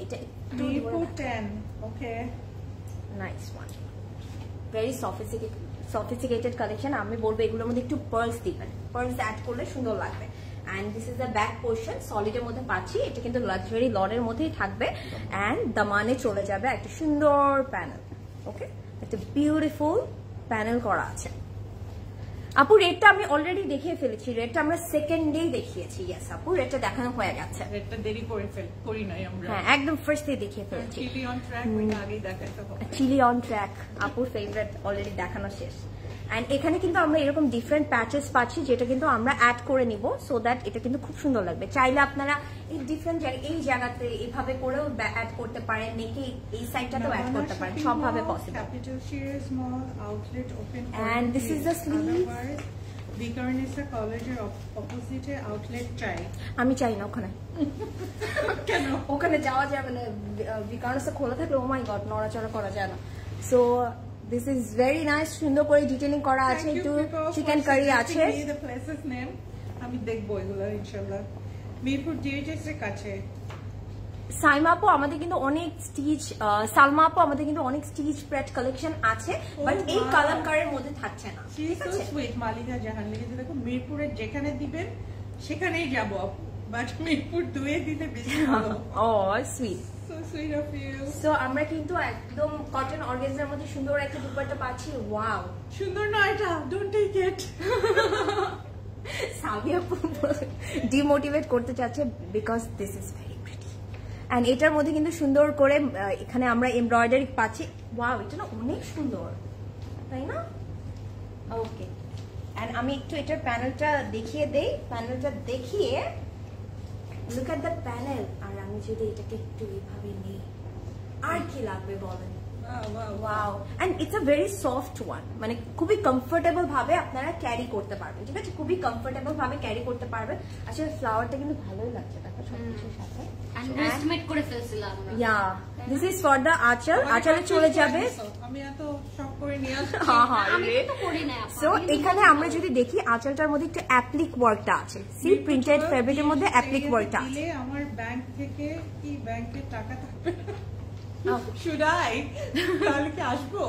এটা Mirpur 10। Okay, nice one, very sophisticated collection. আমি বলবো এগুলোর মধ্যে একটু পার্লস দিবেন, পার্লস অ্যাড করলে সুন্দর লাগবে। And this is the back portion, সলিডের মধ্যে পাচ্ছি। এটা কিন্তু লাক্সারি লনের মধ্যেই থাকবে, এন্ড দামানে চলে যাবে একটা সুন্দর প্যানেল। ওকে, একটা বিউটিফুল প্যানেল করা আছে। আপু রেটটা আমি অলরেডি দেখিয়ে ফেলেছি, রেটটা আমরা সেকেন্ডেই দেখিয়েছি। ইয়েস আপু, রেটটা দেখানো হয়ে গেছে। রেটটা দেরি করি নাই আমরা। হ্যাঁ, একদম ফার্স্টে দেখিয়ে ফেলেছি। চিলি অন ট্র্যাক ওইটা আগেই দেখাতে হবে। চিলি অন ট্র্যাক আপুর ফেভারিট অলরেডি দেখানো শেষ। এন্ড এখানে কিন্তু আমরা এরকম ডিফারেন্ট প্যাচেস পাচ্ছি, যেটা কিন্তু আমরা অ্যাড করে নিব, সো দ্যাট এটা কিন্তু খুব সুন্দর লাগবে। চাইলে আপনারা এই ডিফারেন্ট এই জায়গাতে এইভাবে করেও অ্যাড করতে পারেন, নাকি এই সাইডটাতেও অ্যাড করতে পারেন, সবভাবে possible. Capital shears mall outlet open. And this is the sleeve. বিকারনেসা কলেজের অপোজিটে আউটলেট চাই। আমি চাই না ওখানে, কেন? ওখানে যাওয়া যাবে না, বিকারনেসা খোলা থাকলে ও মাই গড নড়াচড়া করা যায় না। So this is very nice, সুন্দর করে ডিটেইলিং করা আছে, একটু চিকেন কারি আছে। আমি দেখবো এগুলো ইনশাআল্লাহ। মিরপুর ডিএইচএস এর কাছে। সাইমা আপু আমাদের কিন্তু অনেক স্টিচ, সালমা আপু আমাদের কিন্তু অনেক স্টিচ প্রেড কালেকশন আছে, বাট এই কালামকারের মধ্যে থাকছে না। মালিকা জাহান লিখেছে, দেখো মিরপুরের যেখানে দিবেন সেখানেই যাবো। বাট মিরপুর 2 এ দিতে বেশি ভালো। Oh sweet, so sweet of you. So আমরা কিন্তু একদম কটন অর্গানজার মধ্যে সুন্দর একটা দুপাট্টা পাচ্ছি। ওয়াও, সুন্দর না এটা, don't take it. Sabiya demotivate করতে চাচ্ছে because this is very pretty. And এটার মধ্যে কিন্তু সুন্দর করে এখানে আমরা এমব্রয়ডারি পাচ্ছি। ওয়াও, এটা না অনেক সুন্দর, তাই না? ওকে, এন্ড আমি একটু এটার প্যানেলটা দেখিয়ে দেই। প্যানেলটা দেখিয়ে লুক এট দ্য প্যানেল। আর আমি যদি এটাকে একটু এইভাবে নিই, আর কি লাগবে বলেন? Wow, and it's a very soft one, মানে খুবই কমফোর্টেবল ভাবে আপনারা ক্যারি করতে পারবেন। ঠিক আছে, খুবই কমফোর্টেবল ভাবে ক্যারি করতে পারবেন। আসলে ফ্লাওয়ারটা কিন্তু ভালোই লাগছে দেখো সবকিছুর সাথে। আন্ডারএস্টিমেট করে ফেলছিলাম আমরা। ইয়া, দিস ইজ ফর দ্য আঁচল। আঁচলে চলে যাবে। আমি এত শক করে নিয়ে আসছি। আমি তো করি না আপা। সো এখানে আমরা যদি দেখি আঁচলটার মধ্যে একটু অ্যাপ্লিক ওয়ার্কটা আছে, সি প্রিন্টেড ফেব্রিকের মধ্যে অ্যাপ্লিক ওয়ার্কটা আছে। দিলে আমার ব্যাংক থেকে কি ব্যাংকে টাকা থাকবে? শুড আই তাহলে কি আসবো?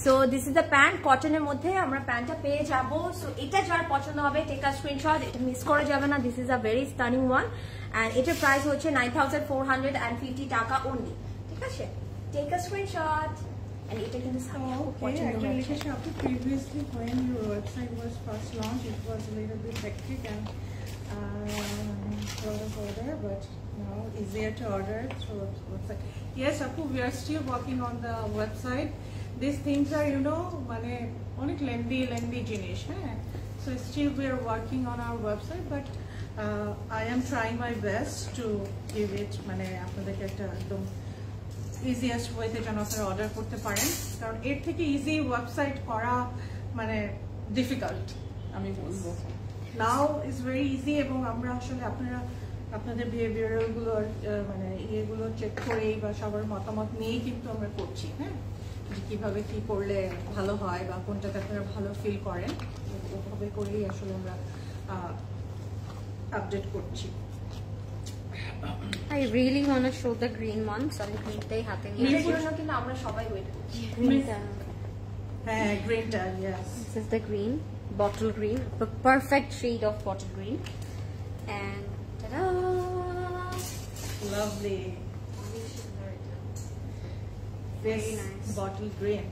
So this is the pant, কটনের মধ্যে আমরা প্যান্টটা পেয়ে যাবো। সো এটা যার পছন্দ হবে টেক আ স্ক্রিনশট, এটা মিস করা যাবে না। This is a very stunning one, and এটার প্রাইস হচ্ছে 9450 টাকা অনলি। ঠিক আছে, টেক আ স্ক্রিনশট। এন্ড এটা কিন্তু খুব পছন্দ হয়েছে। After previously when your website was first launched, it was a little bit hectic and a lot of order, but now easier to order through website. Yes, Apu, we are still working on the website. These things are, you know, মানে অনেক lengthy জিনিস, হ্যাঁ। So still we are working on our website, but I am trying my best to give it মানে আপনাদেরকে একটা একদম easiest ওয়েতে যেন আপনারা অর্ডার করতে পারেন, কারণ এর থেকে ইজি ওয়েবসাইট করা মানে ডিফিকাল্ট আমি বলবো। নাও ইজ ভেরি ইজি, এবং আমরা আসলে আপনাদের বিহেভিয়ারাল গুলোর মানে ইয়েগুলো চেক করেই বা সবার মতামত নিয়েই কিন্তু আমরা করছি, হ্যাঁ, যে কিভাবে কি করলে ভালো হয় বা কোনটাতে আপনারা ভালো ফিল করেন, ওভাবে করেই আসলে আমরা আপডেট করছি। I really want to show the green one, so আমি গ্রিনটাই হাতে নিয়ে এটার জন্য কিন্তু আমরা সবাই ওয়েট করছি। গ্রিনটা। হ্যাঁ, গ্রিনটা, yes. This is the green, bottle green, the perfect shade of bottle green, and ta-da! Lovely. Very nice. Bottle green.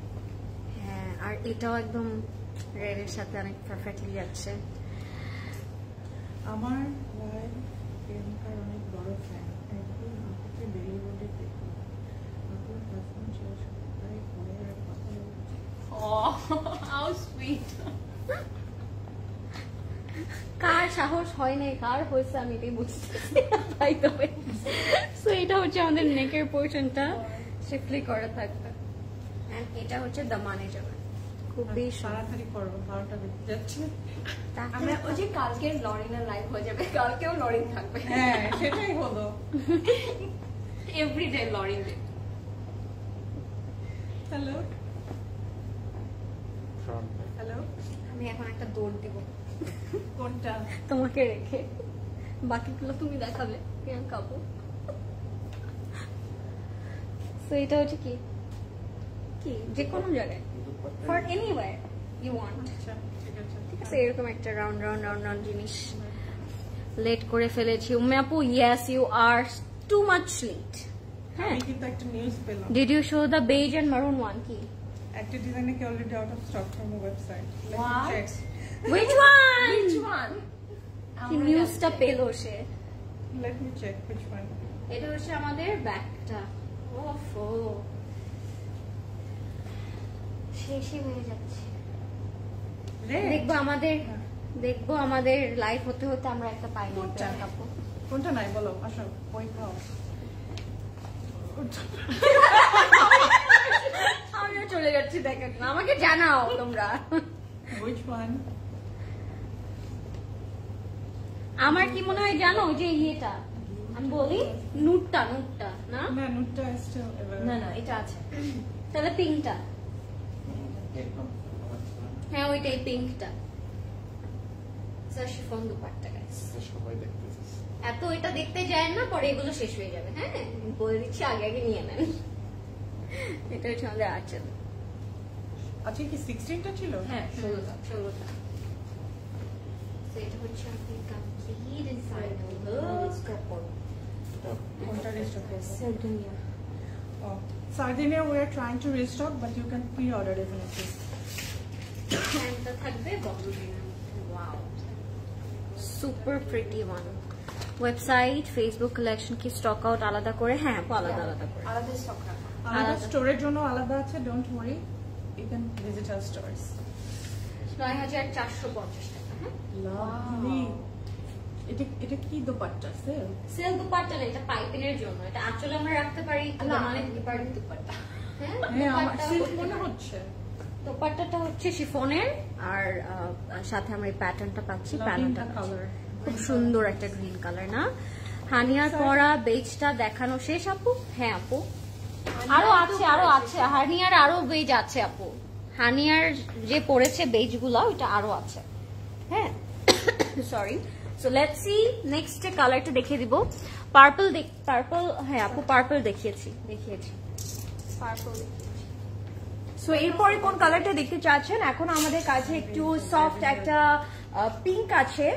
হ্যাঁ, আর এটাও একদম রেডের সাথে অনেক পারফেক্টলি যাচ্ছে। আমার ওয়াইফ প্রিয়াঙ্কার অনেক বড় ফ্যান। একদিন আমাকে বেরিয়ে বলে দেখো আপনার হাজবেন্ড সপ্তাহে পরে আর কথা বলছে। Oh, how sweet. কার সাহস হয় নাই, কার হয়েছে আমি এটাই বুঝতেছি না। বাই দ্য ওয়ে, সো এটা হচ্ছে আমাদের নেকের পোর্শনটা শিফলি করা থাকবে, এন্ড এটা হচ্ছে দামানে যাবে। খুবই তাড়াতাড়ি করবো, 12টা বেজে যাচ্ছে। আমরা ওই যে কালকের লরিনের লাইভ হয়ে যাবে, কালকেও লরিন থাকবে। হ্যাঁ, সেটাই হলো। Everyday Lorin day. Hello hello, আমি এখন একটা দৌড় দিব কোনটা? তোমাকে রেখে, বাকিগুলো তুমি দেখাবে প্রিয়াঙ্কা আপু। সো এটা হচ্ছে কি কি যে কোনো জায়গায়, ফর এনিওয়্যার ইউ ওয়ান্ট। আচ্ছা, ঠিক আছে। ঠিক আছে, এরকম একটা রাউন্ড রাউন্ড রাউন্ড রাউন্ড জিনিস লেট করে ফেলেছি। উম্মে আপু, yes you are too much late. হ্যাঁ, আমি কিন্তু একটা নিউজ পেলাম। Did you show the beige and maroon one? কি একটা ডিজাইনে কি already out of stock from the website. What? which one? Which one? কি নিউজটা পেলো সে? Let me check which one. এটা হচ্ছে আমাদের ব্যাগটা। ওফো, শেষই হয়ে যাচ্ছে। দেখবো আমাদের লাইফ হতে হতে আমরা একটা পাই না। কোনটা নাই বলো, আসো ওই খাও। আমিও চলে যাচ্ছি, দেখেন না, আমাকে জানাও তোমরা। Which one? আমার কি মনে হয় জানো, যে ইয়েটা আমি বলি নুটটা না, না, নুটটা still না না, এটা আছে। তাহলে পিঙ্কটা। হ্যাঁ, ওইটাই পিঙ্কটা। শিফন দুপাট্টা গাইস, এত এটা দেখতে যায় না, পরে এগুলো শেষ হয়ে যাবে। হ্যাঁ, বলে দিচ্ছি, আগে আগে নিয়ে নেন। এটা হচ্ছে আমাদের আঁচল। আচ্ছা, কি 16টা ছিল? হ্যাঁ, 16টা। এটা হচ্ছে আপনি কমপ্লিট ইনসাইড কোনটা restock Sardinia we are trying to restock, but you can pre-order definitely. হ্যান্ডটা থাকবে bottle wow super pretty one website Facebook collection কি স্টক আউট আলাদা করে হ্যাঁ আলাদা আলাদা করে আলাদা স্টক রাখা আলাদা স্টোরের জন্য আলাদা আছে, don't worry, you can visit our stores. 9450 টাকা হ্যাঁ Lovely. এটা কি দোপাট্টা সেল দুপাট্টা না, এটা পাইপিনের জন্য, এটা আসলে আমরা রাখতে পারি মানে ডিপার্টমেন্ট দুপাট্টা হ্যাঁ আমার সিল্ক মনে হচ্ছে। দোপাট্টাটা হচ্ছে শিফনের আর সাথে আমরা এই প্যাটার্নটা পাচ্ছি, প্যাটার্নটা কালার খুব সুন্দর একটা গ্রিন কালার না। হানিয়ার পরা বেজটা দেখানো শেষ আপু? হ্যাঁ আপু আরো আছে হানিয়ার আরো বেজ আছে আপু, হানিয়ার যে পড়েছে বেজগুলো ওটা আরো আছে হ্যাঁ sorry. So let's C next কালারটা দেখিয়ে দিব। পার্পল হ্যাঁ আপু পার্পল দেখিয়েছি পার্পল। সো এরপরে কোন কালারটা দেখতে চাচ্ছেন? এখন আমাদের কাছে একটু সফট একটা পিঙ্ক আছে,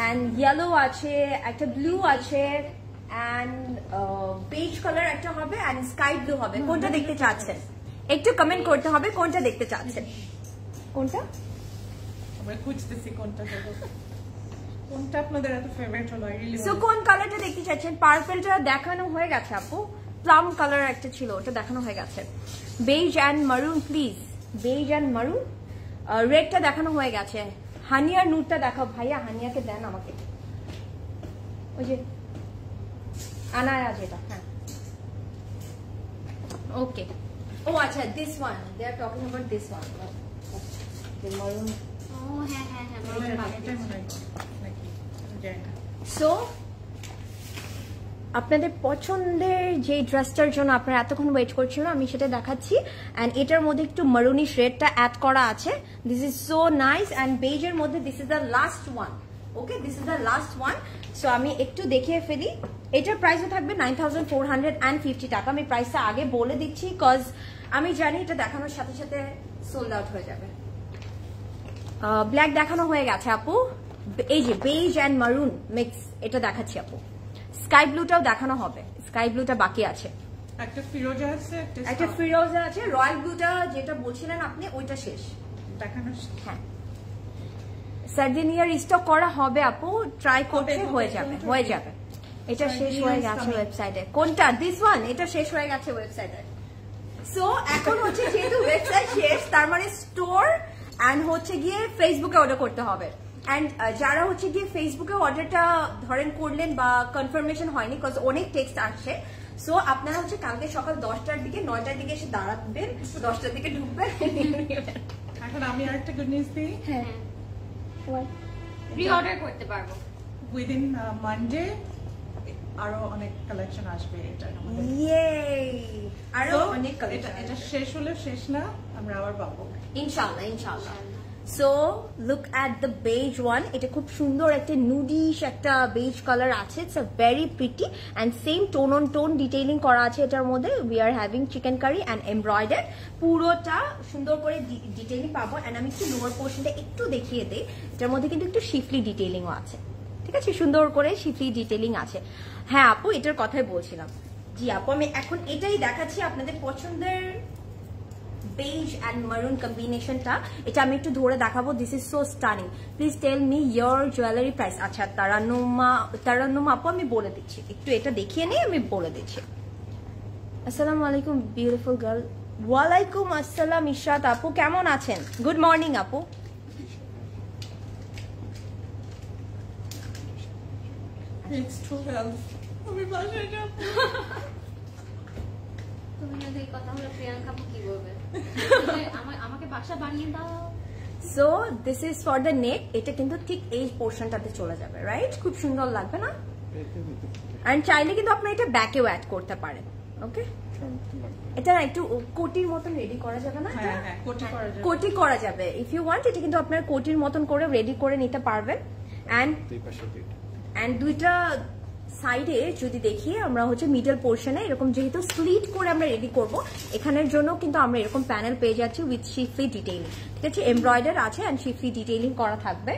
এন্ড ইয়েলো আছে, একটা ব্লু আছে, এন্ড বেজ কালার একটা হবে, এন্ড স্কাই ব্লু হবে। কোনটা দেখতে চাচ্ছেন একটু কমেন্ট করতে হবে, কোনটা দেখতে চাচ্ছেন? কোনটা আমরা খুঁজতেছি কোনটা আপনাদের এত ফেভারিট হলো। সো কোন কালারটা দেখতে চাচ্ছেন? পার্পলটা দেখানো হয়ে গেছে আপু, প্লাম কালার একটা ছিল ওটা দেখানো হয়ে গেছে। বেজ এন্ড মারুন প্লিজ, বেজ এন্ড মারুন। রেডটা দেখানো হয়ে গেছে। হানিয়ার নুটটা দেখাও ভাইয়া, হানিয়াকে দেন আমাকে, ওই যে আনায়া যেটা। হ্যাঁ ওকে ও আচ্ছা this one, they are talking about this one maroon. ও হ্যাঁ সো আপনাদের পছন্দের যে ড্রেসটার জন্য আপনারা এতক্ষণ ওয়েট করছিলেন আমি সেটা দেখাচ্ছি। এন্ড এটার মধ্যে একটু মারুনি শেডটা অ্যাড করা আছে। This is so nice. And বেজের মধ্যে this is the last one. Okay this is the last one. So আমি একটু দেখিয়ে ফেলি। এটার প্রাইসও থাকবে 9450 টাকা। আমি প্রাইসটা আগে বলে দিচ্ছি কজ আমি জানি এটা দেখানোর সাথে সাথে সোল্ড আউট হয়ে যাবে। ব্ল্যাক দেখানো হয়ে গেছে আপু, এই যে বেজ এন্ড মারুন মিক্স এটা দেখাচ্ছি আপু। স্কাই ব্লুটাও দেখানো হবে, স্কাই ব্লুটা বাকি আছে, একটা ফিরোজা আছে, একটা ফিরোজা আছে। রয়্যাল ব্লুটা যেটা বলছিলেন আপনি ওইটা শেষ দেখানো। হ্যাঁ সার্ডিনিয়ার স্টক করা হবে আপু, ট্রাই করতে হয়ে যাবে। এটা শেষ হয়ে গেছে ওয়েবসাইটে। কোনটা? দিস ওয়ান, এটা শেষ হয়ে গেছে ওয়েবসাইটে। সো এখন হচ্ছে যেহেতু ওয়েবসাইট শেষ তার মানে স্টোর এন্ড হচ্ছে গিয়ে ফেসবুকে অর্ডার করতে হবে। এন্ড যারা হচ্ছে গিয়ে ফেসবুকে অর্ডারটা ধরেন করলেন বা কনফার্মেশন হয়নি কজ অনেক টেক্সট আসছে, সো আপনারা হচ্ছে কালকে সকাল 10টার দিকে 9টার দিকে এসে দাঁড়াবেন, 10টার দিকে ঢুকবেন। এখন আমি আরেকটা গুড নিউজ দিই। হ্যাঁ প্রি অর্ডার করতে পারবো উইদিন মানডে আরো অনেক কালেকশন আসবে। এটা আরো অনেক কালেকশন। এটা শেষ হলে শেষ না, আমরা আবার পাবো ইনশাআল্লাহ। So look at the beige one. এটা খুব সুন্দর একটা নুডিশ একটা বেজ কালার আছে। It's a very pretty and same tone on tone detailing করা আছে এটার মধ্যে। We are having chikankari and embroidered, পুরোটা সুন্দর করে ডিটেইলিং পাবো। অ্যান্ড আমি একটু লোয়ার পোর্শনটা একটু দেখিয়ে দিই, এটার মধ্যে কিন্তু একটু শিফলি ডিটেইলিংও আছে, ঠিক আছে, সুন্দর করে শিফলি ডিটেইলিং আছে। হ্যাঁ আপু এটার কথাই বলছিলাম। জি আপু আমি এখন এটাই দেখাচ্ছি আপনাদের পছন্দের বেজ এন্ড মারুন কম্বিনেশনটা। এটা আমি একটু ধরে দেখাবো। This is so stunning. Please tell me your jewellery price. আচ্ছা তারান্নুম আপু আমি বলে দিচ্ছি, একটু এটা দেখিয়ে নিই, আমি বলে দিচ্ছি। আসসালামু আলাইকুম বিউটিফুল গার্ল। ওয়ালাইকুম আসসালাম ইশরাত আপু, কেমন আছেন? গুড মর্নিং আপু। আমি বাসায় যাব। তুমি যদি এই কথা হলো প্রিয়াঙ্কা আপু কি বলবে? আমাকে বাসা বানিয়ে দাও। So this is for the neck. এটা কিন্তু ঠিক এই পোর্শনটাতে চলে যাবে, রাইট? খুব সুন্দর লাগবে না? এন্ড চাইলে কিন্তু আপনি এটা ব্যাকেও অ্যাড করতে পারেন। ওকে এটা না একটু কোটির মতন রেডি করা যাবে না? হ্যাঁ কোটি করা যাবে ইফ ইউ ওয়ান্ট। এটা কিন্তু আপনার কোটির মতন করে রেডি করে নিতে পারবেন। এন্ড দুইটা সাইডে যদি দেখি আমরা হচ্ছে মিডল পোর্শনে এরকম যেহেতু স্লিট করে আমরা রেডি করব, এখানের জন্য কিন্তু আমরা এরকম প্যানেল পেয়ে যাচ্ছি উইথ শিফলি ডিটেইলিং, ঠিক আছে, এমব্রয়ডার আছে এন্ড শিফলি ডিটেইলিং করা থাকবে।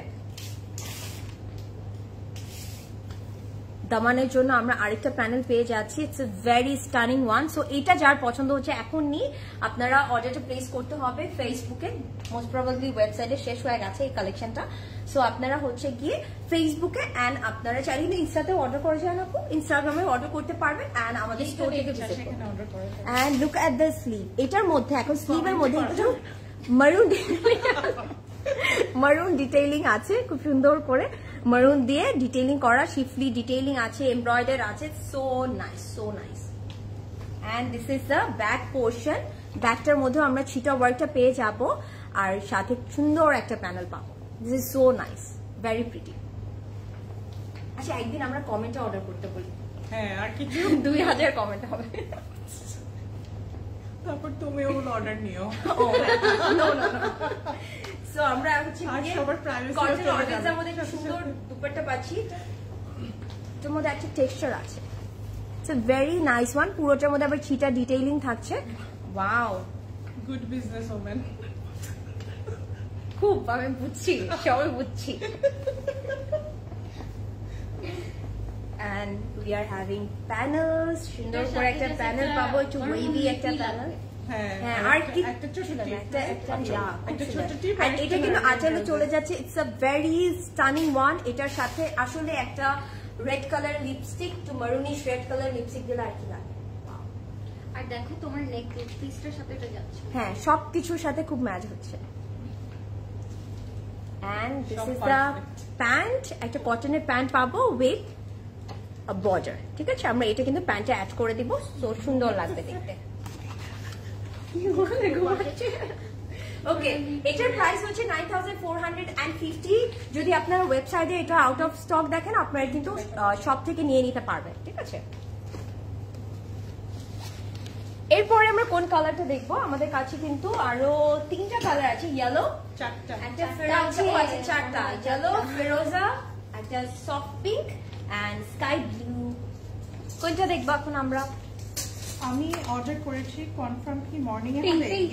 দামানের জন্য আমরা আরেকটা প্যানেল পেয়ে যাচ্ছি। It's a very stunning one. So এটা যার পছন্দ হচ্ছে এখন নিয়ে আপনারা অর্ডারটা প্লেস করতে হবে ফেসবুকে। মোস্ট প্রবাবলি ওয়েবসাইটে শেষ হয়ে গেছে এই কালেকশনটা। সো আপনারা হচ্ছে গিয়ে ফেসবুকে অ্যান্ড আপনারা চাইলে কিন্তু ইনস্টাতেও অর্ডার করে যান, আপু ইনস্টাগ্রামে অর্ডার করতে পারবেন অ্যান্ড আমাদের স্টোর থেকে ভিজিট করুন। And look at the sleeve. এটার মধ্যে এখন স্লিভের মধ্যে একটু মারুন ডিটেইলিং আছে, খুব সুন্দর করে মারুন দিয়ে ডিটেইলিং করা, শিফলি ডিটেইলিং আছে, এমব্রয়ডার আছে। So nice, so nice. And this is the back portion. ব্যাকটার মধ্যে আমরা ছিটা ওয়ার্কটা পেয়ে যাব আর সাথে সুন্দর একটা প্যানেল পাবো। This is so nice, very pretty. আচ্ছা একদিন আমরা কমেন্টে অর্ডার করতে বলি। হ্যাঁ, আর কিছু 2000 কমেন্ট হবে। তারপর তুমিও অর্ডার নিও। No no no. সো আমরা হচ্ছে সবার প্রাইভেসি কটন অর্গানজার মধ্যে একটা সুন্দর দুপাট্টা পাচ্ছি। এটার মধ্যে একটা টেক্সচার আছে। It's a very nice one. পুরোটার মধ্যে আবার ছিটা ডিটেইলিং থাকছে। Wow, good business woman. খুব আমি বুঝছি, সবাই বুঝছি। And we are having panels. সুন্দর করে একটা প্যানেল পাবো, একটু ওয়েভি একটা প্যানেল। হ্যাঁ, আর কি একটা ছোট আর এটা কিন্তু আঁচলে চলে যাচ্ছে। It's a very stunning one. এটার সাথে আসলে একটা red colour lipstick, to maroonish red colour lipstick দিলে আর কি লাগে। আর দেখো তোমার নেক পিসটার সাথে এটা যাচ্ছে। হ্যাঁ, সবকিছুর সাথে খুব ম্যাচ হচ্ছে। And this is the pant. একটা কটনের প্যান্ট পাবো উইথ বর্ডার। ঠিক আছে, আমরা এটা কিন্তু প্যান্টে অ্যাড করে দিব। সো সুন্দর লাগবে দেখতে। ওকে, এটার প্রাইস হচ্ছে 9450। যদি আপনারা ওয়েবসাইটে এটা আউট অফ স্টক দেখেন আপনারা কিন্তু সব থেকে নিয়ে নিতে পারবেন। ঠিক আছে, এরপরে আমরা কোন কালারটা দেখবো? আমাদের কাছে কিন্তু আরো 3টা কালার আছে। ইয়েলো, চারটা, একটা ফেরোজা আছে, 4টা ইয়েলো, ফেরোজা, একটা soft pink and sky blue. কোনটা দেখবো এখন আমরা? আমি অর্ডার করেছি, কনফার্ম কি মর্নিং এ পিঙ্ক হবে? Pink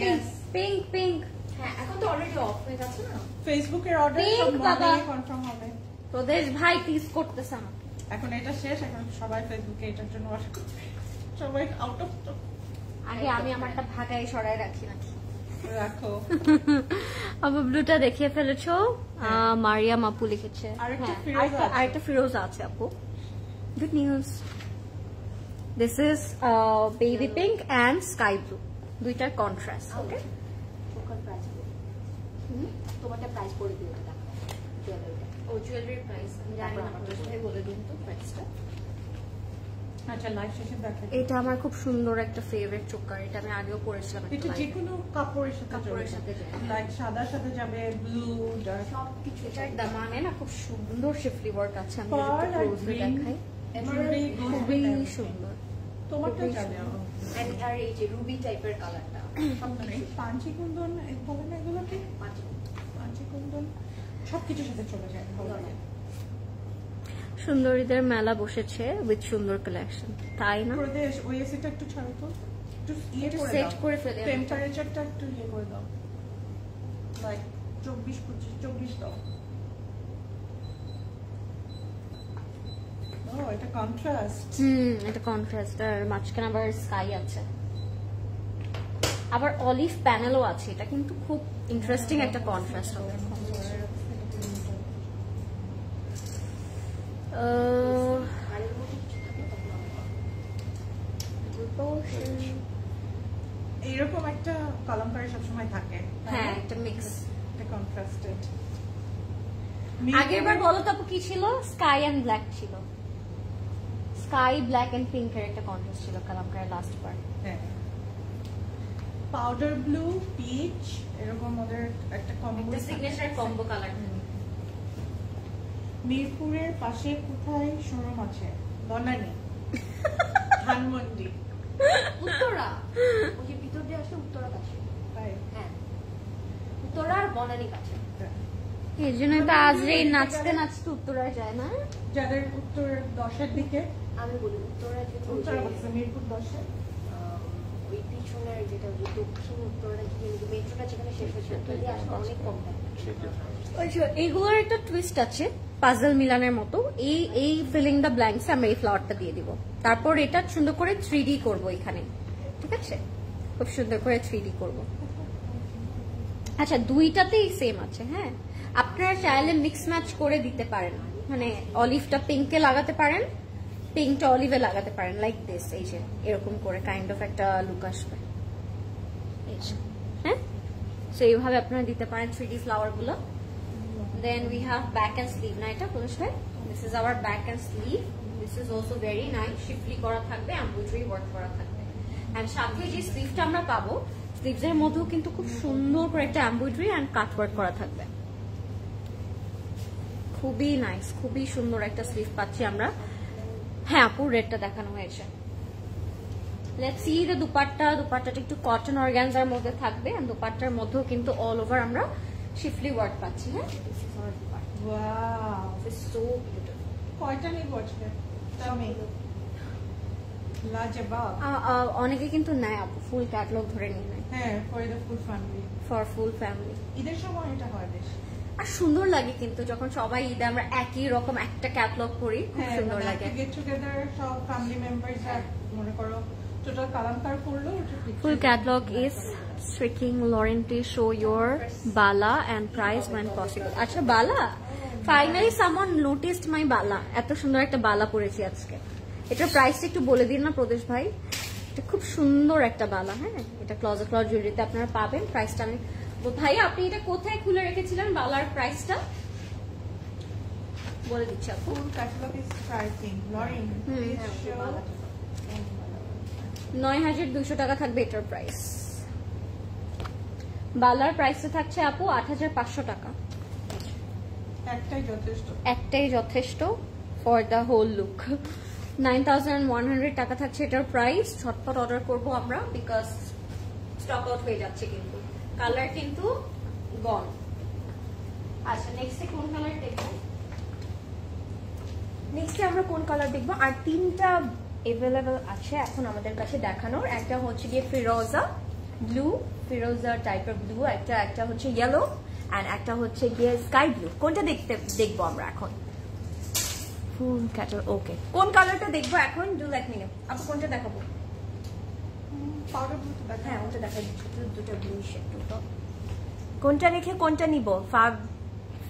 pink pink. হ্যাঁ, এখন তো অলরেডি অফ হয়ে গেছে না? ফেসবুকের অর্ডার Pink, সব বাবা। মর্নিং এ কনফার্ম হবে। তোদের ভাই টিজ করতেছে না। এখন এটা শেষ, এখন সবাই ফেসবুকে এটার জন্য অর্ডার করবে। সবাই আউট অফ স্টক। আগে আমি আমারটা ভাগায় সরাই রাখি নাকি। রাখো। আবার ব্লুটা দেখিয়ে ফেলেছো। মারিয়াম আপু লিখেছে। আরেকটা হ্যাঁ, ফিরোজা আছে। আরেকটা ফিরোজা আছে আপু। Good news. This is baby pink and sky blue, দুইটার কন্ট্রাস্ট। ওকে, তোমারটা প্রাইস পড়ে দিও এটা। ও জুয়েলারি প্রাইস আমি জানি না, কোথায় বলে দিন তো প্রাইসটা। আচ্ছা, লাইভ শেষে দেখে। এটা আমার খুব সুন্দর একটা ফেভারিট চোকার। এটা আমি আগেও পরেছিলাম। এটা যে কোনো কাপড়ের সাথে কাপড়ের সাথে যায়। লাইক সাদার সাথে যাবে, ব্লু, ডার্ক। সবকিছু এটার দামানে না খুব সুন্দর শিফলি ওয়ার্ক আছে। আমি Pearl একটু আর ক্লোজলি green দেখাই। jewelry goes খুবই with everything. সুন্দর। তোমারটা যাবে। আর এই যে রুবি টাইপের কালারটা, পাঞ্চি কুন্দন বলে না এগুলোকে? পাঞ্চি কুন্দন সবকিছুর সাথে চলে যায়, ভালো লাগে। সুন্দরীদের মেলা বসেছে উইথ সুন্দর কালেকশন, তাই না? প্রদেশ ওই এসিটা একটু ছাড়ো তো, একটু ইয়ে করে সেট দাও, করে ফেলে। টেম্পারেচারটা একটু ইয়ে করে দাও, লাইক 24 দাও। ও, এটা কন্ট্রাস্ট। এটা কন্ট্রাস্ট আর মাঝখানে আবার স্কাই আছে, আবার অলিভ প্যানেলও আছে। এটা কিন্তু খুব ইন্টারেস্টিং একটা কন্ট্রাস্ট হবে। এইরকম একটা কলমকারি সবসময় থাকে। হ্যাঁ, একটা মিক্স, এটা কন্ট্রাস্টেড। আগেরবার বলো তো আপু কি ছিল? স্কাই এন্ড ব্ল্যাক ছিল। স্কাই ব্ল্যাক এন্ড পিঙ্ক এর একটা কন্ট্রাস্ট ছিল কালামকারি লাস্ট বার। হ্যাঁ, পাউডার ব্লু, পিচ, এরকম ওদের একটা কম্বো, সিগনেচার কম্বো কালার। মিরপুরের পাশে কোথায় শোরুম আছে? বনানী, ধানমন্ডি, উত্তরা। ওই যে ভিতর দিয়ে আসলে উত্তরা কাছে। তাই? হ্যাঁ, উত্তরা আর বনানী কাছে। এই জন্য তো আজরেই নাচতে নাচতে উত্তরায় যায় না? যাদের উত্তর 10-এর দিকে, আমি বলি উত্তরা যে উত্তরা বলছে মিরপুর 10-এ, ওই পিছনের যেটা ওই দক্ষিণ উত্তরটা গিয়ে মেট্রোটা যেখানে শেষ হয়েছে ওটা দিয়ে আসলে অনেক কম দাম। এইগুলোর একটা টুইস্ট আছে পাজল মিলানের মতো। এই ফিলিং দ্য ব্ল্যাঙ্কস আমরা এই ফ্লাওয়ারটা দিয়ে দিব, তারপর এটা সুন্দর করে 3D করব এখানে, ঠিক আছে? খুব সুন্দর করে 3D করব। আচ্ছা, দুইটাতেই সেম আছে। হ্যাঁ, আপনারা চাইলে মিক্স ম্যাচ করে দিতে পারেন, মানে অলিভটা পিঙ্কে লাগাতে পারেন, পিঙ্কটা অলিভে লাগাতে পারেন, লাইক দিস। এই যে এরকম করে কাইন্ড অফ একটা লুক আসবে। হ্যাঁ, সো এইভাবে আপনারা দিতে পারেন 3D ফ্লাওয়ার গুলো। Then we have back and sleeve না এটা পুরুষ ভাই, this is our back and sleeve. This is also very nice, শিফলি করা থাকবে, এমব্রয়ডারি ওয়ার্ক করা থাকবে। এন্ড সাথে যে স্লিভটা আমরা পাবো, স্লিভস এর মধ্যেও কিন্তু খুব সুন্দর করে একটা এমব্রয়ডারি এন্ড কাট ওয়ার্ক করা থাকবে। খুবই নাইস, খুবই সুন্দর একটা স্লিভ পাচ্ছি আমরা। হ্যাঁ আপু, রেডটা দেখানো হয়েছে। লেটস সি দ্য দুপাট্টাটা একটু কটন অর্গানজার মধ্যে থাকবে, এন্ড দুপাট্টার মধ্যেও কিন্তু অল ওভার আমরা শিফলি ওয়ার্ক পাচ্ছি। হ্যাঁ, ওয়াও, It's so beautiful. কয়টা নিব আজকে? আমি লাজবাব। অনেকে কিন্তু নেয় আপু, ফুল ক্যাটালগ ধরে নিয়ে নেয়। হ্যাঁ, for the full family. For full family ঈদের সময় এটা হয় বেশ। আর সুন্দর লাগে কিন্তু যখন সবাই ঈদে আমরা একই রকম একটা ক্যাটালগ করি, খুব সুন্দর লাগে। গেট টুগেদার সব ফ্যামিলি মেম্বারস মনে করো টোটাল কালামকার করলো। Full catalog is streaking Lauren to show your bala and price when possible. আচ্ছা, বালা, ফাইনালি someone noticed my বালা। এত সুন্দর একটা বালা পরেছি আজকে। এটার প্রাইসটা একটু বলে দিন না প্রদেশ ভাই। এটা খুব সুন্দর একটা বালা। হ্যাঁ, এটা ক্লজেট ক্লজ জুয়েলারিতে আপনারা পাবেন। প্রাইসটা আমি ভাই, আপনি এটা কোথায় খুলে রেখেছিলেন বালার প্রাইসটা? বলে দিচ্ছি আপু। Full catalogue is pricing Lorin please show ৯,২০০ টাকা থাকবে এটার প্রাইস। বালার প্রাইসটা থাকছে আপু ৮,৫০০ টাকা। একটাই যথেষ্ট ফর দ্য হোল লুক। 9,100 টাকা থাকছে এটার প্রাইস। ঝটপট অর্ডার করব আমরা, বিকজ স্টক আউট হয়ে যাচ্ছে, কিন্তু কালার কিন্তু গন। আচ্ছা, নেক্সটে কোন কালার দেখবো? নেক্সটে আমরা কোন কালার দেখবো? আর তিনটা এভেলেবল আছে এখন আমাদের কাছে দেখানোর। একটা হচ্ছে গিয়ে ফিরোজা ব্লু, ফিরোজা টাইপের ব্লু, একটা হচ্ছে ইয়েলো, এন্ড একটা হচ্ছে গিয়ে স্কাই ব্লু। কোনটা দেখবো আমরা এখন? ফুল ক্যাটালগ। ওকে, কোন কালারটা দেখবো এখন? Do let me no. আপু কোনটা দেখাবো? পাউডার ব্লু তো দেখা। হ্যাঁ, ওটা দেখা দিচ্ছি। দুটো ব্লু শেড, দুটো। কোনটা রেখে কোনটা নিব?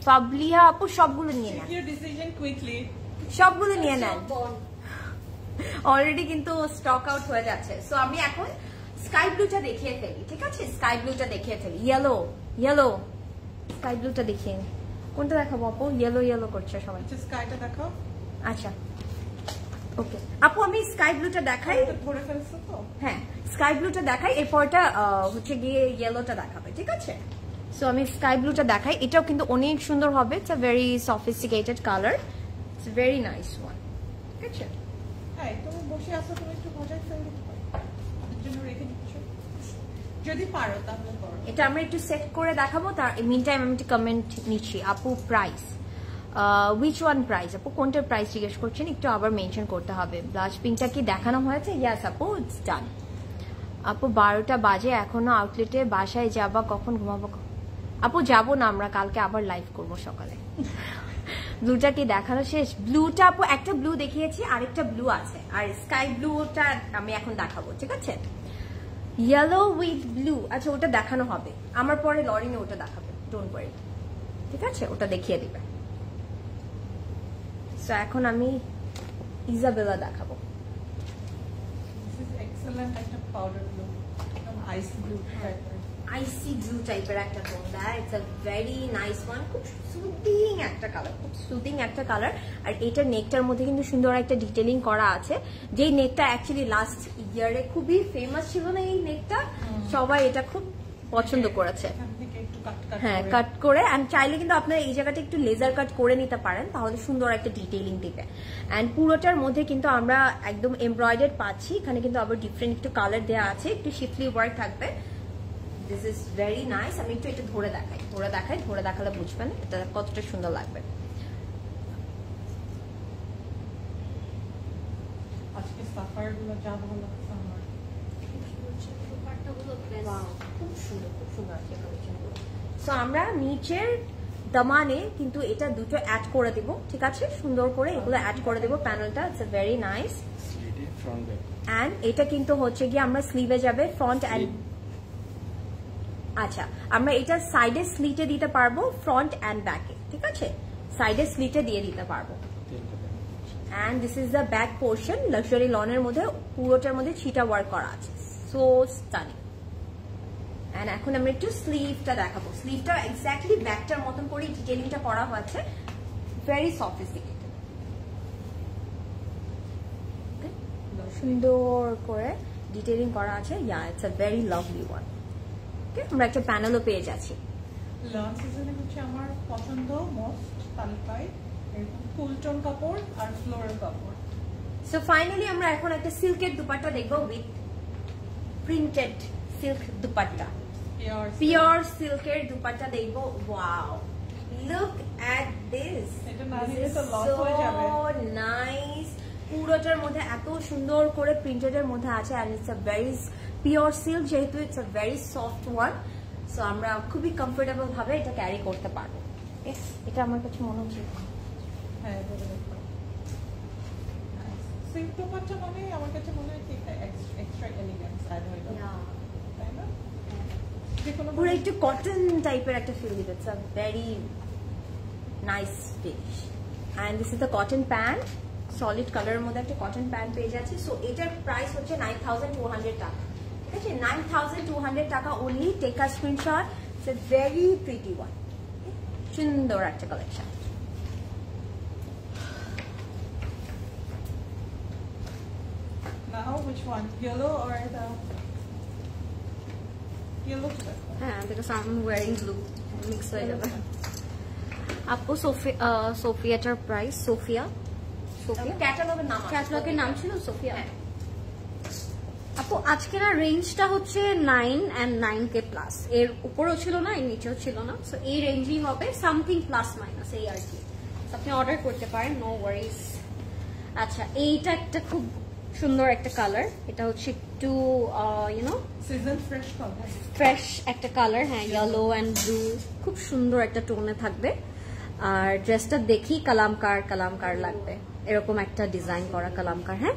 ফাবলিয়া আপু সবগুলো নিয়ে নেন, সবগুলো নিয়ে নেন। অলরেডি কিন্তু স্টক আউট হয়ে যাচ্ছে। সো আমি এখন স্কাই ব্লুটা দেখিয়ে ফেলি, ঠিক আছে? স্কাই ব্লুটা দেখিয়ে ফেলি। ইয়েলো স্কাই ব্লুটা দেখিয়ে নি। কোনটা দেখাবো আপু? ইয়েলো করছে সবাই। স্কাইটা দেখাও। আচ্ছা, ওকে আপু, আমি স্কাই ব্লুটা দেখাই। ধরে ফেলছো তো? হ্যাঁ, স্কাই ব্লুটা দেখাই, এরপরটা হচ্ছে গিয়ে ইয়েলোটা দেখাবে, ঠিক আছে? সো আমি স্কাই ব্লুটা দেখাই। এটাও কিন্তু অনেক সুন্দর হবে। It's a very sophisticated colour, it's a very nice one, ঠিক আছে? হ্যাঁ, তুমি বসে আছো, তুমি একটু মজাই ফেল দিতে পারো, জন্য রেখে দিচ্ছ যদি পারো তাহলে করো। এটা আমরা একটু সেট করে দেখাবো। তার মিন টাইম আমি একটু কমেন্ট নিচ্ছি। আপু প্রাইস, উইচ ওয়ান প্রাইস? আপু কোনটার প্রাইস জিজ্ঞেস করছেন? একটু আবার মেনশন করতে হবে। ব্লাশ পিঙ্কটা কি দেখানো হয়েছে? ইয়াস আপু, ইটস ডান। আপু 12টা বাজে, এখনো আউটলেটে, বাসায় যাবা কখন? ঘুমাবো? আপু যাবো না, আমরা কালকে আবার লাইভ করবো সকালে। ব্লুটা কি দেখানো শেষ? ব্লুটা আপু একটা ব্লু দেখিয়েছি, আরেকটা ব্লু আছে, আর স্কাই ব্লুটা আমি এখন দেখাবো, ঠিক আছে? ইয়েলো উইথ ব্লু, আচ্ছা ওটা দেখানো হবে আমার পরে, লরিনে ওটা দেখাবে, ডোন্ট ওয়ারি, ঠিক আছে? ওটা দেখিয়ে দিবে। সো এখন আমি ইজাবেলা দেখাবো। এক্সেলেন্ট একটা পাউডার ব্লু, আইস ব্লু টাইপের, আইসি ব্লু টাইপের একটা টোন দেয়। It's a very nice one, খুব সুদিং একটা কালার, খুব সুদিং একটা কালার। আর এটার নেকটার মধ্যে কিন্তু সুন্দর একটা ডিটেলিং করা আছে, যেই নেকটা অ্যাকচুয়ালি লাস্ট ইয়ারে খুবই ফেমাস ছিল না, এই নেকটা সবাই এটা খুব পছন্দ করেছে। হ্যাঁ, কাট করে, এন্ড চাইলে কিন্তু আপনারা এই জায়গাটা একটু লেজার কাট করে নিতে পারেন, তাহলে সুন্দর একটা ডিটেইলিং দিবে। এন্ড পুরোটার মধ্যে কিন্তু আমরা একদম এমব্রয়ডারি পাচ্ছি, এখানে কিন্তু আবার ডিফারেন্ট একটু কালার দেওয়া আছে, একটু শিফলি ওয়ার্ক থাকবে। This is very nice. আমি একটু এটা ধরে দেখালে বুঝবেন এটা কতটা সুন্দর লাগবে। আজকে সাফার গুলো যা ভালো লাগছে আমার। খুব সুন্দর, খুব সুন্দর আছে কালেকশনগুলো। সো আমরা নিচের দামানে কিন্তু এটা দুটো অ্যাড করে দেব, ঠিক আছে? সুন্দর করে এগুলো অ্যাড করে দেব প্যানেলটা। It's very nice. অ্যান্ড এটা কিন্তু হচ্ছে গিয়ে আমরা স্লিভে যাবে ফ্রন্ট অ্যান্ড, আচ্ছা আমরা এটা সাইডে স্লিটে দিতে পারবো, ফ্রন্ট অ্যান্ড ব্যাকে, ঠিক আছে? সাইডে স্লিটে দিয়ে দিতে পারবো। And this is the back portion, luxury লনের মধ্যে পুরোটার মধ্যে ছিটা ওয়ার্ক করা আছে, সো স্টানিং। অ্যান্ড এখন আমরা একটু স্লিভটা দেখাবো। স্লিভটা এক্স্যাক্টলি ব্যাকটার মতন করে ডিটেলিংটা করা হয়েছে, ভেরি সফিস্টিকেটেড, সুন্দর করে ডিটেলিং করা আছে। Yeah, it's a very lovely one. Okay, আমরা একটা প্যানেলও পেয়ে যাচ্ছি। লঞ্চ সিজনে হচ্ছে আমার পছন্দ মোস্ট তালিকায় এরকম ফুল টোন কাপড় আর ফ্লোরাল কাপড়। সো ফাইনালি আমরা এখন একটা সিল্কের দুপাট্টা দেখবো with printed silk dupatta, pure সিল্কের দুপাট্টা দেখবো। ওয়াও, লুক এট দিস, এটা না দিলে তো লস হয়ে যাবে। নাইস, পুরোটার মধ্যে এত সুন্দর করে প্রিন্টেডের মধ্যে আছে। And it's a very pure silk, যেহেতু it's a very soft one, so আমরা খুবই কমফোর্টেবল ভাবে এটা ক্যারি করতে পারবো। এটা আমার কাছে মনে হচ্ছে হ্যাঁ, সিল্ক দুপাট্টা মানে আমার কাছে মনে হয় এক্সট্রা এলিগেন্স অ্যাড হয়ে যাবে, তাই না? পুরো একটু কটন টাইপের একটা ফিল দিবে। It's a very nice finish. And this is the cotton pant, solid কালারের মধ্যে একটা কটন প্যান্ট পেয়ে যাচ্ছে। সো এটার প্রাইস হচ্ছে 9,200 টাকা, ঠিক আছে? 9,200 টাকা only. Take a screenshot. It's a very pretty one, সুন্দর একটা collection. Now which one? Yellow or the yellow? হ্যাঁ, because I'm wearing blue, mix হয়ে যাবে। আপু সোফিয়াটার প্রাইস, সোফিয়া ক্যাটালগের নাম, ক্যাটালগের নাম ছিল সোফিয়া। আপু আজকে না রেঞ্জটা হচ্ছে 9 and 9K প্লাস, এর উপরেও ছিল না, এর নিচেও ছিল না। সো এই রেঞ্জই হবে, সামথিং প্লাস মাইনাস এই আর কি। আপনি অর্ডার করতে পারেন, নো ওয়ারিজ। আচ্ছা, এইটা একটা খুব সুন্দর একটা কালার, এটা হচ্ছে একটু you know season fresh colour, fresh একটা কালার। হ্যাঁ, ইয়েলো অ্যান্ড ব্লু, খুব সুন্দর একটা টোনে থাকবে। আর ড্রেসটা দেখি কালামকার লাগবে, এরকম একটা ডিজাইন করা কালামকার। হ্যাঁ,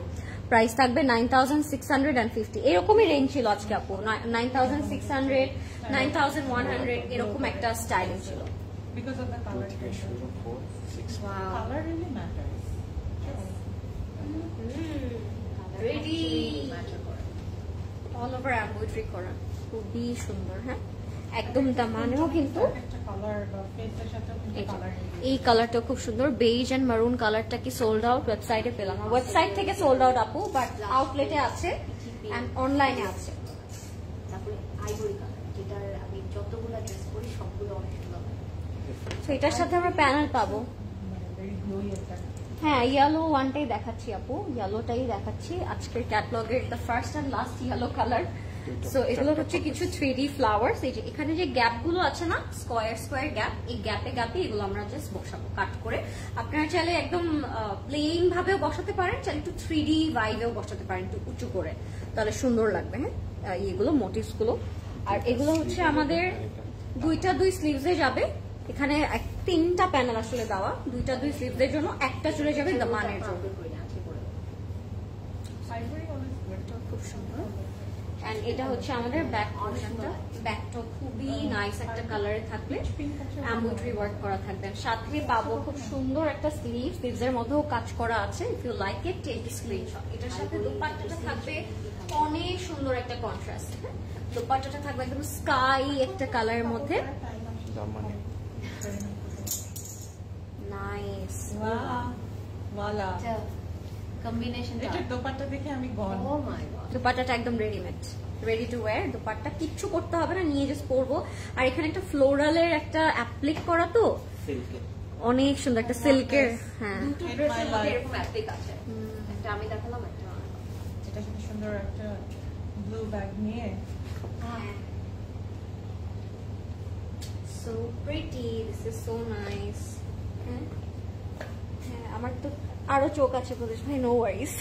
প্রাইস থাকবে 9,650, এরকমই রেঞ্জ ছিল আজকে আপু, 9,600, 9,100 এরকম একটা স্টাইল ছিল। because of the color. Color really matters. Ready, all over embroidery করা, খুবই সুন্দর। হ্যাঁ, একদম দামানেও কিন্তু একটা কালার বা ফেসের সাথে কালার, এই কালারটা খুব সুন্দর। বেজ এন্ড মারুন কালারটা কি সোল্ড আউট, ওয়েবসাইটে পেলাম না। ওয়েবসাইট থেকে সোল্ড আউট আপু, বাট আউটলেটে আছে এন্ড অনলাইনে আছে। তারপরে আইভরি কালার, যেটার আমি যতগুলো ড্রেস করি সবগুলো অনেক সুন্দর। তো এটার সাথে আমরা প্যানেল পাবো। ভেরি গ্লোই একটা। হ্যাঁ, ইয়েলো ওয়ানটাই দেখাচ্ছি আপু, ইয়েলোটাই দেখাচ্ছি আজকের ক্যাটালগের, the first and last yellow colour. So এগুলো হচ্ছে কিছু 3D ফ্লাওয়ার্স। এই যে এখানে যে গ্যাপ গুলো আছে না, স্কোয়ার গ্যাপ, এই গ্যাপে এগুলো আমরা জাস্ট বসাবো কাট করে। আপনারা চাইলে একদম প্লেন ভাবেও বসাতে পারেন, চাইলে একটু 3D ভাইবেও বসাতে পারেন, একটু উঁচু করে, তাহলে সুন্দর লাগবে। হ্যাঁ, এগুলো মোটিভস গুলো। আর এগুলো হচ্ছে আমাদের দুই স্লিভসে যাবে। এখানে 3টা প্যানেল আসলে দেওয়া, 2 স্লিভসের জন্য, একটা চলে যাবে দামানের জন্য। আইভরি অলওয়েজ গুড, খুব সুন্দর। এন্ড এটা হচ্ছে আমাদের ব্যাক পোর্শনটা, ব্যাকটা খুবই নাইস একটা কালারে থাকবে, এমব্রয়ডারি ওয়ার্ক করা থাকবে। সাথে পাবো খুব সুন্দর একটা স্লিভসের মধ্যেও কাজ করা আছে। If you like it, take screenshot. এটার সাথে দোপাট্টাটা থাকবে অনেক সুন্দর একটা কন্ট্রাস্ট। দোপাট্টাটা থাকবে একদম স্কাই একটা কালারের মধ্যে, নাইস। ওয়ালা কম্বিনেশন। এটা দোপাট্টা দেখে আমি গন। ও মাই গড, দোপাট্টাটা একদম readymade, ready to wire. Dupatta কিচ্ছু করতে হবে না, নিয়ে জাস্ট পরবো। আর এখানে একটা ফ্লোরালের একটা অ্যাপ্লিক করা, তো অনেক সুন্দর একটা সিল্কের। হ্যাঁ, দুটো ড্রেসের মধ্যে এরকম অ্যাপ্লিক আছে। একটা আমি দেখালাম, একটা এটা খুব সুন্দর একটা ব্লু ব্যাগ নিয়ে। so pretty, this is so nice. হ্যাঁ, আমার তো আরো চোখ আছে প্রদেশ ভাই, no worries,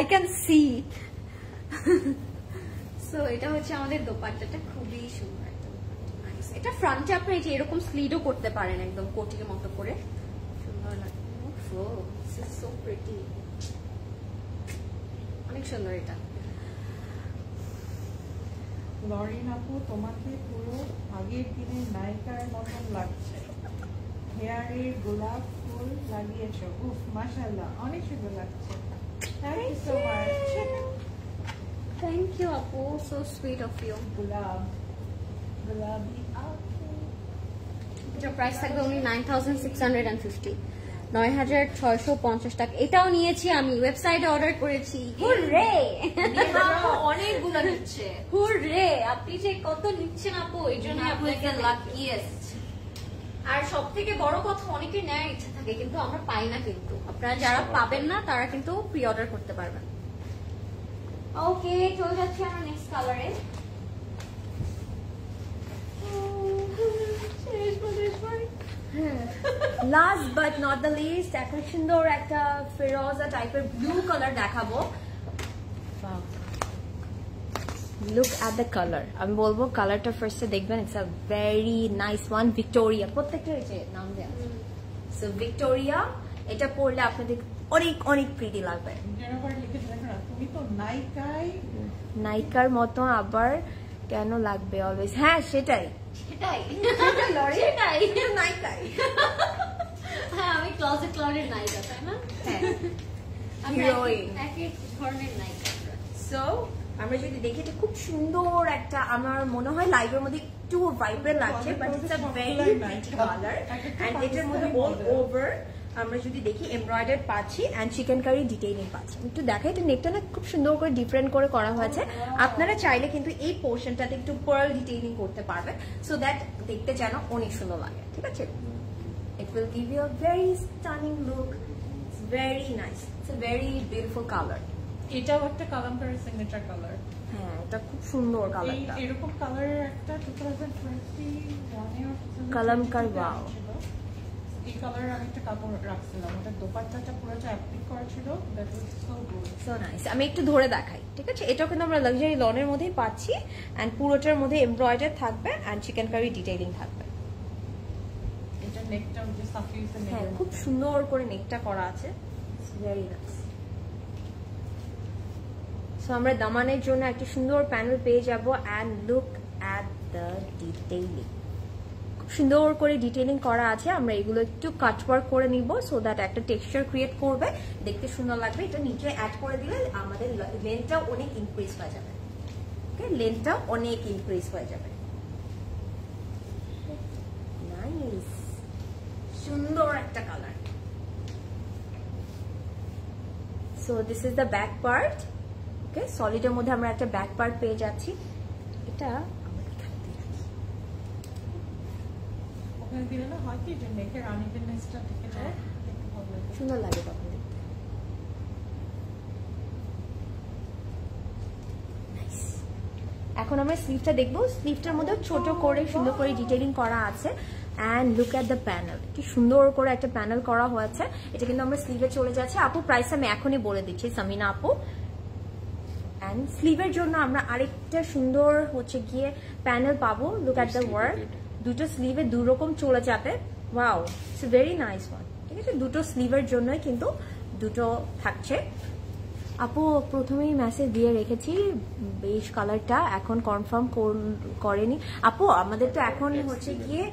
I can see. So এটা হচ্ছে আমাদের দোপাট্টাটা, খুবই সুন্দর একটা নাইস। এটা ফ্রন্টে আপনি এই যে এরকম স্লিডও করতে পারেন একদম কোটির মতো করে, সুন্দর লাগে। সো প্রিটি, অনেক সুন্দর এটা। লরিন আপু তোমাকে পুরো আগের দিনের নায়িকার মতন লাগছে, হেয়ারে গোলাপ ফুল লাগিয়েছো, উফ মাশাআল্লাহ অনেক সুন্দর লাগছে। Thank you so much. Thank you আপু, so sweet of you. Golapi আপু। এটার প্রাইস থাকবে only 9650, 9650 টাকা। এটাও নিয়েছি আমি, ওয়েবসাইটে অর্ডার করেছি। হুররে, অনেকগুলো নিচ্ছে। হুররে, আপনি যে কত নিচ্ছেন আপু, এই জন্য আপনাকে লাকিয়েস্ট। আর সব থেকে বড় কথা, অনেকে নেওয়ার ইচ্ছা থাকে কিন্তু আমরা পাই না, কিন্তু আপনারা যারা পাবেন না তারা কিন্তু প্রি অর্ডার করতে পারবেন। ওকে, চলে যাচ্ছি আমরা নেক্সট কালারে। Last but not the least, এখন সুন্দর একটা ফিরোজা টাইপের ব্লু কালার দেখাবো। লুক এট দ্য কালার, আমি বলবো কালারটা ফার্স্টে দেখবেন, it's a very nice one. Victoria, প্রত্যেকটা যে নাম দেওয়া, সো ভিক্টোরিয়া। এটা পরলে আপনাদের অনেক অনেক প্রিটি লাগবে। তুমি তো নায়িকার মতো আবার কেন লাগবে অলওয়েজ? হ্যাঁ সেটাই সেটাই সেটাই নায়িকাই। হ্যাঁ, আমি ক্লোজেট লরের নায়িকা, তাই না? হ্যাঁ, আমরা Heroine. একই ধরনের নায়িকা। সো আমরা যদি দেখি, এটা খুব সুন্দর একটা, আমার মনে হয় লাইভের মধ্যে একটু ভাইব্রেন্ট লাগছে, but it's a very pretty colour. And এটার মধ্যে অল ওভার আমরা যদি দেখি এমব্রয়ডারি পাচ্ছি এন্ড চিকেন কারি ডিটেইলিং পাচ্ছি। একটু দেখাই, এটা নেকটা না খুব সুন্দর করে ডিফারেন্ট করে করা হয়েছে। আপনারা চাইলে কিন্তু এই পোর্শনটাতে একটু পার্ল ডিটেইলিং করতে পারবেন, সো দ্যাট দেখতে যেন অনেক সুন্দর লাগে। ঠিক আছে, it will give you a very stunning look. It's very nice. It's a very beautiful color. এটাও একটা কালামকারী সিগনেচার কালার। হ্যাঁ, এটা খুব সুন্দর কালারটা। এরকম কালারের একটা 2021 কালামকার, ওয়াও। এই কালারের আমি একটা কাপড় রাখছিলাম, ওটা দোপাট্টাটা পুরোটা অ্যাপ্লিক করা ছিল, that was so good, so nice. আমি একটু ধরে দেখাই, ঠিক আছে? এটাও কিন্তু আমরা লাক্সারি লনের মধ্যেই পাচ্ছি এন্ড পুরোটার মধ্যে এমব্রয়ডারি থাকবে এন্ড চিকেন কারি ডিটেইলিং থাকবে। এটা নেকটা যে সাফিউসের নেক, হ্যাঁ, খুব সুন্দর করে নেকটা করা আছে, ইটস ভেরি নাইস। সো আমরা দামানের জন্য একটা সুন্দর প্যানেল পেয়ে যাব and look at the detailing, খুব সুন্দর করে ডিটেইলিং করা আছে। আমরা এগুলো একটু কাট ওয়ার্ক করে নিব, সো দ্যাট একটা টেক্সচার ক্রিয়েট করবে, দেখতে সুন্দর লাগবে। এটা নিচে অ্যাড করে দিলে আমাদের লেন্থটা অনেক ইনক্রিজ হয়ে যাবে। ওকে, লেন্থটা অনেক ইনক্রিজ হয়ে যাবে। নাইস, সুন্দর একটা colour. So this is the back part. Okay, সলিডের মধ্যে আমরা একটা ব্যাক পার্ট পেয়ে যাচ্ছি। এটা ওখানে দিলে না হয় কি যে নেকের আনইভেননেসটা থেকে যায়, দেখতে ভালো লাগে, সুন্দর লাগে তখন দেখতে। নাইস। এখন আমরা স্লিভটা দেখবো। স্লিভটার মধ্যে ছোট করে সুন্দর করে ডিটেইলিং করা আছে and look at the panel, কি সুন্দর করে একটা প্যানেল করা হয়েছে। এটা কিন্তু আমরা স্লিভে চলে যাচ্ছে। আপু প্রাইস আমি এখনই বলে দিচ্ছি, সামিনা আপু। এন্ড স্লিভের জন্য আমরা আরেকটা সুন্দর হচ্ছে গিয়ে প্যানেল পাবো। লুক এট দ্য ওয়ার্ক, দুটো স্লিভে দু রকম চলে যাবে। Wow, it's a very nice one. ঠিক আছে, দুটো স্লিভের জন্যই কিন্তু দুটো থাকছে। আপু প্রথমেই মেসেজ দিয়ে রেখেছি বেশ কালারটা, এখন কনফার্ম করেনি আপু। আমাদের তো এখন হচ্ছে গিয়ে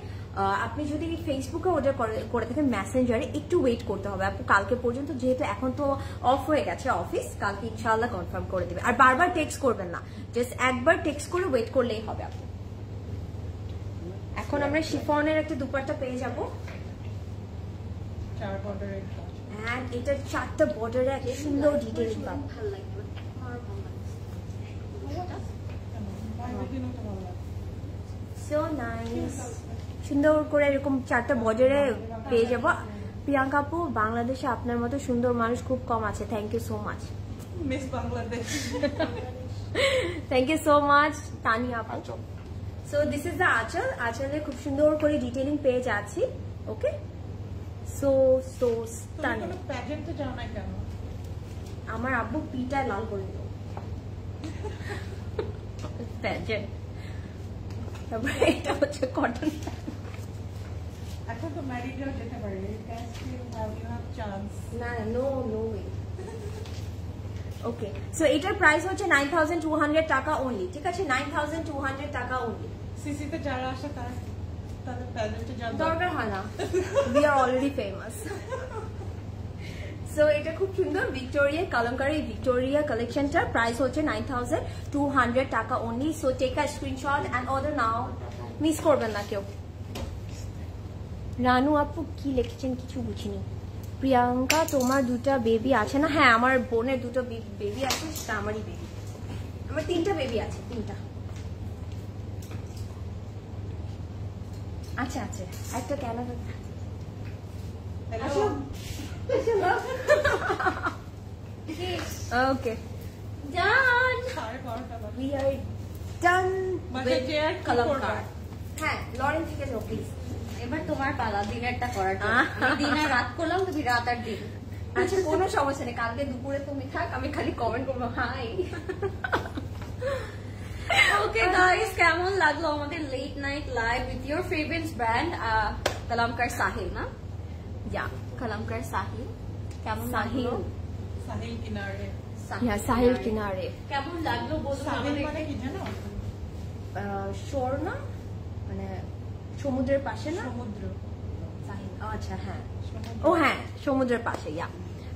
আপনি যদি ফেসবুকে অর্ডার করে থাকেন মেসেঞ্জারে, একটু ওয়েট করতে হবে আপু কালকে পর্যন্ত, যেহেতু এখন তো অফ হয়ে গেছে অফিস। কালকে ইনশাআল্লাহ কনফার্ম করে দেবে। আর বারবার টেক্সট করবেন না, জাস্ট একবার টেক্সট করে ওয়েট করলেই হবে আপু। এখন আমরা শিফনের একটা দুপাট্টা পেয়ে যাব, 4 বর্ডারের কাজ, এন্ড এটা 4টা বর্ডারে একটা সুন্দর ডিটেইলিং পাবো। ভালো লাগবে, আমার ভালো লাগছে। বাইরের দিনও তো ভালো লাগে। সো নাইস, সুন্দর করে এরকম 4টা বর্ডারে পেয়ে যাব। প্রিয়াঙ্কা আপু, বাংলাদেশে আপনার মতো সুন্দর মানুষ খুব কম আছে, thank you so much. Miss Bangladesh, thank you so much Tania আপু। সো দিস ইজ দ্য আঁচল। আঁচলে খুব সুন্দর করে ডিটেইলিং পেয়ে যাচ্ছি। ওকে, সো সো স্টানিং। তুমি প্যাজেন্টে যাও না কেন? আমার আব্বু পিটা লাল করে দিল। প্যাজেন্ট। তারপরে এটা হচ্ছে কটন। এখন তো ম্যারিডও যেতে পারে, you have chance. না নো ওয়ে। ওকে, সো এটার প্রাইস হচ্ছে 9200 টাকা অনলি, ঠিক আছে? 9200 টাকা অনলি। সিসিতে যারা আসে তাদের প্যাজেন্টে যাওয়ার দরকার হয় না, we are already famous. So এটা খুব সুন্দর ভিক্টোরিয়া কালামকারী ভিক্টোরিয়া কালেকশনটার প্রাইস হচ্ছে 9200 টাকা only. So take a screenshot and order now, miss করবেন না কেউ। রানু আপু কি লিখেছেন কিছু বুঝিনি। প্রিয়াঙ্কা তোমার দুটা বেবি আছে না? হ্যাঁ, আমার বোনের দুটো বেবি আছে, সেটা আমারই বেবি। আমার 3টা বেবি আছে, 3টা। আচ্ছা আচ্ছা, একটা ক্যানাডা। Hello. Okay, Done. 12:30 বাজে। we are done বাজে with যে আর কি কালামকার। করবে? হ্যাঁ, লরেন থেকে যাও প্লিজ। এবার তোমার পালা দিনেরটা করার জন্য। আমি দিন আর রাত করলাম, তুমি রাত আর দিন। আচ্ছা, কোনো সমস্যা নেই, কালকে দুপুরে তুমি থাক, আমি খালি কমেন্ট করবো হাই। ওকে গাইস, কেমন লাগলো আমাদের late night live with your favourite brand Kalamkar Sahil না? ইয়া, কালামকার সাহিল কেমন সাহিল। লাগলো? সাহিল কিনারে। ইয়া, সাহিল কিনারে। কেমন লাগলো বলুন সাহিল আমাদের। মানে কি জানো? শোর না, মানে সমুদ্রের পাশে না? সমুদ্র। সাহিল, আচ্ছা হ্যাঁ। সমুদ্র। ও হ্যাঁ, সমুদ্রের পাশে। ইয়া,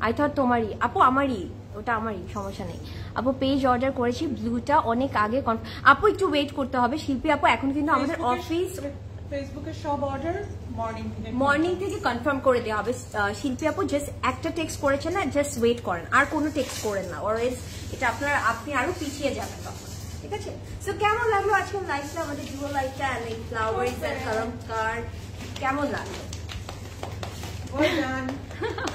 আই থট তোমারই। আপু আমারই, ওটা আমারই, সমস্যা নেই। আপু পেজ অর্ডার করেছি, ব্লুটা অনেক আগে। আপু একটু ওয়েট করতে হবে শিল্পী আপু, এখন কিন্তু আমাদের অফিস ফেসবুকে সব অর্ডার মর্নিং থেকে কনফার্ম করে দেওয়া হবে। শিল্পী আপু জাস্ট একটা টেক্সট করেছেন না, জাস্ট ওয়েট করেন, আর কোনো টেক্সট করেন না, অরওয়েজ এটা আপনি আরো পিছিয়ে যাবেন তখন, ঠিক আছে? সো কেমন লাগলো আজকের লাইফটা, আমাদের ডুও লাইফটা এন্ড এই ফ্লাওয়ার্স এন্ড কালামকার, কেমন লাগলো?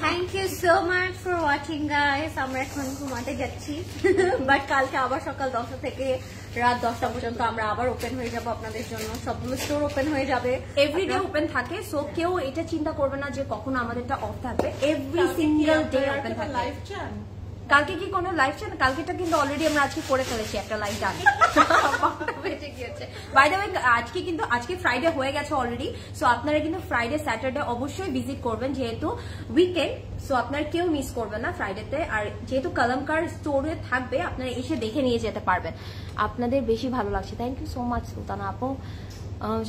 Thank you so much for watching guys. আমরা এখন ঘুমাতে যাচ্ছি, বাট কালকে আবার সকাল 10টা থেকে রাত 10টা পর্যন্ত আমরা আবার ওপেন হয়ে যাব আপনাদের জন্য। সবগুলো স্টোর ওপেন হয়ে যাবে, এভরিডে ওপেন থাকে। সো কেউ এটা চিন্তা করবে না যে কখনো আমাদেরটা অফ থাকবে, এভরি সিঙ্গেল ডে ওপেন থাকে। লাইভ চান? কালকে কি কোনো লাইভ চান? কালকেটা কিন্তু অলরেডি আমরা আজকে করে ফেলেছি একটা লাইভ ডান বেঁচে গিয়েছে। বাই দ্য ওয়ে, আজকে কিন্তু আজকে ফ্রাইডে হয়ে গেছে অলরেডি। সো আপনারা কিন্তু ফ্রাইডে স্যাটারডে অবশ্যই ভিজিট করবেন, যেহেতু উইকেন্ড। সো আপনারা কেউ মিস করবেন না ফ্রাইডেতে। আর যেহেতু কালামকার স্টোরে থাকবে, আপনারা এসে দেখে নিয়ে যেতে পারবেন। আপনাদের বেশি ভালো লাগছে, thank you so much Sultana আপু।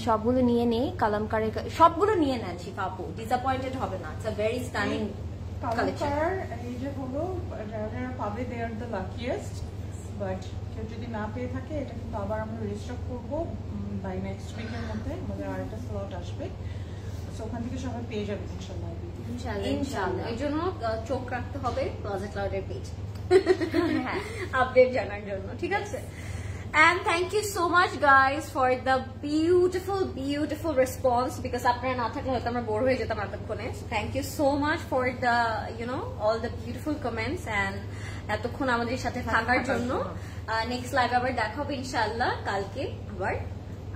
সবগুলো নিয়ে নেই, কালামকারের সবগুলো নিয়ে নেন শিফা আপু, ডিসঅ্যাপয়েন্টেড হবে না। It's a very stunning collection. এই যে হলো যারা পাবে দে আর দ্য লাকিয়েস্ট, বাট কেউ যদি না পেয়ে থাকে এটা কিন্তু আবার আমরা রিস্টক করবো বাই নেক্সট উইকের মধ্যে। আমাদের আরেকটা স্লট আসবে, সো ওখান থেকে সবাই পেয়ে যাবে ইনশাল্লাহ। ইনশাআল্লাহ। এই জন্য চোখ রাখতে হবে ক্লোজেট ক্লাউডের পেজ আপডেট জানার জন্য, ঠিক আছে? And thank you so much guys for the beautiful response, because আপনারা না থাকলে হয়তো আমরা বোর হয়ে যেতাম এতক্ষণে। Thank you so much for the all the beautiful comments and এতক্ষণ আমাদের সাথে থাকার জন্য। নেক্সট লাইভ আবার দেখা হবে ইনশাআল্লাহ কালকে আবার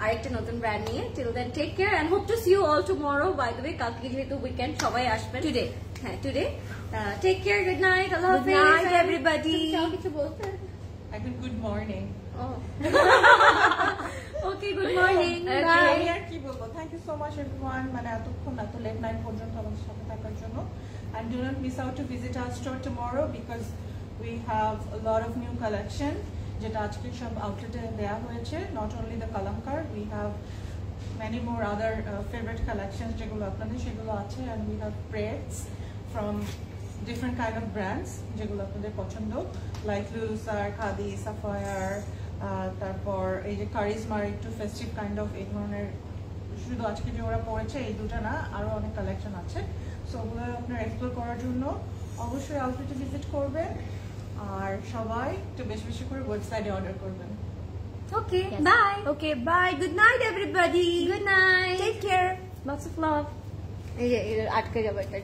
আরেকটা নতুন ব্র্যান্ড নিয়ে। Till then take care and hope to see you all tomorrow. By the way, কালকে যেহেতু উইকেন্ড সবাই আসবেন। Today take care, good night, Allah Hafiz. Good night everybody. কিছু বলতে? এখন good morning. Okay, good morning. আমি আর কি বলবো, thank you so much everyone, মানে এতক্ষণ এত লেট নাইট পর্যন্ত আমাদের সাথে থাকার জন্য। And do not miss out to visit our store tomorrow because we have a lot of new collection যেটা আজকে সব আউটলেটে দেয়া হয়েছে। Not only the Kalamkar, we have many more other favorite collections যেগুলো আপনাদের সেগুলো আছে। And we have braids from different kind of brands যেগুলো আপনাদের পছন্দ, like Lulusar, Khadi, Sapphire, তারপর এই যে কারিজমার একটু ফেস্টিভ কাইন্ড অফ এই ধরনের, শুধু আজকে যে ওরা পড়েছে এই দুটো না, আরো অনেক কালেকশন আছে। সো ওগুলো আপনারা এক্সপ্লোর করার জন্য অবশ্যই আউটলেটে ভিজিট করবেন, আর সবাই একটু বেশি বেশি করে ওয়েবসাইটে অর্ডার করবেন। Okay, bye. Okay, bye. Good night everybody. Good night. Take care. Lots of love. এই যে আটকে যাবে এটা।